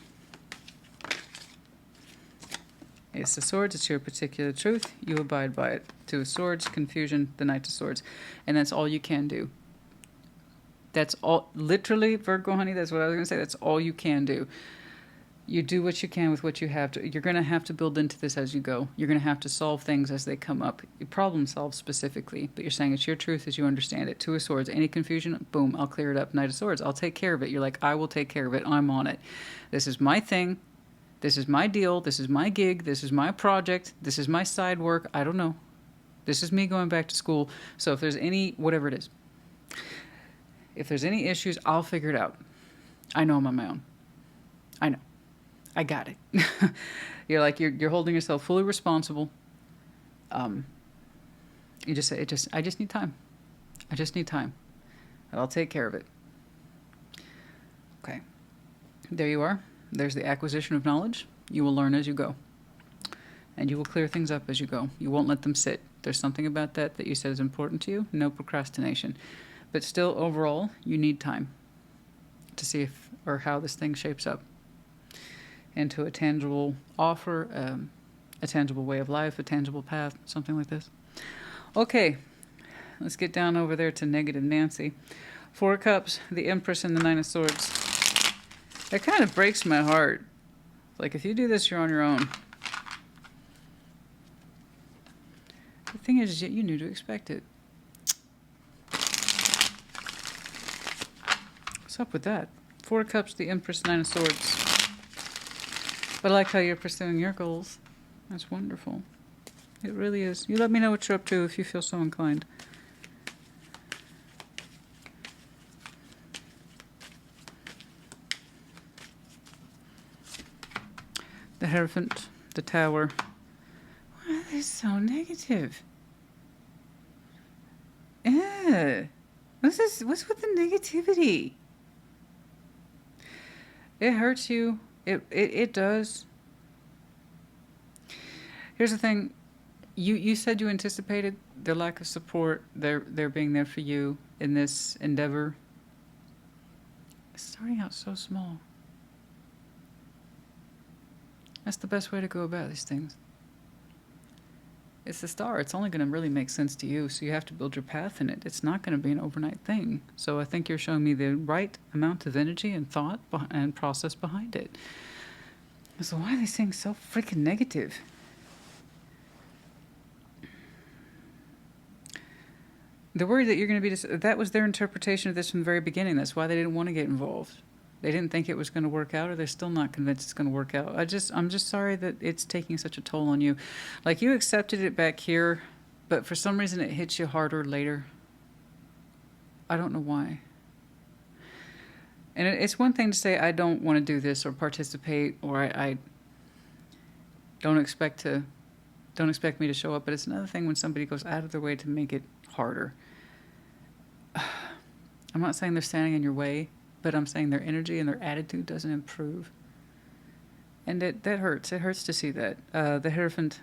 Ace of Swords, it's your particular truth. You abide by it. 2 of Swords, confusion, the Knight of Swords. And that's all you can do. That's all, literally, Virgo, honey, that's what I was going to say. That's all you can do. You do what you can with what you have to. You're going to have to build into this as you go. You're going to have to solve things as they come up. You problem solve specifically, but you're saying it's your truth as you understand it. 2 of Swords, any confusion, boom, I'll clear it up. Knight of Swords, I'll take care of it. You're like, I will take care of it. I'm on it. This is my thing. This is my deal. This is my gig. This is my project. This is my side work. I don't know. This is me going back to school. So if there's any, whatever it is, if there's any issues, I'll figure it out. I know I'm on my own. I know. I got it. You're like, you're holding yourself fully responsible. You just say, I just need time. I just need time. And I'll take care of it. Okay. There you are. There's the acquisition of knowledge. You will learn as you go. And you will clear things up as you go. You won't let them sit. There's something about that you said is important to you. No procrastination. But still, overall, you need time to see if or how this thing shapes up. into a tangible offer, a tangible way of life, a tangible path, something like this. Okay, let's get down over there to negative Nancy. 4 Cups, the Empress, and the 9 of Swords. It kind of breaks my heart. Like, if you do this, you're on your own. The thing is, you knew to expect it. What's up with that? 4 Cups, the Empress, 9 of Swords. But I like how you're pursuing your goals. That's wonderful. It really is. You let me know what you're up to if you feel so inclined. The Hierophant, the Tower. Why are they so negative? What's with the negativity? It hurts you. It does. Here's the thing. You said you anticipated their lack of support, their being there for you in this endeavor. It's starting out so small. That's the best way to go about these things. It's the star. It's only going to really make sense to you, so you have to build your path in it. It's not going to be an overnight thing. So I think you're showing me the right amount of energy and thought and process behind it. So why are they saying so freaking negative? They're worried that you're going to be... That was their interpretation of this from the very beginning. That's why they didn't want to get involved. They didn't think it was going to work out, or they're still not convinced it's going to work out. I'm just sorry that it's taking such a toll on you. Like, you accepted it back here, but for some reason it hits you harder later. I don't know why. And it's one thing to say, I don't want to do this or participate, or I don't expect me to show up. But it's another thing when somebody goes out of their way to make it harder. I'm not saying they're standing in your way, but I'm saying their energy and their attitude doesn't improve. And that hurts. It hurts to see that. The Hierophant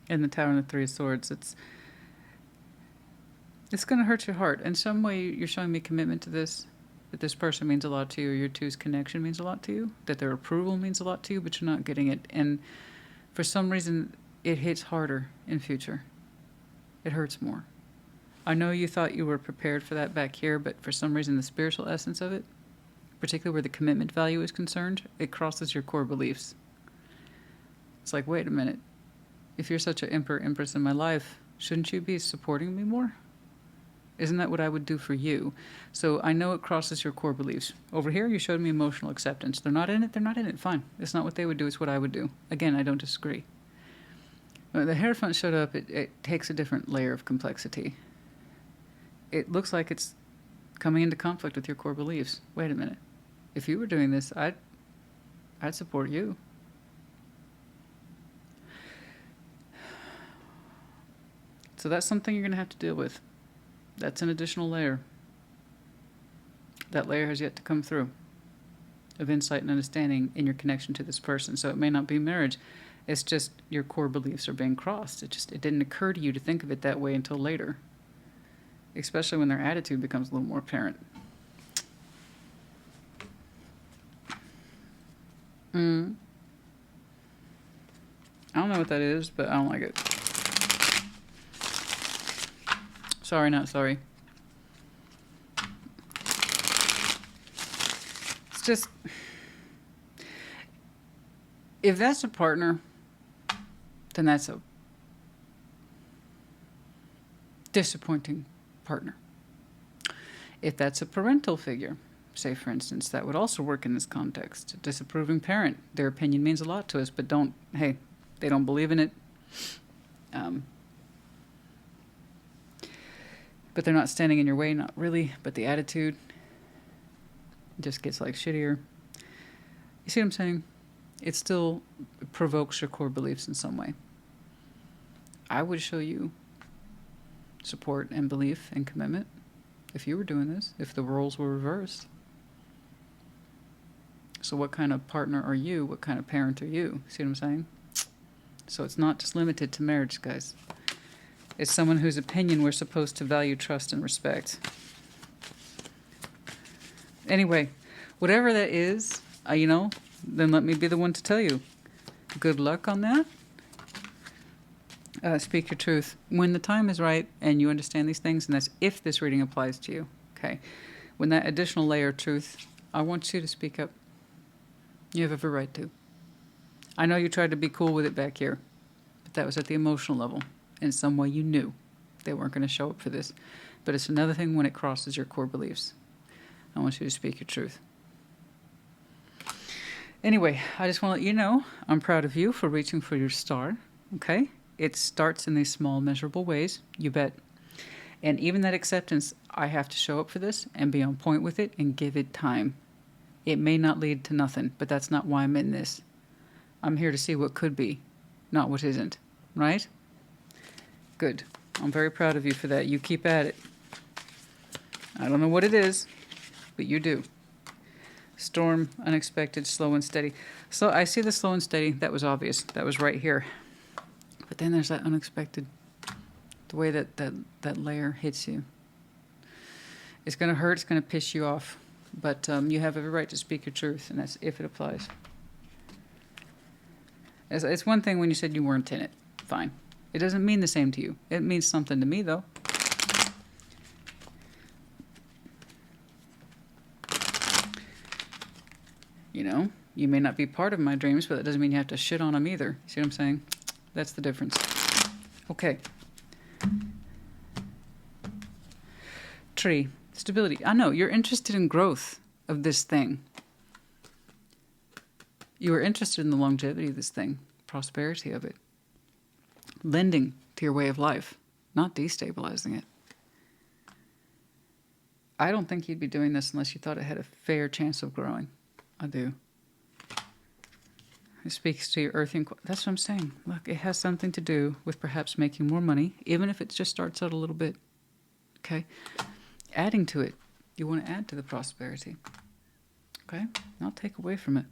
and the Tower and the 3 of Swords, it's going to hurt your heart. In some way, you're showing me commitment to this, that this person means a lot to you, or your two's connection means a lot to you, that their approval means a lot to you, but you're not getting it. And for some reason, it hits harder in future. It hurts more. I know you thought you were prepared for that back here, but for some reason, the spiritual essence of it, particularly where the commitment value is concerned, it crosses your core beliefs. It's like, wait a minute. If you're such an empress in my life, shouldn't you be supporting me more? Isn't that what I would do for you? So I know it crosses your core beliefs. Over here, you showed me emotional acceptance. They're not in it. They're not in it. Fine. It's not what they would do. It's what I would do. Again, I don't disagree. The Hierophant showed up. It takes a different layer of complexity. It looks like it's coming into conflict with your core beliefs. Wait a minute. If you were doing this, I'd support you. So that's something you're going to have to deal with. That's an additional layer. That layer has yet to come through of insight and understanding in your connection to this person. So it may not be marriage. It's just your core beliefs are being crossed. It didn't occur to you to think of it that way until later. Especially when their attitude becomes a little more apparent. I don't know what that is, but I don't like it. Sorry, not sorry. It's just... If that's a partner, then that's a disappointing partner. If that's a parental figure, say for instance, that would also work in this context. A disapproving parent, their opinion means a lot to us, but they don't believe in it. But they're not standing in your way, not really, but the attitude just gets like shittier. You see what I'm saying? It still provokes your core beliefs in some way. I would show you support and belief and commitment if you were doing this, if the roles were reversed. So what kind of partner are you? What kind of parent are you? See what I'm saying? So it's not just limited to marriage, guys. It's someone whose opinion we're supposed to value, trust, and respect. Anyway, whatever that is, then let me be the one to tell you. Good luck on that. Speak your truth when the time is right and you understand these things, and that's if this reading applies to you. Okay. When that additional layer of truth, I want you to speak up. You have every right to. I know you tried to be cool with it back here, but that was at the emotional level. In some way you knew they weren't going to show up for this. But it's another thing when it crosses your core beliefs. I want you to speak your truth. Anyway, I just want to let you know I'm proud of you for reaching for your star. Okay? It starts in these small, measurable ways. You bet. And even that acceptance, I have to show up for this and be on point with it and give it time. It may not lead to nothing, but that's not why I'm in this. I'm here to see what could be, not what isn't. Right? Good. I'm very proud of you for that. You keep at it. I don't know what it is, but you do. Storm, unexpected, slow and steady. So I see the slow and steady. That was obvious. That was right here. But then there's that unexpected, the way that layer hits you. It's going to hurt. It's going to piss you off. But you have every right to speak your truth, and that's if it applies. It's one thing when you said you weren't in it. Fine. It doesn't mean the same to you. It means something to me, though. You know, you may not be part of my dreams, but that doesn't mean you have to shit on them either. See what I'm saying? That's the difference. Okay. Tree. Stability. I know, you're interested in growth of this thing. You are interested in the longevity of this thing, prosperity of it. Lending to your way of life, not destabilizing it. I don't think you'd be doing this unless you thought it had a fair chance of growing. I do. It speaks to your earthing. That's what I'm saying. Look, it has something to do with perhaps making more money, even if it just starts out a little bit. Okay? Adding to it. You want to add to the prosperity. Okay? Not take away from it.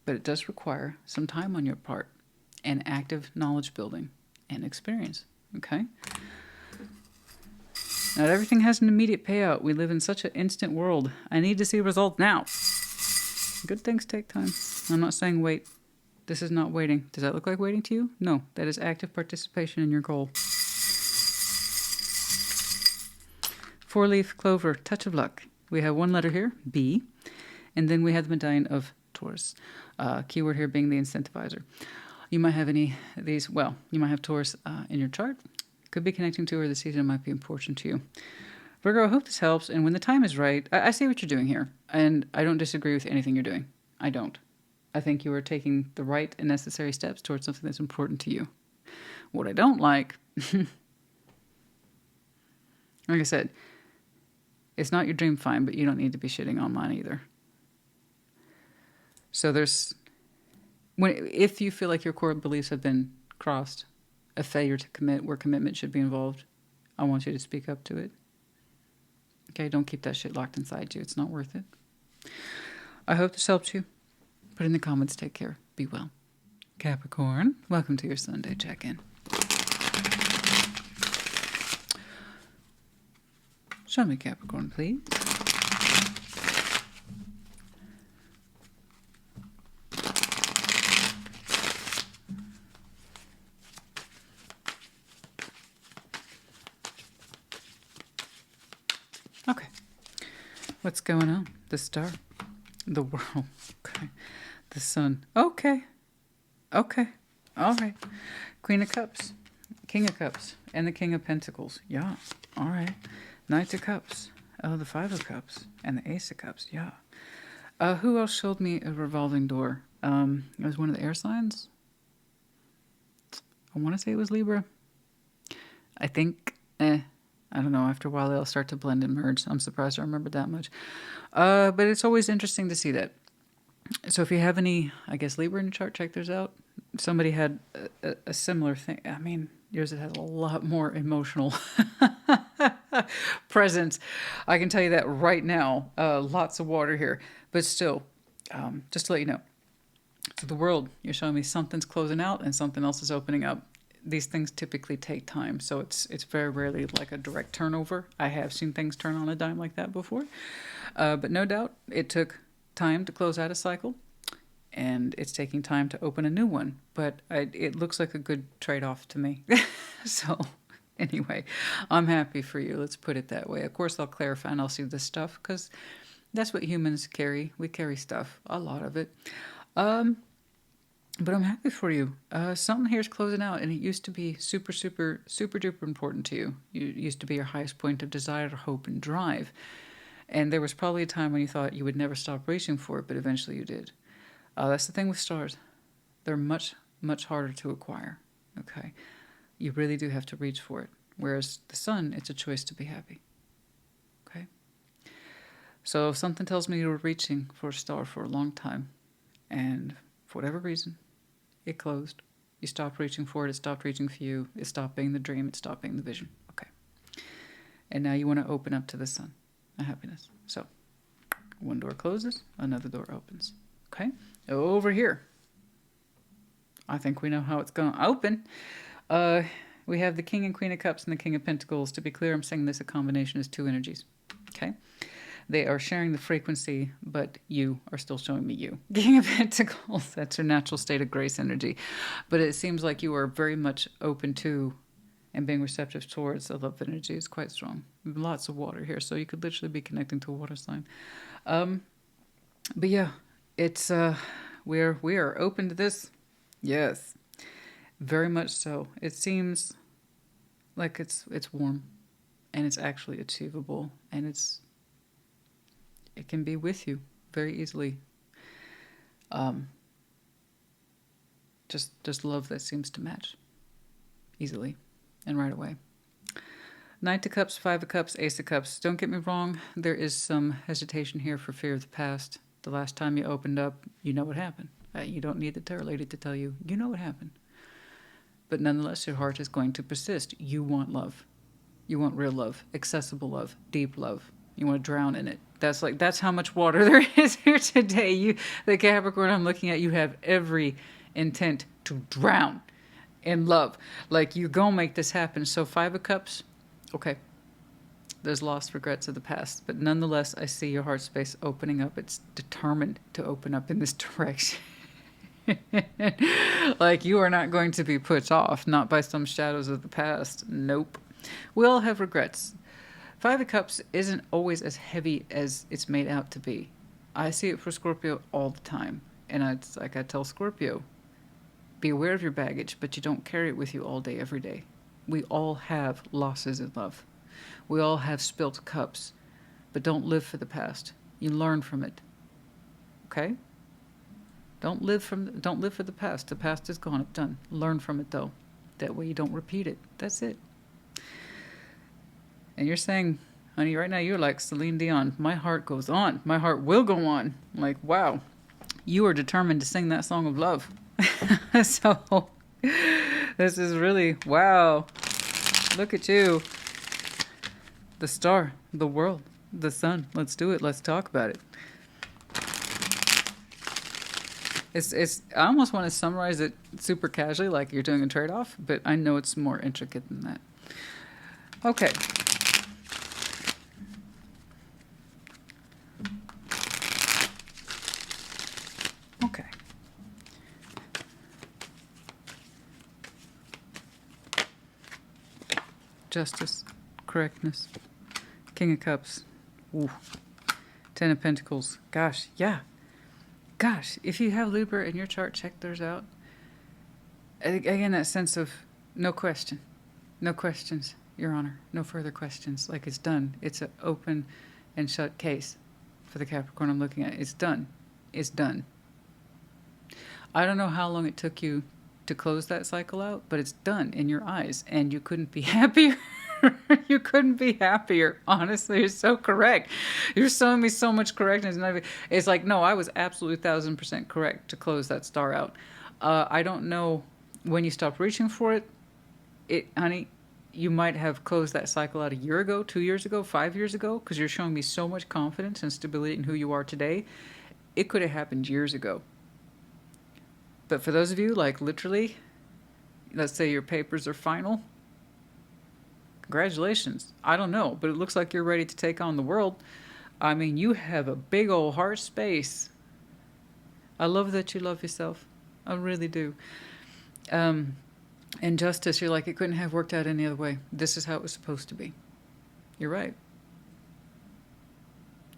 But it does require some time on your part and active knowledge building and experience. Okay? Not everything has an immediate payout. We live in such an instant world. I need to see results now. Good things take time. I'm not saying wait. This is not waiting. Does that look like waiting to you? No, that is active participation in your goal. 4-leaf clover, touch of luck. We have one letter here, B, and then we have the medallion of Taurus. Keyword here being the incentivizer. You might have any of these, well, you might have Taurus in your chart. Could be connecting to, or the season might be important to you. Virgo, I hope this helps, and when the time is right, I see what you're doing here, and I don't disagree with anything you're doing. I don't. I think you are taking the right and necessary steps towards something that's important to you. What I don't like, like I said, it's not your dream, fine, but you don't need to be shitting on mine either. So if you feel like your core beliefs have been crossed, a failure to commit where commitment should be involved, I want you to speak up to it. Okay, don't keep that shit locked inside you. It's not worth it. I hope this helped you. Put in the comments. Take care. Be well. Capricorn, welcome to your Sunday check-in. Show me Capricorn, please. Okay. What's going on? The star. The world. Okay. The sun. Okay. Okay. All right. Queen of Cups. King of Cups. And the King of Pentacles. Yeah. All right. Knight of Cups. Oh, the Five of Cups. And the Ace of Cups. Yeah. Who else showed me a revolving door? It was one of the air signs. I want to say it was Libra. I think, I don't know. After a while, they'll start to blend and merge. I'm surprised I remember that much. But it's always interesting to see that. So if you have any, I guess, Libra in your chart, check those out. Somebody had a similar thing. I mean, yours has a lot more emotional presence. I can tell you that right now. Lots of water here. But still, just to let you know. So the world, you're showing me something's closing out and something else is opening up. These things typically take time, so it's very rarely like a direct turnover. I have seen things turn on a dime like that before. But no doubt, it took time to close out a cycle, and it's taking time to open a new one. But it looks like a good trade-off to me. So anyway, I'm happy for you. Let's put it that way. Of course, I'll clarify and I'll see this stuff because that's what humans carry. We carry stuff, a lot of it. But I'm happy for you. Something here is closing out, and it used to be super, super, super duper important to you. It used to be your highest point of desire, hope, and drive. And there was probably a time when you thought you would never stop reaching for it, but eventually you did. That's the thing with stars. They're much, much harder to acquire. Okay? You really do have to reach for it. Whereas the sun, it's a choice to be happy. Okay? So if something tells me you were reaching for a star for a long time, and for whatever reason, it closed. You stopped reaching for it. It stopped reaching for you. It stopped being the dream. It stopped being the vision. Okay. And now you want to open up to the sun and happiness. So one door closes, another door opens. Okay. Over here, I think we know how it's going to open. We have the King and Queen of Cups and the King of Pentacles. To be clear, I'm saying this a combination is two energies. Okay. They are sharing the frequency, but you are still showing me you. King of Pentacles, that's your natural state of grace energy. But it seems like you are very much open to and being receptive towards the love energy is quite strong. Lots of water here, so you could literally be connecting to a water sign. But yeah, it's we are open to this. Yes, very much so. It seems like it's warm, and it's actually achievable, and it can be with you very easily. Just love that seems to match easily and right away. Knight of Cups, Five of Cups, Ace of Cups. Don't get me wrong, there is some hesitation here for fear of the past. The last time you opened up, you know what happened. You don't need the tarot lady to tell you, you know what happened. But nonetheless, your heart is going to persist. You want love. You want real love, accessible love, deep love. You want to drown in it. That's how much water there is here today. The Capricorn I'm looking at, you have every intent to drown in love. Like, you go make this happen. So Five of Cups, okay. There's lost regrets of the past. But nonetheless, I see your heart space opening up. It's determined to open up in this direction. Like, you are not going to be put off, not by some shadows of the past. Nope. We all have regrets. Five of Cups isn't always as heavy as it's made out to be. I see it for Scorpio all the time. And it's like I tell Scorpio, be aware of your baggage, but you don't carry it with you all day, every day. We all have losses in love. We all have spilt cups, but don't live for the past. You learn from it. Okay? Don't live for the past. The past is gone. It's done. Learn from it, though. That way you don't repeat it. That's it. And you're saying, honey, right now you're like Celine Dion. My heart goes on. My heart will go on. Like, wow. You are determined to sing that song of love. So, this is really, wow. Look at you. The star, the world, the sun. Let's do it. Let's talk about it. I almost want to summarize it super casually, like you're doing a trade-off, but I know it's more intricate than that. Okay. Okay. Justice, correctness, King of Cups, ooh. Ten of Pentacles. Gosh, yeah. Gosh, if you have Libra in your chart, check theirs out. Again, that sense of no question. No questions, Your Honor. No further questions. Like, it's done. It's an open and shut case for the Capricorn I'm looking at. It's done. It's done. I don't know how long it took you to close that cycle out, but it's done in your eyes, and you couldn't be happier. You couldn't be happier. Honestly, you're so correct. You're showing me so much correctness. It's like, no, I was absolutely 1,000% correct to close that star out. I don't know when you stopped reaching for it. Honey, you might have closed that cycle out a year ago, 2 years ago, 5 years ago, because you're showing me so much confidence and stability in who you are today. It could have happened years ago. But for those of you, like, literally, let's say your papers are final, congratulations. I don't know, but it looks like you're ready to take on the world. I mean, you have a big old heart space. I love that you love yourself. I really do. And justice, you're like, it couldn't have worked out any other way. This is how it was supposed to be. You're right.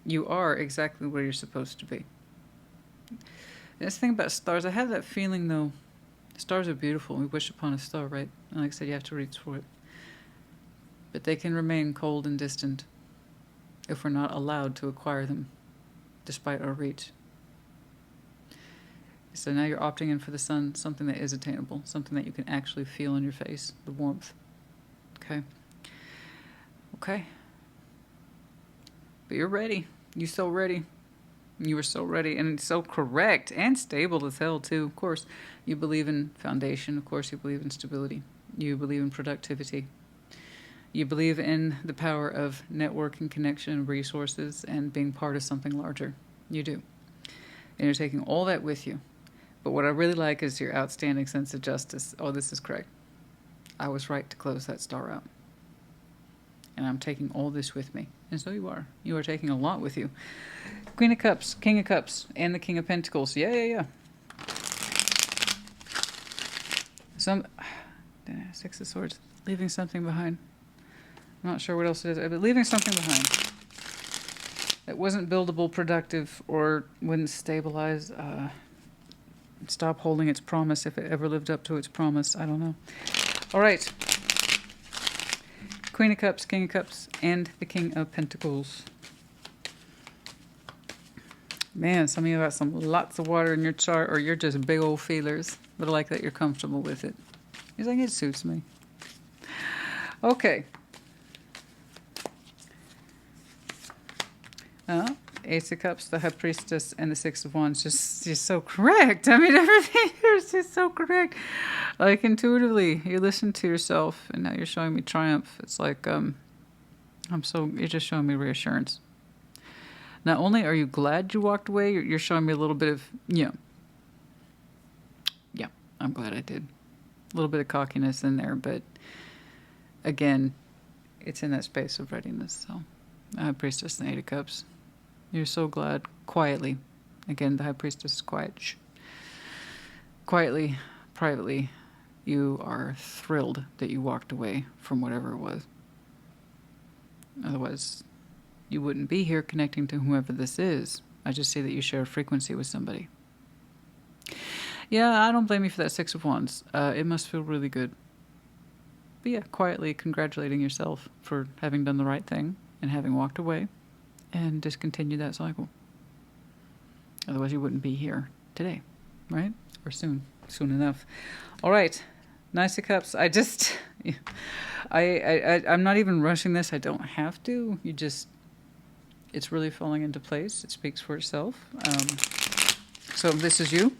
You are exactly where you're supposed to be. And that's the thing about stars. I have that feeling, though. Stars are beautiful. We wish upon a star, right? And like I said, you have to reach for it. But they can remain cold and distant if we're not allowed to acquire them, despite our reach. So now you're opting in for the sun, something that is attainable, something that you can actually feel in your face, the warmth. Okay? Okay. But you're ready. You're so ready. You were so ready and so correct and stable as hell, too. Of course, you believe in foundation. Of course, you believe in stability. You believe in productivity. You believe in the power of network and connection and resources and being part of something larger. You do. And you're taking all that with you. But what I really like is your outstanding sense of justice. Oh, this is correct. I was right to close that star out. And I'm taking all this with me. And so you are. You are taking a lot with you. Queen of Cups, King of Cups, and the King of Pentacles. Yeah. Six of Swords. Leaving something behind. I'm not sure what else it is, but leaving something behind. That wasn't buildable, productive, or wouldn't stabilize. Stop holding its promise if it ever lived up to its promise. I don't know. All right. Queen of Cups, King of Cups, and the King of Pentacles. Man, some of you got lots of water in your chart, or you're just big old feelers. But I like that you're comfortable with it. He's like, it suits me. Okay. Ace of Cups, the High Priestess, and the Six of Wands. Just so correct. I mean, everything here is just so correct. Like, intuitively, you listen to yourself, and now you're showing me triumph. It's like, you're just showing me reassurance. Not only are you glad you walked away, you're showing me a little bit of, yeah, I'm glad I did. A little bit of cockiness in there, but again, it's in that space of readiness. So, High Priestess and Eight of Cups. You're so glad, quietly. Again, the High Priestess is quiet. Shh. Quietly, privately, you are thrilled that you walked away from whatever it was. Otherwise, you wouldn't be here connecting to whoever this is. I just see that you share a frequency with somebody. Yeah, I don't blame you for that Six of Wands. It must feel really good. But yeah, quietly congratulating yourself for having done the right thing and having walked away. And discontinue that cycle. Otherwise, you wouldn't be here today, right? Or soon enough. All right, Nice of Cups. I'm not even rushing this. I don't have to. It's really falling into place. It speaks for itself. So if this is you,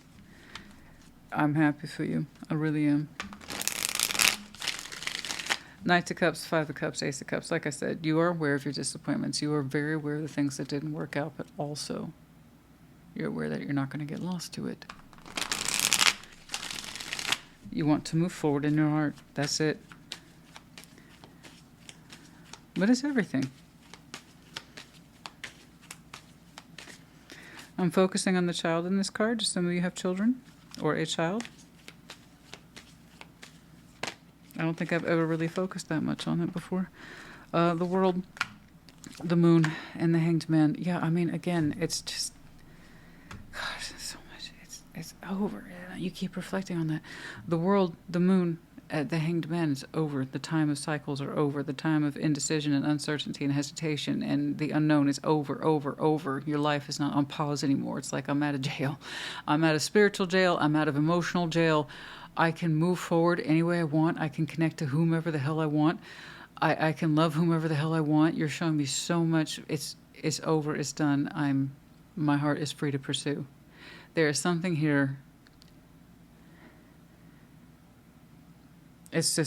I'm happy for you. I really am. Knight of Cups, Five of Cups, Ace of Cups. Like I said, you are aware of your disappointments. You are very aware of the things that didn't work out, but also you're aware that you're not going to get lost to it. You want to move forward in your heart. That's it. But it's everything. I'm focusing on the child in this card. Some of you have children or a child. I don't think I've ever really focused that much on it before. The World, the Moon, and the Hanged Man. Yeah, I mean, again, it's just... Gosh, so much. It's over. You keep reflecting on that. The World, the Moon, the Hanged Man is over. The time of cycles are over. The time of indecision and uncertainty and hesitation and the unknown is over. Your life is not on pause anymore. It's like I'm out of jail. I'm out of spiritual jail. I'm out of emotional jail. I can move forward any way I want. I can connect to whomever the hell I want. I can love whomever the hell I want. You're showing me so much. It's over. It's done. My heart is free to pursue. There is something here. It's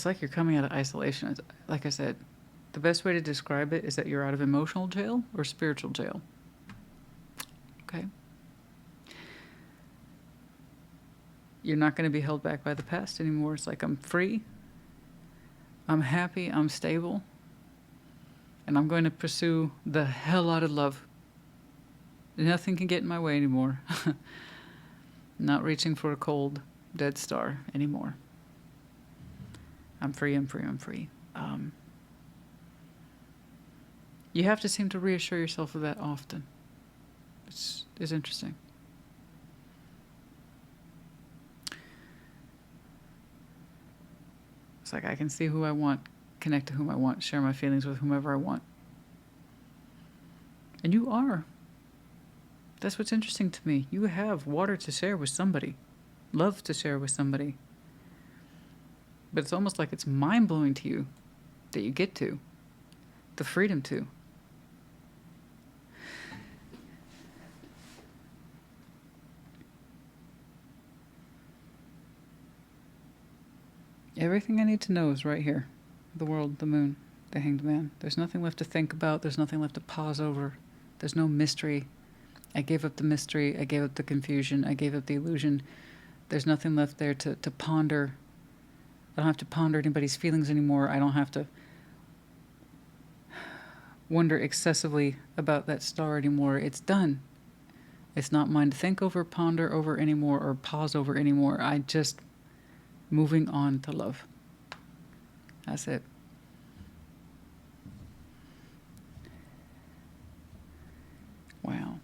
like you're coming out of isolation. Like I said, the best way to describe it is that you're out of emotional jail or spiritual jail. Okay? You're not going to be held back by the past anymore. It's like I'm free. I'm happy. I'm stable. And I'm going to pursue the hell out of love. Nothing can get in my way anymore. Not reaching for a cold, dead star anymore. I'm free, I'm free, I'm free. You have to seem to reassure yourself of that often. It's interesting. It's like I can see who I want, connect to whom I want, share my feelings with whomever I want. And you are. That's what's interesting to me. You have water to share with somebody, love to share with somebody. But it's almost like it's mind-blowing to you that you get to, the freedom to. Everything I need to know is right here. The world, the moon, the hanged man. There's nothing left to think about. There's nothing left to pause over. There's no mystery. I gave up the mystery. I gave up the confusion. I gave up the illusion. There's nothing left there to ponder. I don't have to ponder anybody's feelings anymore. I don't have to wonder excessively about that star anymore. It's done. It's not mine to think over, ponder over anymore, or pause over anymore. I just moving on to love. That's it. Wow.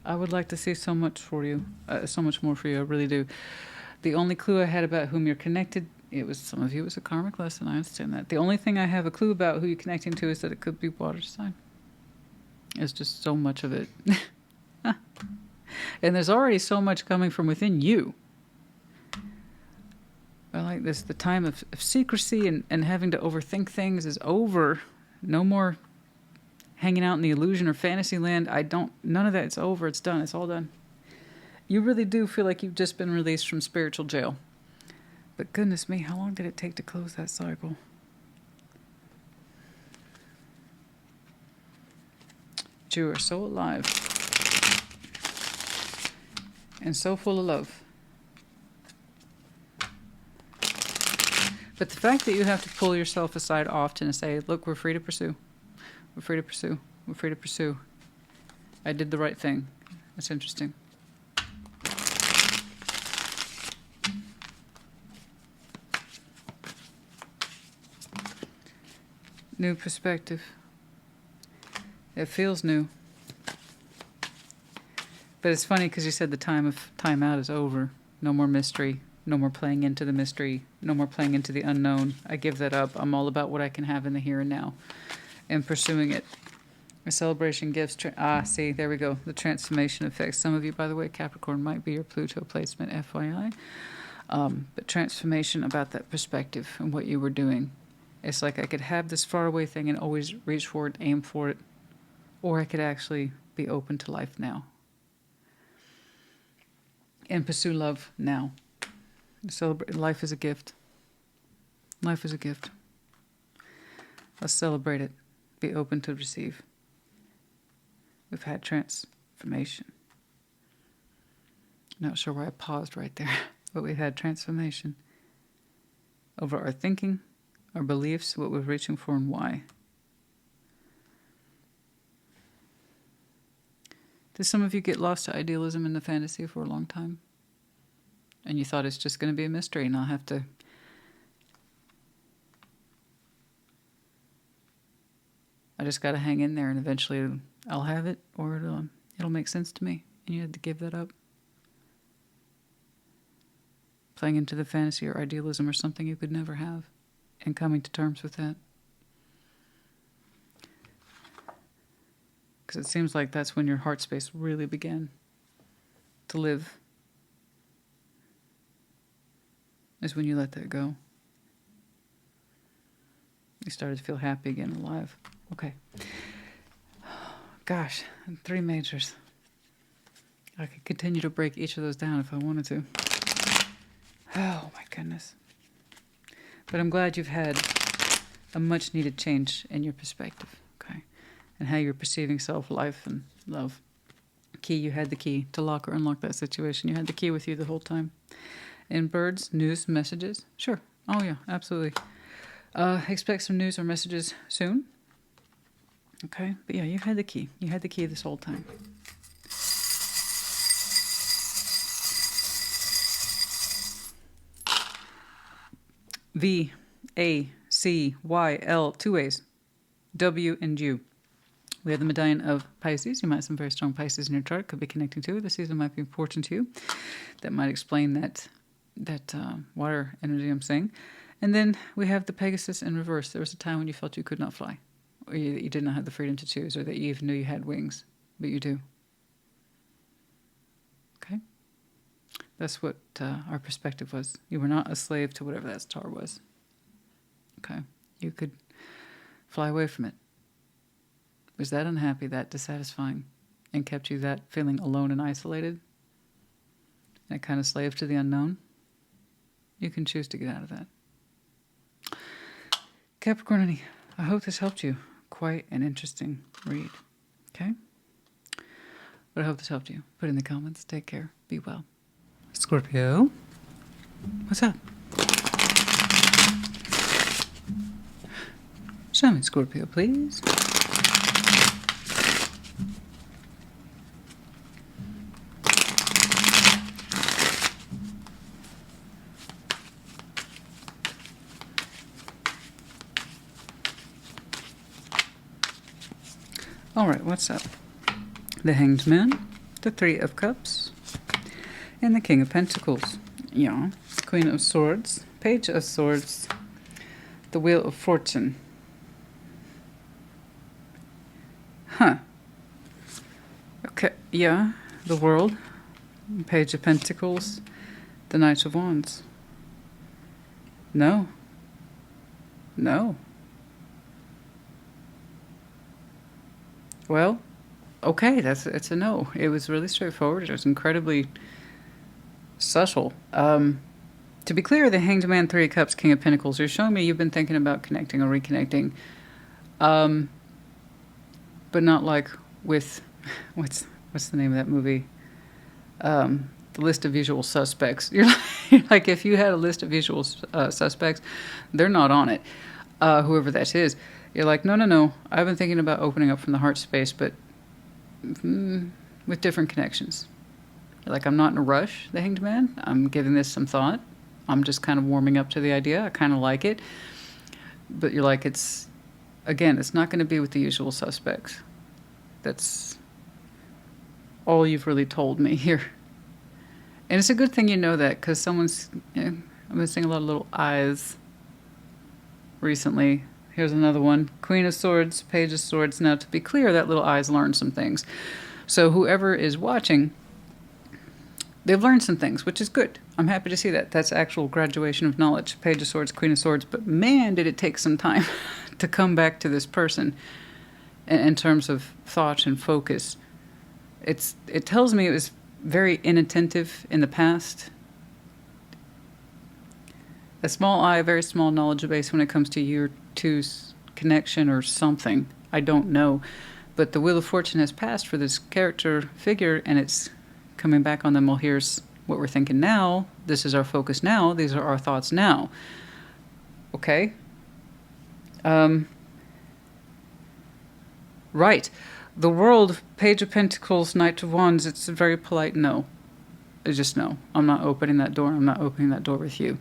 I would like to see so much for you, so much more for you. I really do. The only clue I had about whom you're connected, it was some of you, it was a karmic lesson. I understand that. The only thing I have a clue about who you're connecting to is that it could be water sign. It's just so much of it. And there's already so much coming from within you. I like this. The time of secrecy and having to overthink things is over. No more hanging out in the illusion or fantasy land. None of that. It's over. It's done. It's all done. You really do feel like you've just been released from spiritual jail. But goodness me, how long did it take to close that cycle? But you are so alive. And so full of love. But the fact that you have to pull yourself aside often and say, look, we're free to pursue. We're free to pursue. We're free to pursue. I did the right thing. That's interesting. New perspective. It feels new. But it's funny because you said the time out is over. No more mystery. No more playing into the mystery. No more playing into the unknown. I give that up. I'm all about what I can have in the here and now. And pursuing it. A celebration gives... see, there we go. The transformation effects. Some of you, by the way, Capricorn might be your Pluto placement, FYI. But transformation about that perspective and what you were doing. It's like I could have this faraway thing and always reach for it, aim for it. Or I could actually be open to life now. And pursue love now. Celebrate. Life is a gift. Life is a gift. Let's celebrate it. Be open to receive. We've had transformation. Not sure why I paused right there, but we've had transformation over our thinking, our beliefs, what we're reaching for, and why. Did some of you get lost to idealism and the fantasy for a long time? And you thought it's just going to be a mystery and I'll have to... I just got to hang in there and eventually I'll have it or it'll make sense to me. And you had to give that up. Playing into the fantasy or idealism or something you could never have. And coming to terms with that. Because it seems like that's when your heart space really began to live. Is when you let that go. You started to feel happy again, alive. Okay. Gosh, 3 majors. I could continue to break each of those down if I wanted to. Oh my goodness. But I'm glad you've had a much needed change in your perspective, okay? And how you're perceiving self, life, and love. Key, you had the key to lock or unlock that situation. You had the key with you the whole time. And birds, news, messages? Sure. Oh, yeah, absolutely. Expect some news or messages soon. Okay, but yeah, you had the key. You had the key this whole time. V, A, C, Y, L, two ways. W and U. We have the medallion of Pisces. You might have some very strong Pisces in your chart. Could be connecting to. The season might be important to you. That might explain that water energy I'm saying. And then we have the Pegasus in reverse. There was a time when you felt you could not fly, or you did not have the freedom to choose, or that you even knew you had wings, but you do. Okay? That's what our perspective was. You were not a slave to whatever that star was. Okay? You could fly away from it. Was that unhappy, that dissatisfying, and kept you that feeling alone and isolated, and kind of slave to the unknown? You can choose to get out of that. Capricorn, honey, I hope this helped you. Quite an interesting read. Okay? But I hope this helped you. Put it in the comments. Take care. Be well. Scorpio, what's up? Show me Scorpio, please. All right, what's up? The Hanged Man, the Three of Cups, and the King of Pentacles. Yeah. Queen of Swords, Page of Swords, the Wheel of Fortune. Huh. Okay, yeah. The World, Page of Pentacles, the Knight of Wands. No. No. Well, okay, it's a no. It was really straightforward. It was incredibly subtle. To be clear, the Hanged Man, Three of Cups, King of Pentacles, you're showing me you've been thinking about connecting or reconnecting. But not like with, what's the name of that movie? The List of Usual Suspects. You're like, if you had a list of usual suspects, they're not on it. Whoever that is. You're like, no. I've been thinking about opening up from the heart space, but with different connections. You're like, I'm not in a rush, the Hanged Man. I'm giving this some thought. I'm just kind of warming up to the idea. I kind of like it. But you're like, it's not going to be with the usual suspects. That's all you've really told me here. And it's a good thing you know that, because someone's, I've been seeing a lot of little eyes recently. Here's another one. Queen of Swords, Page of Swords. Now, to be clear, that little eye's learned some things. So whoever is watching, they've learned some things, which is good. I'm happy to see that. That's actual graduation of knowledge. Page of Swords, Queen of Swords. But man, did it take some time to come back to this person in terms of thought and focus. It tells me it was very inattentive in the past. A small eye, very small knowledge base when it comes to year two's connection or something. I don't know. But the Wheel of Fortune has passed for this character figure, and it's coming back on them. Well, here's what we're thinking now. This is our focus now. These are our thoughts now. Okay? Right. The World, Page of Pentacles, Knight of Wands, it's a very polite no. It's just no. I'm not opening that door. I'm not opening that door with you.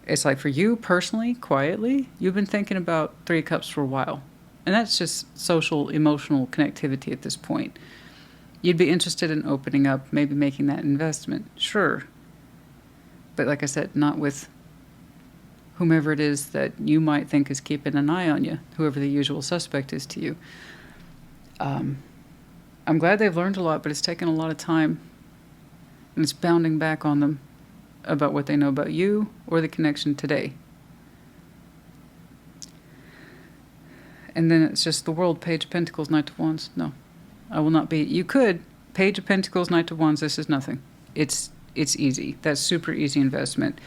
It's like for you personally, quietly, you've been thinking about Three of Cups for a while. And that's just social, emotional connectivity at this point. You'd be interested in opening up, maybe making that investment. Sure. But like I said, not with whomever it is that you might think is keeping an eye on you, whoever the usual suspect is to you. I'm glad they've learned a lot, but it's taken a lot of time. And it's bounding back on them about what they know about you or the connection today. And then it's just the World, Page of Pentacles, Knight of Wands. No, I will not be. You could. Page of Pentacles, Knight of Wands, this is nothing. It's easy. That's super easy investment.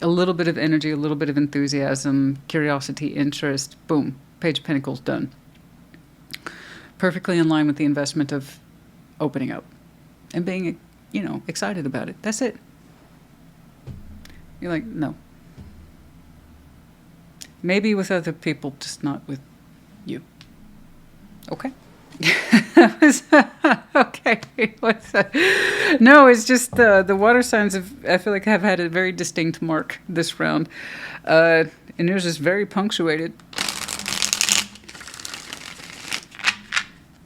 A little bit of energy, a little bit of enthusiasm, curiosity, interest, boom. Page of Pentacles, done. Perfectly in line with the investment of opening up and being, excited about it. That's it. You're like, no. Maybe with other people, just not with you. Okay. Okay. What's that? No, it's just the water signs I feel like have had a very distinct mark this round. And yours is very punctuated.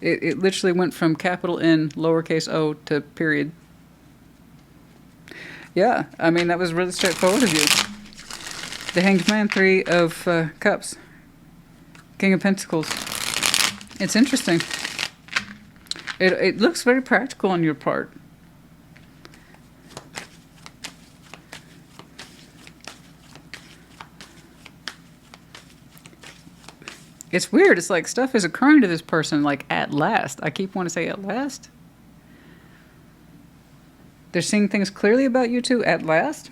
It literally went from capital N, lowercase o, to period. Yeah, I mean, that was really straightforward of you. The Hanged Man, 3 of Cups. King of Pentacles. It's interesting. It looks very practical on your part. It's weird. It's like stuff is occurring to this person, like, at last. I keep wanting to say at last. They're seeing things clearly about you two at last?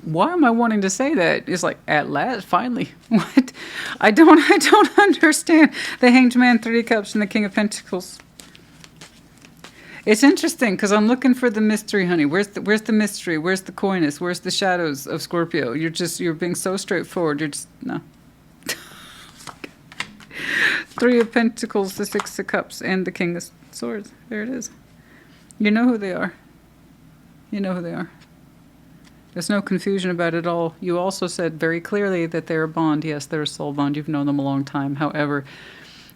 Why am I wanting to say that? It's like, at last, finally. What? I don't understand. The Hanged Man, 3 of Cups, and the King of Pentacles. It's interesting, because I'm looking for the mystery, honey. Where's the mystery? Where's the coyness? Where's the shadows of Scorpio? You're being so straightforward. You're just, no. 3 of Pentacles, the 6 of Cups, and the King of Swords. There it is. You know who they are. You know who they are. There's no confusion about it at all. You also said very clearly that they're a bond. Yes, they're a soul bond. You've known them a long time. However,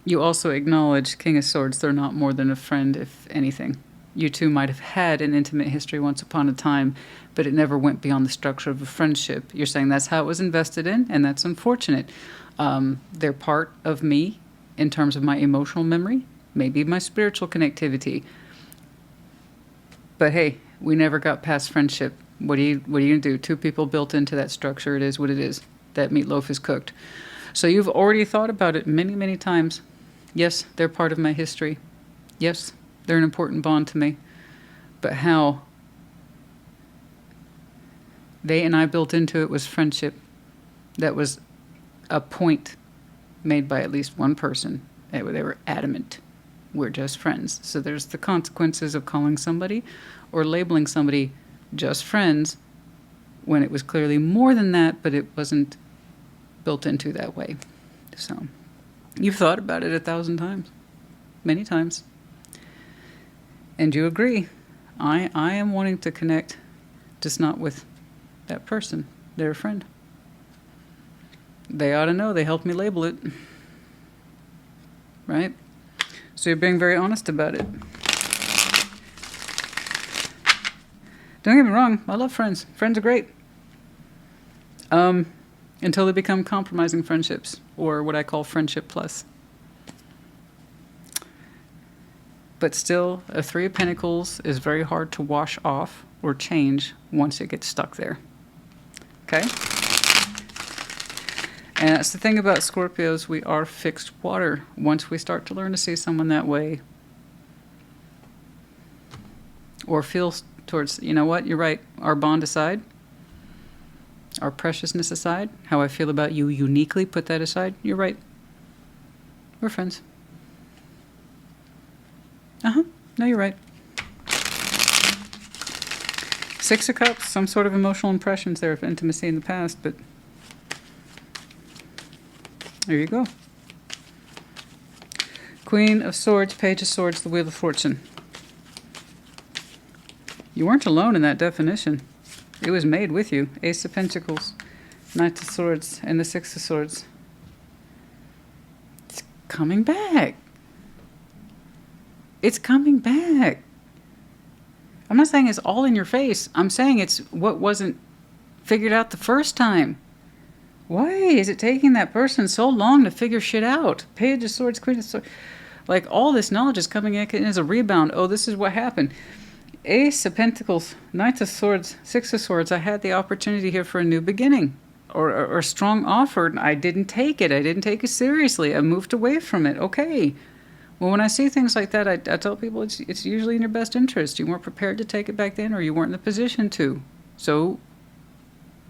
you also acknowledge, King of Swords, they're not more than a friend, if anything. You two might have had an intimate history once upon a time, but it never went beyond the structure of a friendship. You're saying that's how it was invested in, and that's unfortunate. They're part of me in terms of my emotional memory, maybe my spiritual connectivity. But hey, we never got past friendship. What are you gonna do? 2 people built into that structure. It is what it is. That meatloaf is cooked. So you've already thought about it many, many times. Yes, they're part of my history. Yes, they're an important bond to me. But how they and I built into it was friendship. That was a point made by at least one person. They were adamant. We're just friends. So there's the consequences of calling somebody or labeling somebody just friends when it was clearly more than that, but it wasn't built into that way. So you've thought about it 1,000 times, many times. And you agree. I am wanting to connect, just not with that person. They're a friend. They ought to know. They helped me label it. Right? So you're being very honest about it. Don't get me wrong. I love friends. Friends are great. Until they become compromising friendships, or what I call friendship plus. But still, a 3 of Pentacles is very hard to wash off or change once it gets stuck there. Okay? And that's the thing about Scorpios. We are fixed water. Once we start to learn to see someone that way, or feel towards, you know what, you're right, our bond aside, our preciousness aside, how I feel about you uniquely, put that aside, you're right. We're friends. No, you're right. 6 of Cups, some sort of emotional impressions there of intimacy in the past, but there you go. Queen of Swords, Page of Swords, the Wheel of Fortune. You weren't alone in that definition. It was made with you. Ace of Pentacles, Knight of Swords, and the 6 of Swords. It's coming back. It's coming back. I'm not saying it's all in your face. I'm saying it's what wasn't figured out the first time. Why is it taking that person so long to figure shit out? Page of Swords, Queen of Swords. Like, all this knowledge is coming in as a rebound. Oh, this is what happened. Ace of Pentacles, Knight of Swords, 6 of Swords. I had the opportunity here for a new beginning, or a strong offer. I didn't take it. I didn't take it seriously. I moved away from it. Okay. Well, when I see things like that, I tell people it's usually in your best interest. You weren't prepared to take it back then, or you weren't in the position to. So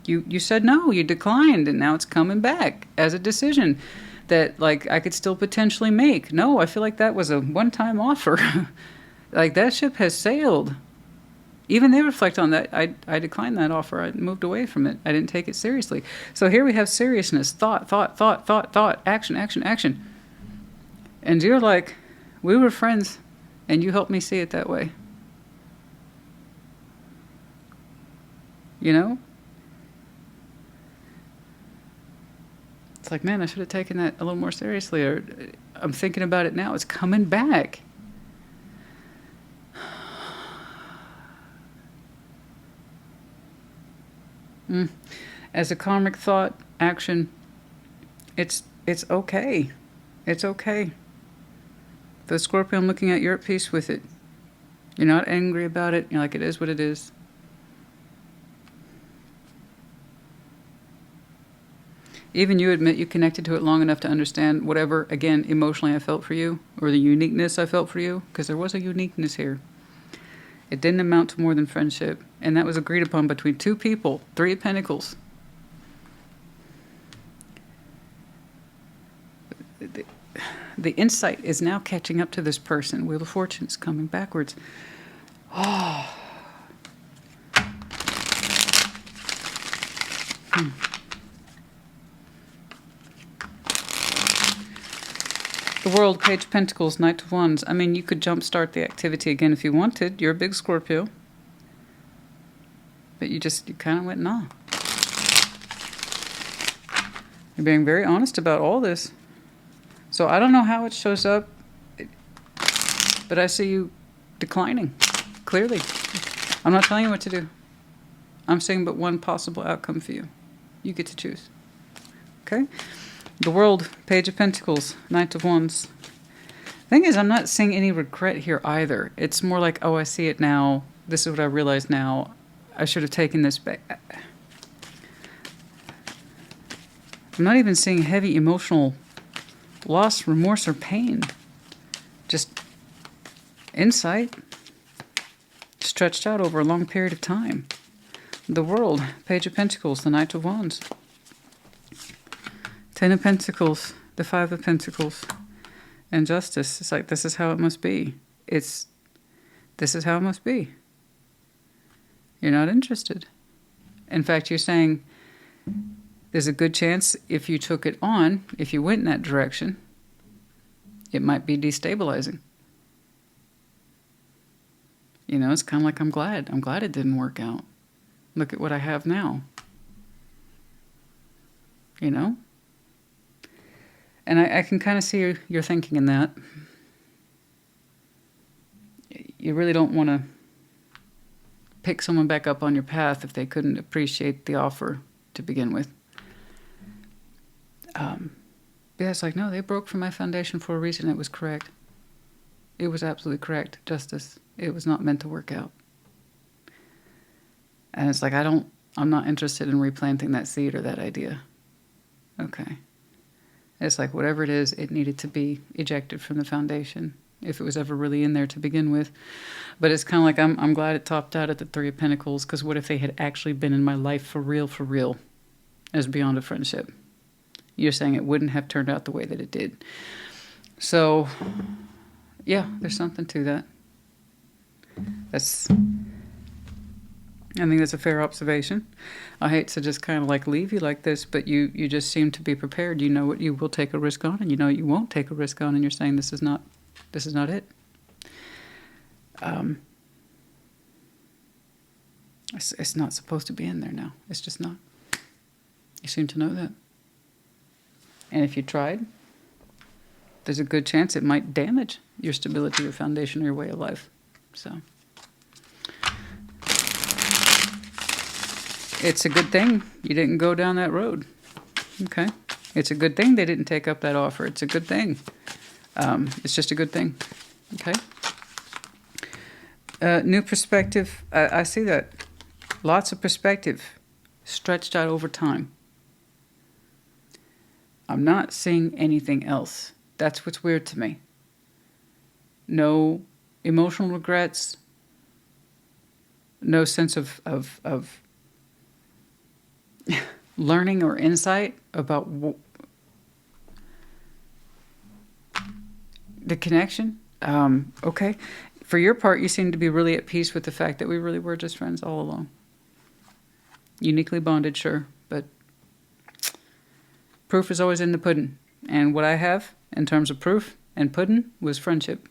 you said no. You declined, and now it's coming back as a decision that, like, I could still potentially make. No, I feel like that was a one-time offer. Like, that ship has sailed. Even they reflect on that. I declined that offer. I moved away from it. I didn't take it seriously. So here we have seriousness, thought, action. And you're like, We were friends, and you helped me see it that way. You know? It's like, man, I should have taken that a little more seriously. Or I'm thinking about it now. It's coming back. As a karmic thought, action, it's okay. It's okay. The Scorpio, I'm looking at, you're at peace with it. You're not angry about it. You're like, it is what it is. Even you admit you connected to it long enough to understand whatever, again, emotionally I felt for you, or the uniqueness I felt for you, because there was a uniqueness here. It didn't amount to more than friendship, and that was agreed upon between two people. 3 of Pentacles. The insight is now catching up to this person. Wheel of Fortune's coming backwards. Oh. The World, Page of Pentacles, Knight of Wands. I mean, you could jumpstart the activity again if you wanted. You're a big Scorpio. But you kind of went, nah. You're being very honest about all this. So I don't know how it shows up, but I see you declining, clearly. I'm not telling you what to do. I'm saying but one possible outcome for you. You get to choose. Okay? The World, Page of Pentacles, Knight of Wands. Thing is, I'm not seeing any regret here either. It's more like, oh, I see it now. This is what I realize now. I should have taken this back. I'm not even seeing heavy emotional loss, remorse, or pain. Just insight stretched out over a long period of time. The World, Page of Pentacles, the Knight of Wands. 10 of Pentacles, the 5 of Pentacles, and Justice. It's like, this is how it must be. This is how it must be. You're not interested. In fact, you're saying there's a good chance if you took it on, if you went in that direction, it might be destabilizing. You know, it's kind of like, I'm glad it didn't work out. Look at what I have now. You know? And I can kind of see your thinking in that. You really don't want to pick someone back up on your path if they couldn't appreciate the offer to begin with. Yeah, it's like, no, they broke from my foundation for a reason. It was correct. It was absolutely correct. Justice. It was not meant to work out. And it's like, I'm not interested in replanting that seed or that idea. Okay. It's like, whatever it is, it needed to be ejected from the foundation, if it was ever really in there to begin with. But it's kind of like, I'm glad it topped out at the 3 of Pentacles, because what if they had actually been in my life for real, as beyond a friendship? You're saying it wouldn't have turned out the way that it did. So, yeah, there's something to that. I think that's a fair observation. I hate to just kind of like leave you like this, but you just seem to be prepared. You know what you will take a risk on, and you know what you won't take a risk on, and you're saying this is not it. It's not supposed to be in there now. It's just not. You seem to know that. And if you tried, there's a good chance it might damage your stability, your foundation, or your way of life. So it's a good thing you didn't go down that road. Okay? It's a good thing they didn't take up that offer. It's a good thing. It's just a good thing. Okay? New perspective. I see that. Lots of perspective stretched out over time. I'm not seeing anything else. That's what's weird to me. No emotional regrets. No sense of learning or insight about the connection. Okay. For your part, you seem to be really at peace with the fact that we really were just friends all along. Uniquely bonded, sure, but proof is always in the pudding. And what I have in terms of proof and pudding was friendship.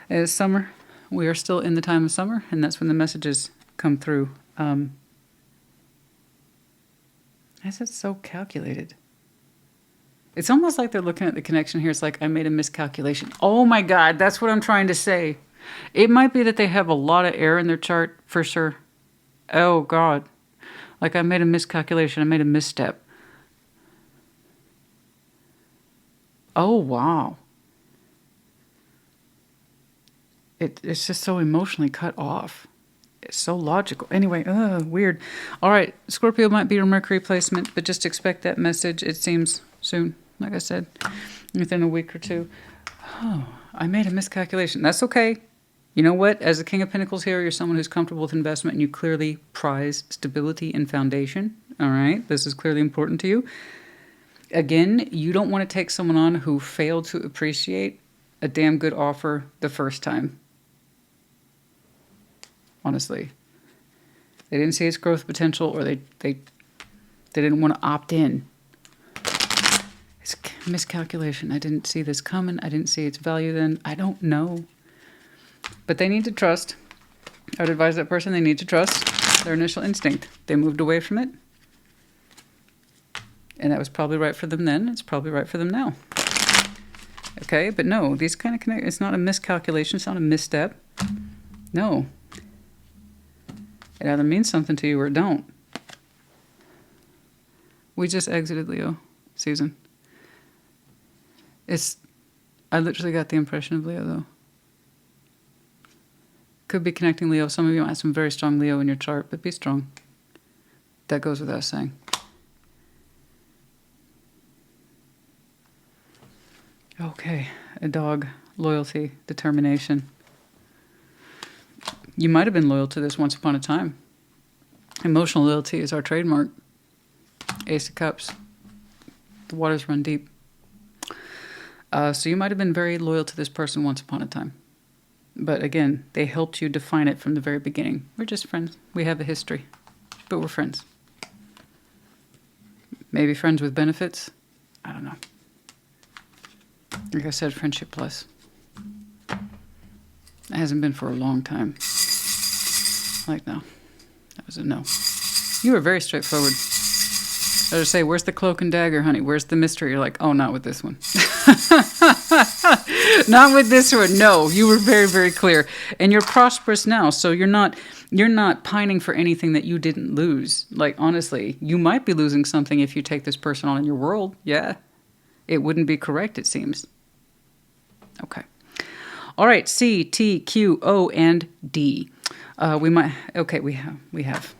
It's summer. We are still in the time of summer, and that's when the messages come through. This is so calculated. It's almost like they're looking at the connection here. It's like, I made a miscalculation. Oh my God, that's what I'm trying to say. It might be that they have a lot of air in their chart, for sure. Oh God. Like, I made a miscalculation. I made a misstep. Oh, wow. It's just so emotionally cut off. It's so logical. Anyway, weird. All right, Scorpio might be your Mercury placement, but just expect that message, it seems, soon. Like I said, within a week or two. Oh, I made a miscalculation. That's okay. You know what? As the King of Pentacles here, you're someone who's comfortable with investment and you clearly prize stability and foundation. All right? This is clearly important to you. Again, you don't want to take someone on who failed to appreciate a damn good offer the first time. Honestly. They didn't see its growth potential, or they didn't want to opt in. It's a miscalculation. I didn't see this coming. I didn't see its value then. I don't know. But they need to trust. I would advise that person, they need to trust their initial instinct. They moved away from it. And that was probably right for them then. It's probably right for them now. Okay, but no, these kind of connect. It's not a miscalculation. It's not a misstep. No. It either means something to you or it don't. We just exited Leo season. I literally got the impression of Leo, though. Could be connecting Leo. Some of you might have some very strong Leo in your chart, but be strong. That goes without saying. Okay, a dog, loyalty, determination. You might have been loyal to this once upon a time. Emotional loyalty is our trademark. Ace of Cups. The waters run deep. So you might have been very loyal to this person once upon a time. But again, they helped you define it from the very beginning. We're just friends. We have a history, but we're friends. Maybe friends with benefits? I don't know. Like I said, friendship plus. It hasn't been for a long time. Like, no. That was a no. You were very straightforward. I was say, where's the cloak and dagger, honey? Where's the mystery? You're like, oh, not with this one. Not with this one. No, you were very, very clear. And you're prosperous now, so you're not pining for anything that you didn't lose. Like, honestly, you might be losing something if you take this person on in your world. Yeah. It wouldn't be correct, it seems. Okay. All right, C, T, Q, O, and D. We have,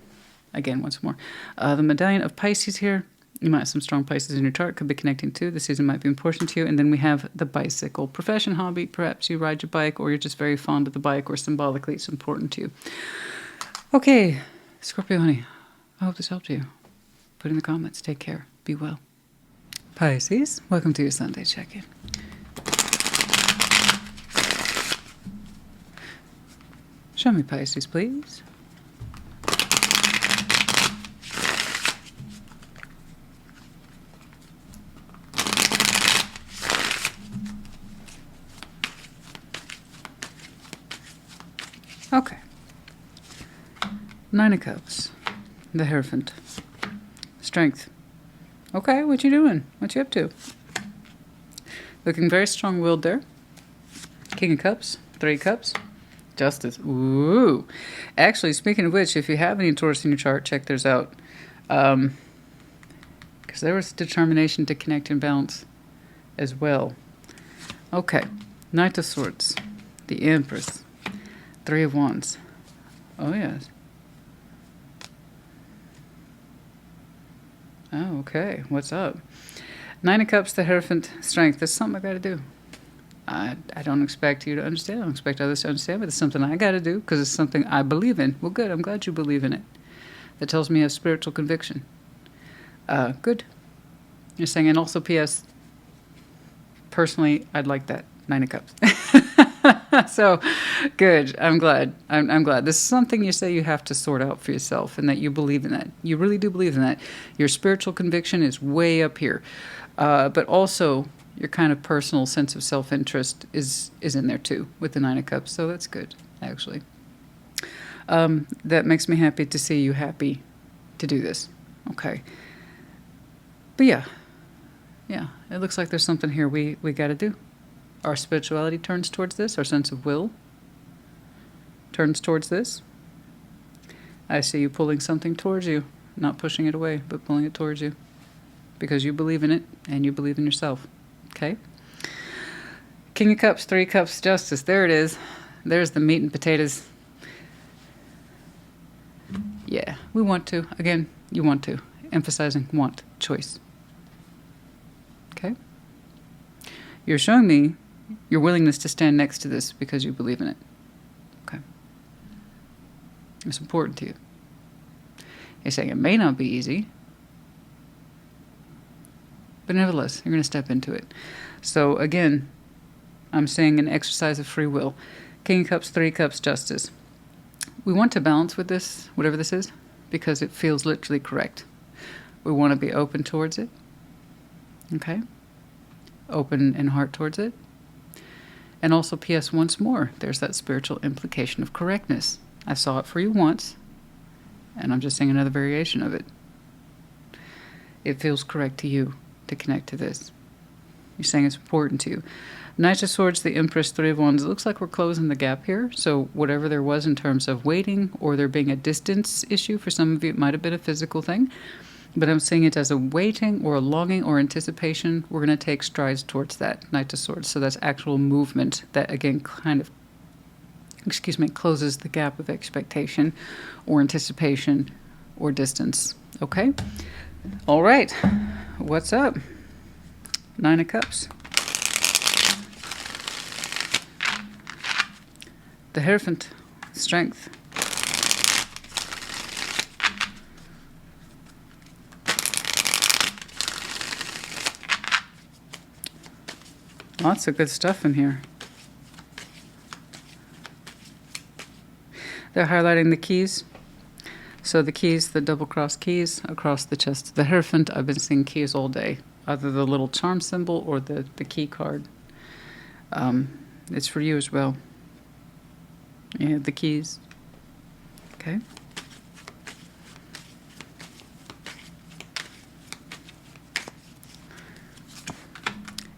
again, once more, the medallion of Pisces here. You might have some strong Pisces in your chart. Could be connecting to. The season might be important to you. And then we have the bicycle. Profession, hobby. Perhaps you ride your bike, or you're just very fond of the bike, or symbolically it's important to you. Okay, Scorpio, honey. I hope this helped you. Put in the comments. Take care. Be well. Pisces, welcome to your Sunday check-in. Show me Pisces, please. Okay. Nine of Cups. The Hierophant. Strength. Okay, what you doing? What you up to? Looking very strong-willed there. King of Cups. Three Cups. Justice. Ooh. Actually, speaking of which, if you have any Taurus in your chart, check theirs out. Because there was determination to connect and balance as well. Okay. Knight of Swords. The Empress. Three of Wands. Oh, yes. Oh, okay. What's up? Nine of Cups, the Hierophant, Strength. That's something I got to do. I don't expect you to understand. I don't expect others to understand, but it's something I got to do because it's something I believe in. Well, good. I'm glad you believe in it. That tells me you have spiritual conviction. Good. You're saying, and also P.S. Personally, I'd like that. Nine of Cups. So, good. I'm glad. I'm glad. This is something you say you have to sort out for yourself and that you believe in that. You really do believe in that. Your spiritual conviction is way up here. But also, your kind of personal sense of self-interest is in there too with the Nine of Cups. So that's good, actually. That makes me happy to see you happy to do this. Okay. But yeah, it looks like there's something here we got to do. Our spirituality turns towards this. Our sense of will turns towards this. I see you pulling something towards you, not pushing it away, but pulling it towards you because you believe in it and you believe in yourself. Okay? King of Cups, Three Cups, Justice. There it is. There's the meat and potatoes. Yeah, we want to. Again, you want to. Emphasizing want, choice. Okay? You're showing me your willingness to stand next to this because you believe in it. Okay? It's important to you. You're saying it may not be easy, but nevertheless, you're going to step into it. So again, I'm saying an exercise of free will. King of Cups, Three Cups, Justice. We want to balance with this, whatever this is, because it feels literally correct. We want to be open towards it. Okay? Open in heart towards it. And also, P.S. once more, there's that spiritual implication of correctness. I saw it for you once, and I'm just saying another variation of it. It feels correct to you to connect to this. You're saying it's important to you. Knight of Swords, the Empress, Three of Wands. It looks like we're closing the gap here. So whatever there was in terms of waiting or there being a distance issue, for some of you it might have been a physical thing. But I'm seeing it as a waiting or a longing or anticipation. We're going to take strides towards that, Knight of Swords. So that's actual movement that, again, kind of, closes the gap of expectation or anticipation or distance. Okay? All right. What's up? Nine of Cups. The Hierophant. Strength. Lots of good stuff in here. They're highlighting the keys. So the keys, the double-cross keys across the chest. The Hierophant, I've been seeing keys all day. Either the little charm symbol or the key card. It's for you as well. Yeah, the keys. Okay.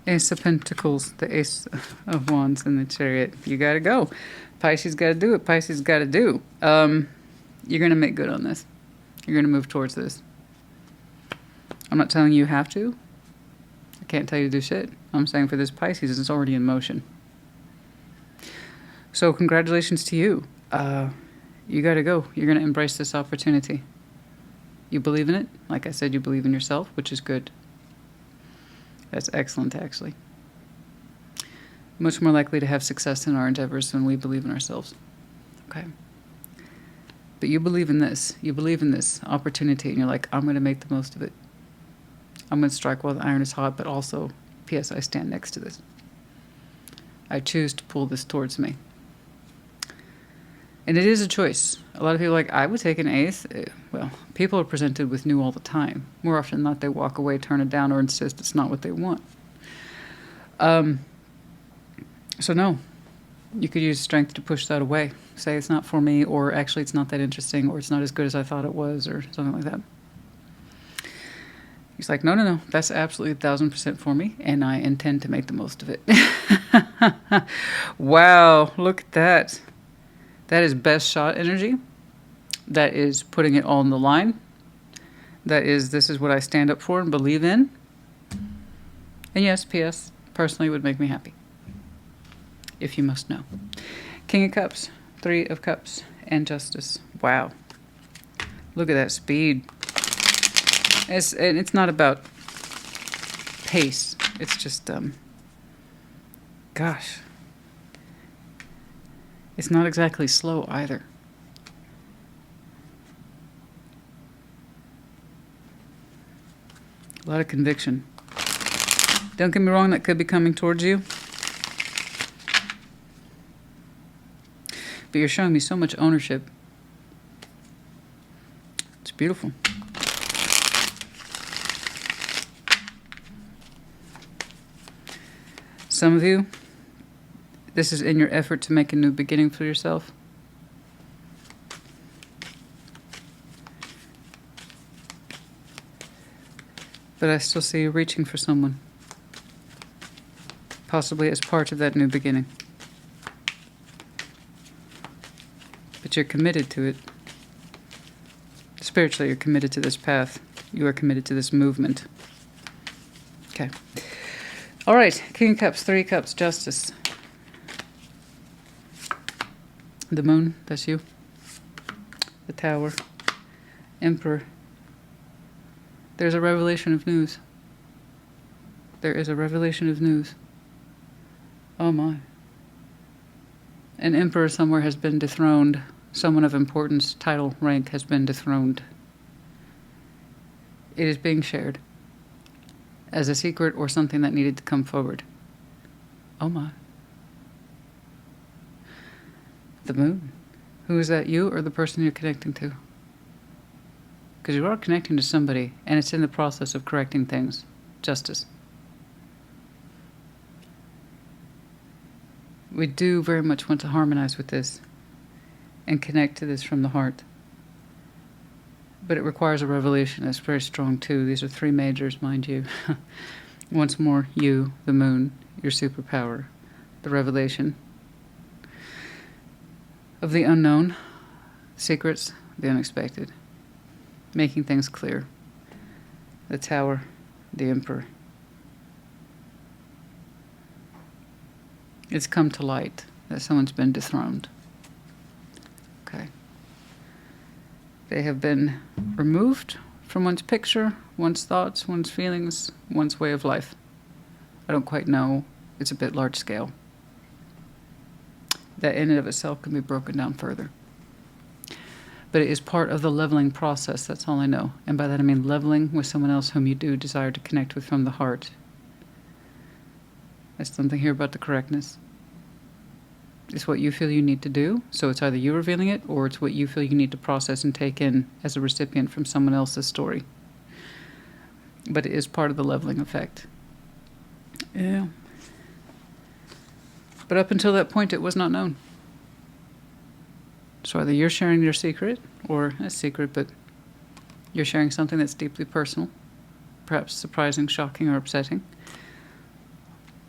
Ace of Pentacles, the Ace of Wands, and the Chariot. You gotta go. Pisces gotta do it. Pisces gotta do. You're gonna make good on this. You're gonna move towards this. I'm not telling you have to. I can't tell you to do shit. I'm saying for this Pisces, it's already in motion. So congratulations to you. You gotta go. You're gonna embrace this opportunity. You believe in it. Like I said, you believe in yourself, which is good. That's excellent, actually. Much more likely to have success in our endeavors when we believe in ourselves. Okay? But you believe in this. You believe in this opportunity, and you're like, I'm going to make the most of it. I'm going to strike while the iron is hot, but also, P.S., I stand next to this. I choose to pull this towards me. And it is a choice. A lot of people are like, I would take an ace. Well, people are presented with new all the time. More often than not, they walk away, turn it down, or insist it's not what they want. So no, you could use strength to push that away. Say it's not for me, or actually it's not that interesting, or it's not as good as I thought it was, or something like that. He's like, no, that's absolutely 1,000% for me, and I intend to make the most of it. Wow, look at that. That is best shot energy. That is putting it all on the line. That is, this is what I stand up for and believe in. And yes, P.S., personally would make me happy. If you must know. King of Cups, Three of Cups, and Justice. Wow. Look at that speed. It's not about pace. It's just, gosh. It's not exactly slow either. A lot of conviction. Don't get me wrong, that could be coming towards you. But you're showing me so much ownership. It's beautiful. Some of you, this is in your effort to make a new beginning for yourself. But I still see you reaching for someone, possibly as part of that new beginning. But you're committed to it. Spiritually, you're committed to this path. You are committed to this movement. Okay. All right. King of Cups, Three of Cups, Justice. The Moon, that's you. The Tower. Emperor. There's a revelation of news. There is a revelation of news. Oh my. An emperor somewhere has been dethroned. Someone of importance, title, rank has been dethroned. It is being shared as a secret or something that needed to come forward. Oh my. The Moon. Who is that, you or the person you're connecting to? Because you are connecting to somebody, and it's in the process of correcting things. Justice. We do very much want to harmonize with this and connect to this from the heart. But it requires a revelation that's very strong too. These are three majors, mind you. Once more, you, the Moon, your superpower, the revelation of the unknown, secrets, the unexpected. Making things clear. The Tower, the Emperor. It's come to light that someone's been dethroned. Okay. They have been removed from one's picture, one's thoughts, one's feelings, one's way of life. I don't quite know. It's a bit large scale. That in and of itself can be broken down further. But it is part of the leveling process, that's all I know. And by that I mean leveling with someone else whom you do desire to connect with from the heart. There's something here about the correctness. It's what you feel you need to do, so it's either you revealing it, or it's what you feel you need to process and take in as a recipient from someone else's story. But it is part of the leveling effect. Yeah. But up until that point, it was not known. So either you're sharing your secret, or a secret, but you're sharing something that's deeply personal, perhaps surprising, shocking, or upsetting,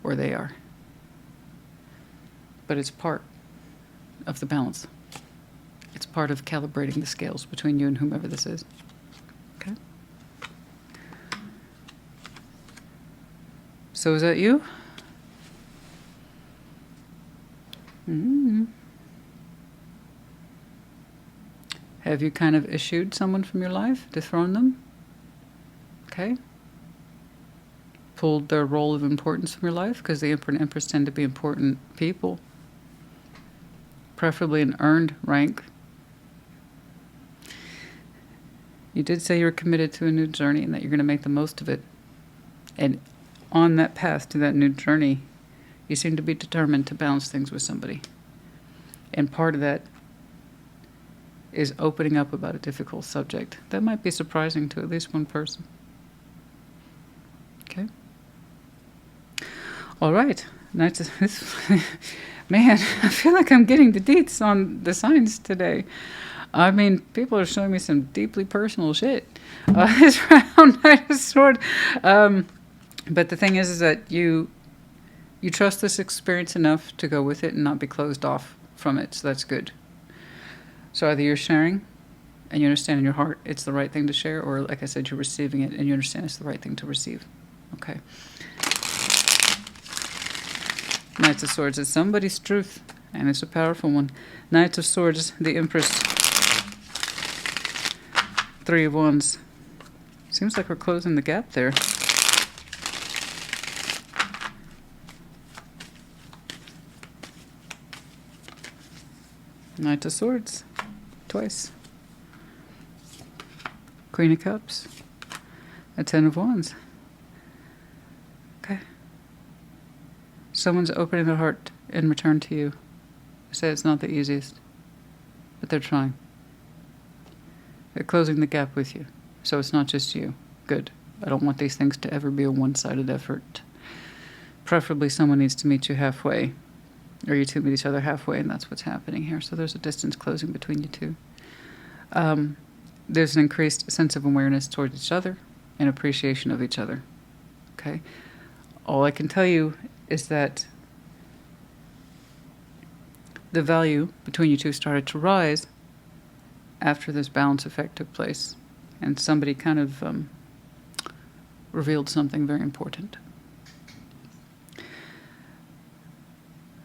or they are. But it's part of the balance. It's part of calibrating the scales between you and whomever this is. Okay? So is that you? Mm-hmm. Have you kind of issued someone from your life, dethroned them? Okay. Pulled their role of importance from your life, because the Emperor and Empress tend to be important people. Preferably an earned rank. You did say you were committed to a new journey and that you're going to make the most of it. And on that path to that new journey, you seem to be determined to balance things with somebody. And part of that is opening up about a difficult subject. That might be surprising to at least one person. Okay? All right. Nice. Man, I feel like I'm getting the deets on the signs today. I mean, people are showing me some deeply personal shit. This round, Knight of Sword. But the thing is that you trust this experience enough to go with it and not be closed off from it, so that's good. So either you're sharing and you understand in your heart it's the right thing to share, or like I said, you're receiving it and you understand it's the right thing to receive. Okay. Knights of Swords is somebody's truth, and it's a powerful one. Knights of Swords, the Empress. Three of Wands. Seems like we're closing the gap there. Knight of Swords. Twice. Queen of Cups. A Ten of Wands. Okay. Someone's opening their heart in return to you. I say it's not the easiest, but they're trying. They're closing the gap with you. So it's not just you. Good. I don't want these things to ever be a one-sided effort. preferably someone needs to meet you halfway, or you two meet each other halfway, and that's what's happening here. So there's a distance closing between you two. There's an increased sense of awareness towards each other and appreciation of each other. Okay? All I can tell you is that the value between you two started to rise after this balance effect took place, and somebody kind of revealed something very important.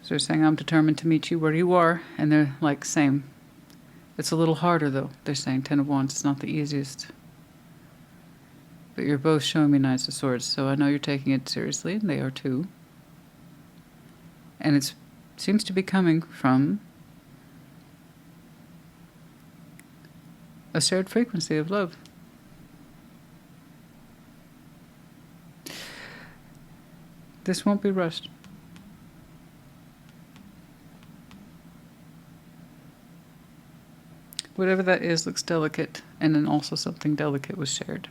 So they're saying, I'm determined to meet you where you are, and they're like, same. It's a little harder, though. They're saying 10 of Wands. It's not the easiest. But you're both showing me Knights of Swords, so I know you're taking it seriously, and they are too. And it seems to be coming from a shared frequency of love. This won't be rushed. Whatever that is looks delicate, and then also something delicate was shared.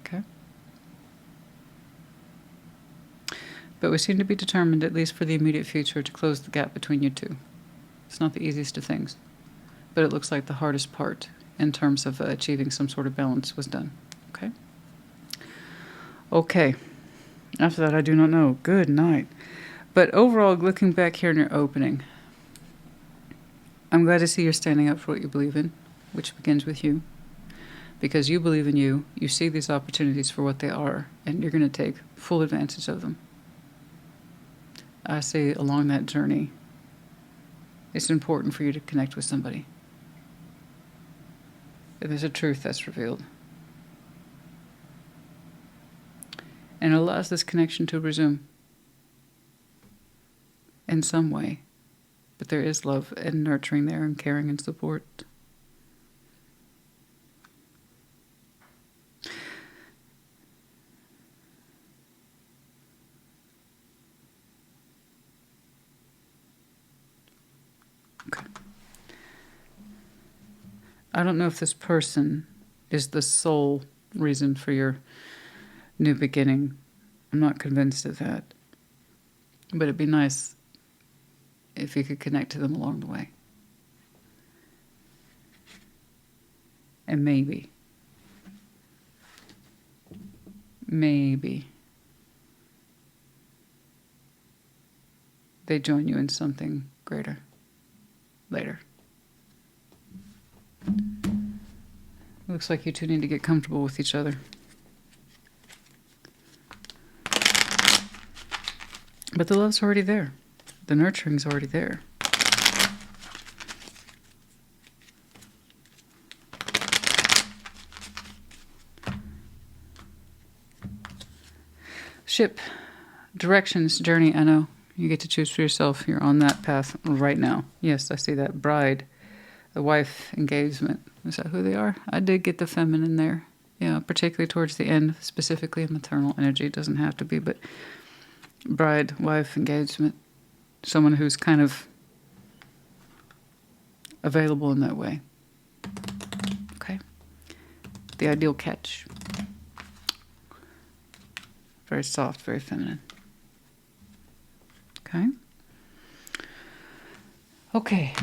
Okay? But we seem to be determined, at least for the immediate future, to close the gap between you two. It's not the easiest of things, but it looks like the hardest part in terms of achieving some sort of balance was done. Okay? Okay. After that, I do not know. Good night. But overall, looking back here in your opening, I'm glad to see you're standing up for what you believe in, which begins with you. Because you believe in you, you see these opportunities for what they are, and you're going to take full advantage of them. I say along that journey, it's important for you to connect with somebody. There's a truth that's revealed. And it allows this connection to resume in some way. But there is love and nurturing there, and caring and support. Okay. I don't know if this person is the sole reason for your new beginning. I'm not convinced of that. But it'd be nice if you could connect to them along the way. And maybe they join you in something greater later. Looks like you two need to get comfortable with each other. But the love's already there. The nurturing's already there. Ship, directions, journey, I know. You get to choose for yourself. You're on that path right now. Yes, I see that. Bride, the wife, engagement. Is that who they are? I did get the feminine there. Yeah, particularly towards the end, specifically a maternal energy. It doesn't have to be, but bride, wife, engagement. Someone who's kind of available in that way. Okay? The ideal catch. Very soft, very feminine. Okay? Okay.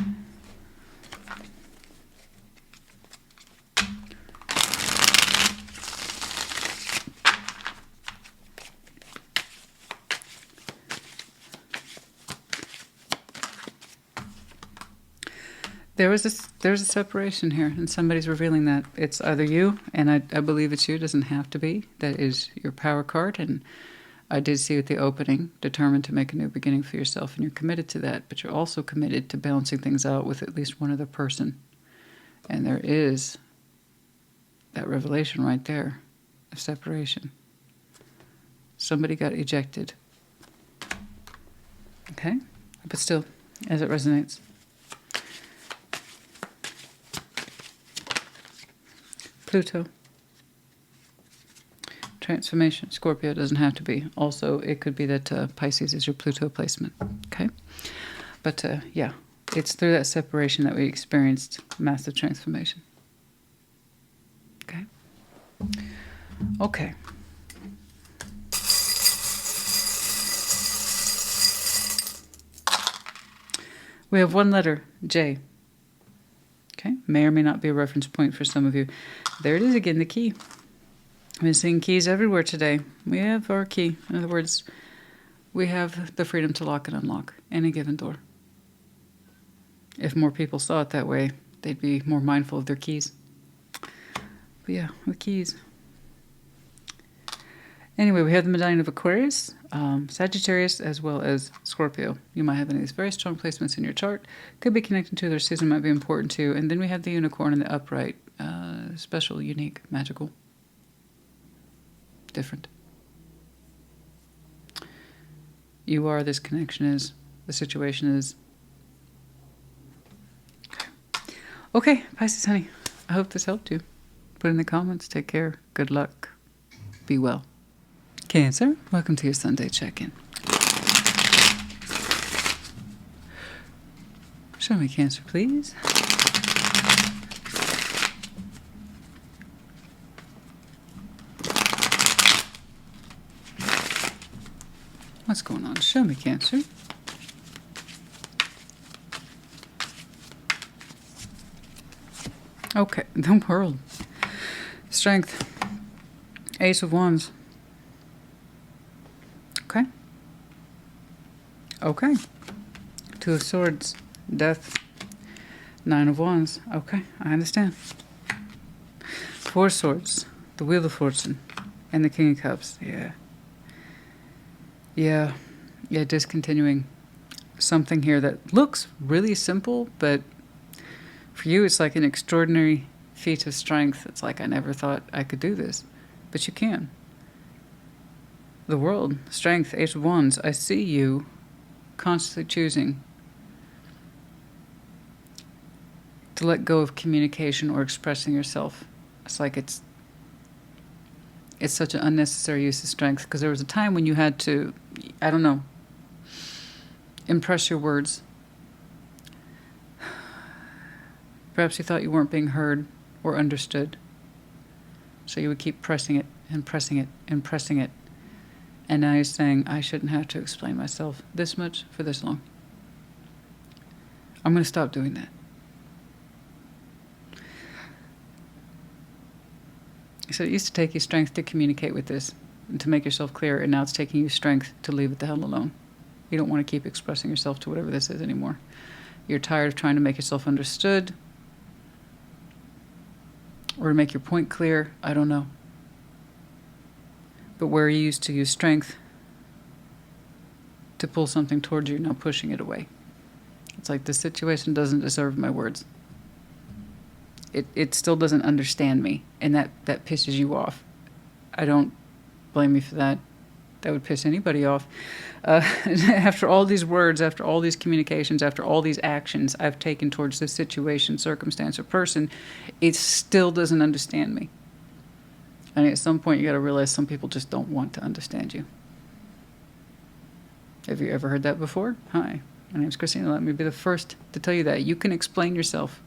There's a separation here, and somebody's revealing that. It's either you, and I believe it's you, it doesn't have to be. That is your power card, and I did see at the opening, determined to make a new beginning for yourself, and you're committed to that, but you're also committed to balancing things out with at least one other person. And there is that revelation right there of separation. Somebody got ejected. Okay? But still, as it resonates. Pluto. Transformation. Scorpio doesn't have to be. Also, it could be that Pisces is your Pluto placement. Okay? But, yeah, it's through that separation that we experienced massive transformation. Okay? Okay. We have one letter, J. Okay, may or may not be a reference point for some of you. There it is again, the key. I've been seeing keys everywhere today. We have our key. In other words, we have the freedom to lock and unlock any given door. If more people saw it that way, they'd be more mindful of their keys. But yeah, with keys. Anyway, we have the medallion of Aquarius, Sagittarius, as well as Scorpio. You might have any of these very strong placements in your chart. Could be connected to their season, might be important too. And then we have the unicorn and the upright. Special, unique, magical. Different. You are, this connection is, the situation is. Okay, Pisces, honey. I hope this helped you. Put in the comments. Take care. Good luck. Be well. Cancer, welcome to your Sunday check-in. Show me Cancer, please. What's going on? Show me Cancer. Okay, the world. Strength. Ace of Wands. Okay. Okay. Two of Swords. Death. Nine of Wands. Okay, I understand. Four Swords. The Wheel of Fortune. And the King of Cups. Yeah. Yeah. Yeah, discontinuing something here that looks really simple, but for you it's like an extraordinary feat of strength. It's like, I never thought I could do this. But you can. The world, strength, Ace of Wands. I see you constantly choosing to let go of communication or expressing yourself. It's like it's such an unnecessary use of strength, because there was a time when you had to, I don't know, impress your words. Perhaps you thought you weren't being heard or understood. So you would keep pressing it and pressing it and pressing it. And now you're saying, I shouldn't have to explain myself this much for this long. I'm going to stop doing that. So it used to take you strength to communicate with this and to make yourself clear, and now it's taking you strength to leave it the hell alone. You don't want to keep expressing yourself to whatever this is anymore. You're tired of trying to make yourself understood or to make your point clear. I don't know. But where you used to use strength to pull something towards you, you're now pushing it away. It's like, this situation doesn't deserve my words. It still doesn't understand me, and that pisses you off. I don't blame you for that. That would piss anybody off. After all these words, after all these communications, after all these actions I've taken towards this situation, circumstance, or person, it still doesn't understand me. And at some point, you got to realize some people just don't want to understand you. Have you ever heard that before? Hi, my name's Christina. Let me be the first to tell you that. You can explain yourself.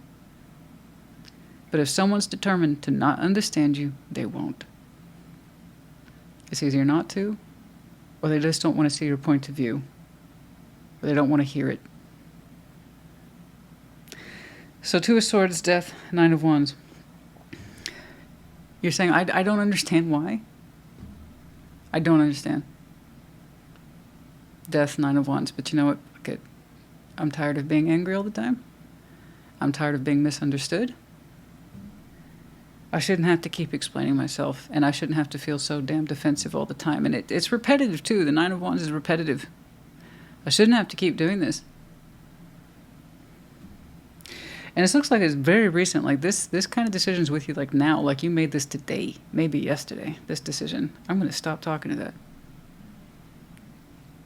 But if someone's determined to not understand you, they won't. It's easier not to, or they just don't want to see your point of view, or they don't want to hear it. So Two of Swords, Death, Nine of Wands. You're saying, I don't understand why. I don't understand. Death, Nine of Wands. But you know what? Okay. I'm tired of being angry all the time. I'm tired of being misunderstood. I shouldn't have to keep explaining myself, and I shouldn't have to feel so damn defensive all the time. And it's repetitive, too. The Nine of Wands is repetitive. I shouldn't have to keep doing this. And it looks like it's very recent. Like this kind of decision's with you like now. Like you made this today, maybe yesterday, this decision. I'm going to stop talking to that.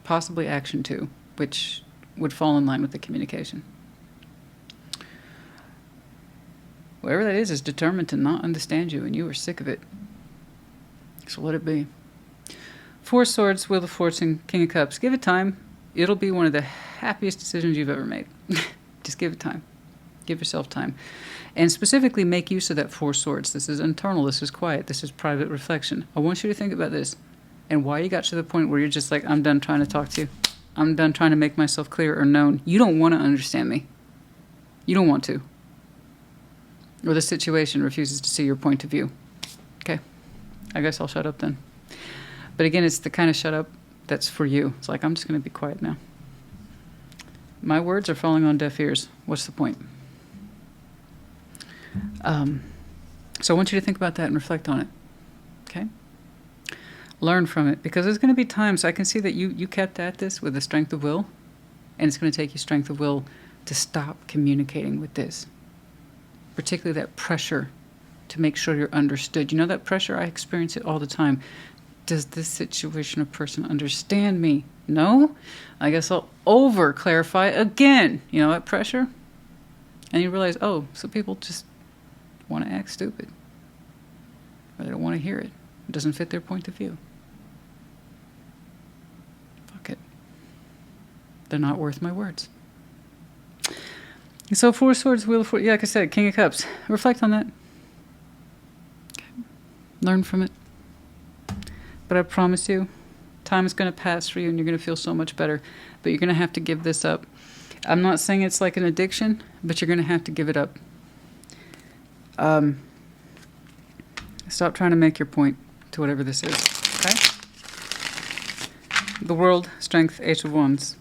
Possibly action 2, which would fall in line with the communication. Whoever that is determined to not understand you, and you are sick of it. So let it be. Four Swords, Wheel of Fortune, King of Cups. Give it time. It'll be one of the happiest decisions you've ever made. Just give it time. Give yourself time. And specifically make use of that Four Swords. This is internal. This is quiet. This is private reflection. I want you to think about this and why you got to the point where you're just like, I'm done trying to talk to you. I'm done trying to make myself clear or known. You don't want to understand me. You don't want to. Or the situation refuses to see your point of view. Okay. I guess I'll shut up then. But again, it's the kind of shut up that's for you. It's like, I'm just going to be quiet now. My words are falling on deaf ears. What's the point? So I want you to think about that and reflect on it. Okay? Learn from it. Because there's going to be times, I can see that you kept at this with the strength of will. And it's going to take you strength of will to stop communicating with this. Particularly that pressure to make sure you're understood. You know that pressure? I experience it all the time. Does this situation or person understand me? No? I guess I'll over-clarify again. You know that pressure? And you realize, oh, so people just want to act stupid. Or they don't want to hear it. It doesn't fit their point of view. Fuck it. They're not worth my words. So Four of Swords, Wheel of Fortune, yeah, like I said, King of Cups. Reflect on that. Okay. Learn from it. But I promise you, time is going to pass for you and you're going to feel so much better. But you're going to have to give this up. I'm not saying it's like an addiction, but you're going to have to give it up. Stop trying to make your point to whatever this is. Okay? The World, Strength, Ace of Wands.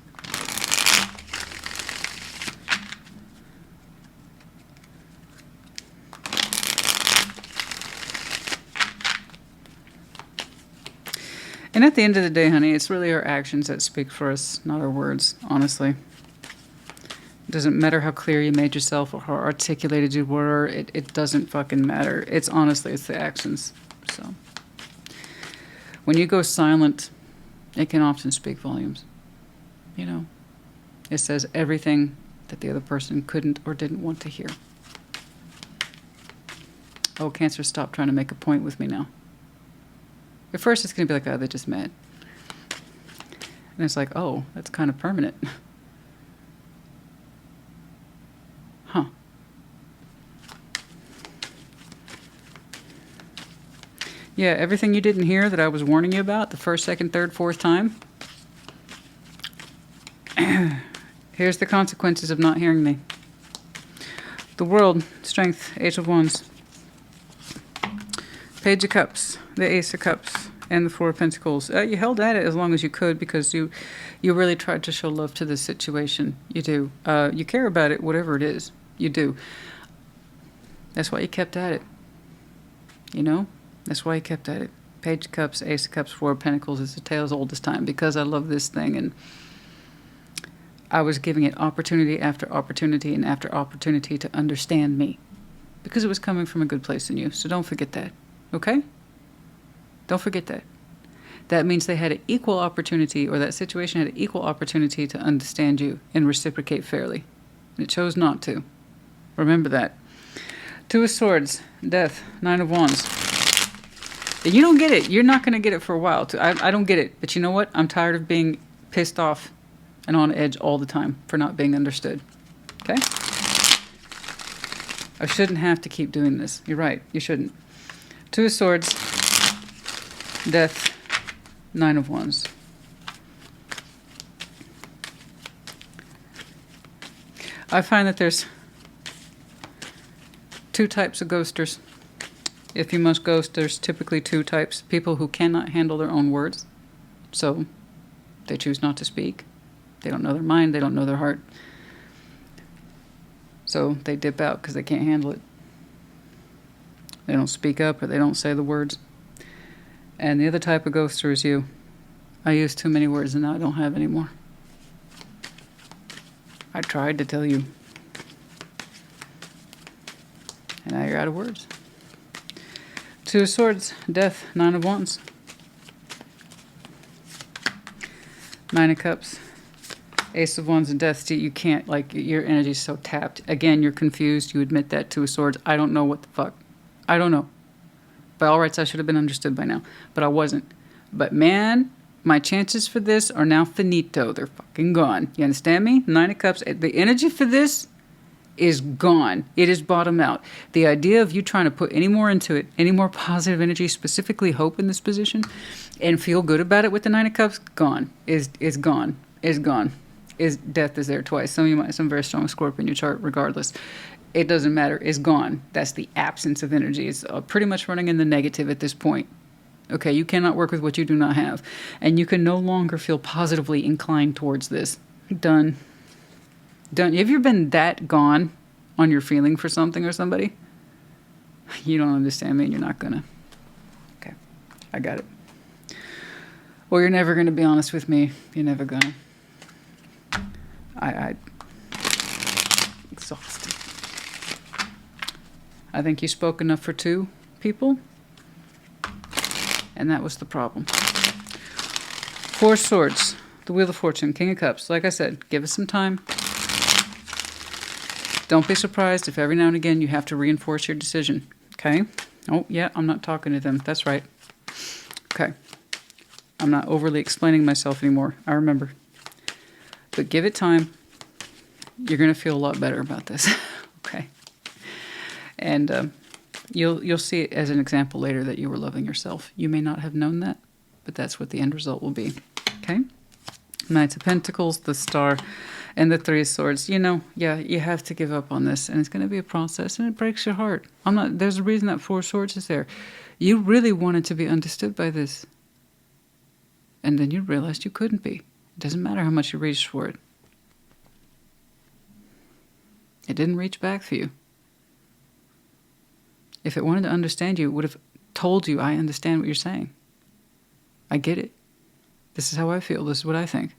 And at the end of the day, honey, it's really our actions that speak for us, not our words, honestly. It doesn't matter how clear you made yourself or how articulated you were. It doesn't fucking matter. It's honestly, it's the actions. So when you go silent, it can often speak volumes. You know, it says everything that the other person couldn't or didn't want to hear. Oh, Cancer, stop trying to make a point with me now. At first, it's going to be like, oh, they're just mad. And it's like, oh, that's kind of permanent. Huh. Yeah, everything you didn't hear that I was warning you about the first, second, third, fourth time. Here's the consequences of not hearing me. The World, Strength, Ace of Wands. Page of Cups, the Ace of Cups, and the Four of Pentacles. You held at it as long as you could because you really tried to show love to this situation. You do. You care about it, whatever it is. You do. That's why you kept at it. You know? That's why you kept at it. Page of Cups, Ace of Cups, Four of Pentacles is a tale as old as time because I love this thing and I was giving it opportunity after opportunity and after opportunity to understand me because it was coming from a good place in you. So don't forget that. Okay? Don't forget that. That means they had an equal opportunity, or that situation had an equal opportunity to understand you and reciprocate fairly. And it chose not to. Remember that. Two of Swords, Death, Nine of Wands. And you don't get it. You're not going to get it for a while. I don't get it. But you know what? I'm tired of being pissed off and on edge all the time for not being understood. Okay? I shouldn't have to keep doing this. You're right. You shouldn't. Two of Swords, Death, Nine of Wands. I find that there's two types of ghosters. If you must ghost, there's typically two types. People who cannot handle their own words, so they choose not to speak. They don't know their mind, they don't know their heart. So they dip out because they can't handle it. They don't speak up or they don't say the words. And the other type of ghoster is you. I use too many words and now I don't have any more. I tried to tell you. And now you're out of words. Two of Swords, Death, Nine of Wands. Nine of Cups, Ace of Wands, and Death. You can't, like, your energy's so tapped. Again, you're confused. You admit that. Two of Swords. I don't know what the fuck. I don't know. By all rights, I should have been understood by now. But I wasn't. But man, my chances for this are now finito. They're fucking gone. You understand me? Nine of Cups. The energy for this is gone. It is bottom out. The idea of you trying to put any more into it, any more positive energy, specifically hope in this position, and feel good about it with the Nine of Cups, gone. Is gone. is gone. Death is there twice. Some of you might have some very strong Scorpio in your chart, regardless. It doesn't matter. It's gone. That's the absence of energy. It's pretty much running in the negative at this point. Okay, you cannot work with what you do not have. And you can no longer feel positively inclined towards this. Done. Done. Have you ever been that gone on your feeling for something or somebody? You don't understand me and you're not gonna. Okay, I got it. Well, you're never gonna be honest with me. You're never gonna. I exhausted. I think you spoke enough for 2 people. And that was the problem. 4 swords. The Wheel of Fortune. King of Cups. Like I said, give us some time. Don't be surprised if every now and again you have to reinforce your decision. Okay? Oh, yeah, I'm not talking to them. That's right. Okay. I'm not overly explaining myself anymore. I remember. But give it time. You're going to feel a lot better about this. Okay? And you'll see it as an example later that you were loving yourself. You may not have known that, but that's what the end result will be. Okay? Knights of Pentacles, the Star, and the 3 of Swords. You know, yeah, you have to give up on this, and it's going to be a process, and it breaks your heart. There's a reason that 4 Swords is there. You really wanted to be understood by this, and then you realized you couldn't be. It doesn't matter how much you reached for it. It didn't reach back for you. If it wanted to understand you, it would have told you, I understand what you're saying. I get it. This is how I feel. This is what I think.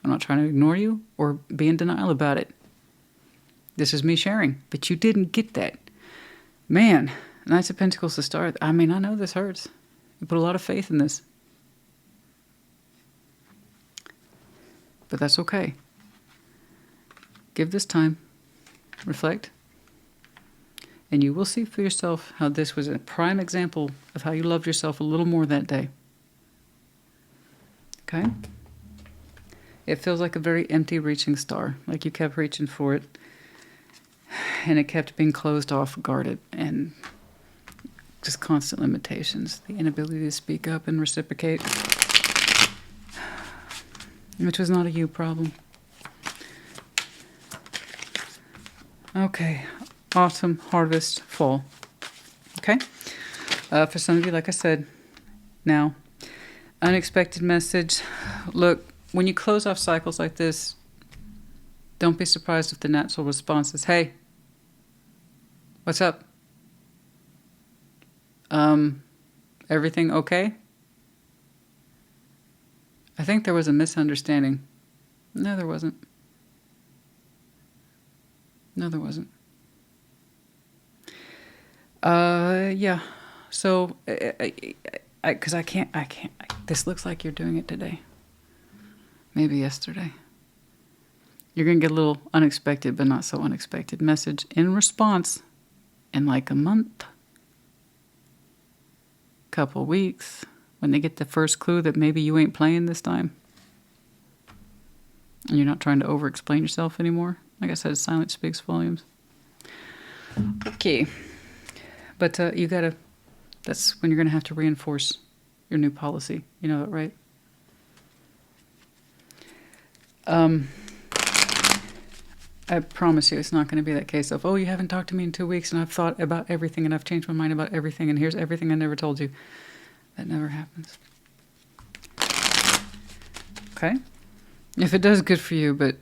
I'm not trying to ignore you or be in denial about it. This is me sharing. But you didn't get that. Man, Knights of Pentacles, the Star. I mean, I know this hurts. You put a lot of faith in this. But that's okay. Give this time. Reflect. And you will see for yourself how this was a prime example of how you loved yourself a little more that day. Okay? It feels like a very empty reaching star. Like you kept reaching for it. And it kept being closed off, guarded, and just constant limitations. The inability to speak up and reciprocate. Which was not a you problem. Okay. Autumn, harvest, fall. Okay? For some of you, like I said, now, unexpected message. Look, when you close off cycles like this, don't be surprised if the natural response is, hey, what's up? Everything okay? I think there was a misunderstanding. No, there wasn't. No, there wasn't. Yeah. So, because I can't, this looks like you're doing it today. Maybe yesterday. You're going to get a little unexpected, but not so unexpected message in response in like a month, couple weeks, when they get the first clue that maybe you ain't playing this time. And you're not trying to over-explain yourself anymore. Like I said, silence speaks volumes. Okay. But you gotta, that's when you're gonna have to reinforce your new policy. You know that, right? I promise you it's not going to be that case of, oh, you haven't talked to me in 2 weeks and I've thought about everything and I've changed my mind about everything and here's everything I never told you. That never happens. Okay? If it does, good for you, but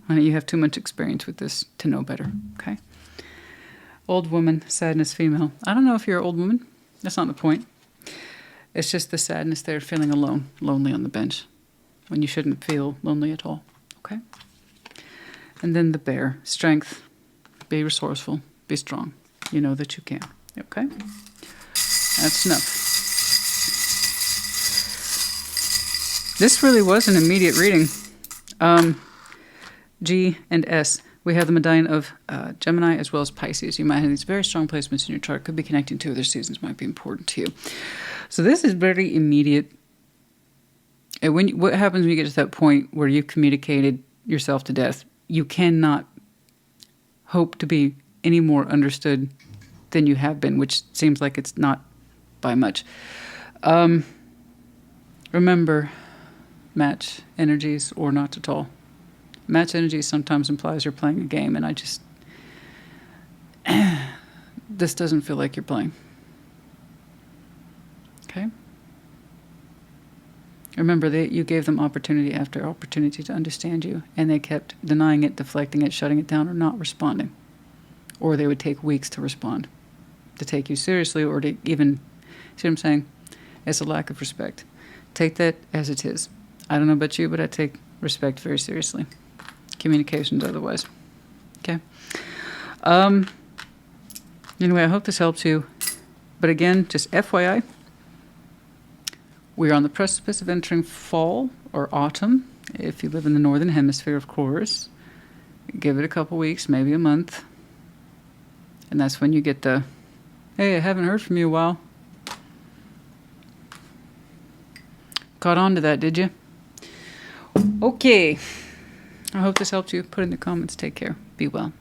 honey, you have too much experience with this to know better. Okay? Old woman, sadness, female. I don't know if you're an old woman. That's not the point. It's just the sadness there, feeling alone, lonely on the bench, when you shouldn't feel lonely at all. Okay? And then the bear, strength, be resourceful, be strong. You know that you can. Okay? That's enough. This really was an immediate reading. G and S. We have the medallion of Gemini as well as Pisces. You might have these very strong placements in your chart. Could be connecting to other seasons. Might be important to you. So this is very immediate. And what happens when you get to that point where you've communicated yourself to death? You cannot hope to be any more understood than you have been, which seems like it's not by much. Remember, match energies or not at all. Match energies sometimes implies you're playing a game, and I just... this doesn't feel like you're playing. Okay? Remember that you gave them opportunity after opportunity to understand you, and they kept denying it, deflecting it, shutting it down, or not responding. Or they would take weeks to respond, to take you seriously, or to even... See what I'm saying? It's a lack of respect. Take that as it is. I don't know about you, but I take respect very seriously. Communications otherwise. Okay? Anyway, I hope this helps you. But again, just FYI, we're on the precipice of entering fall or autumn. If you live in the northern hemisphere, of course. Give it a couple weeks, maybe a month. And that's when you get the, hey, I haven't heard from you in a while. Caught on to that, did you? Okay. I hope this helped you. Put in the comments. Take care. Be well.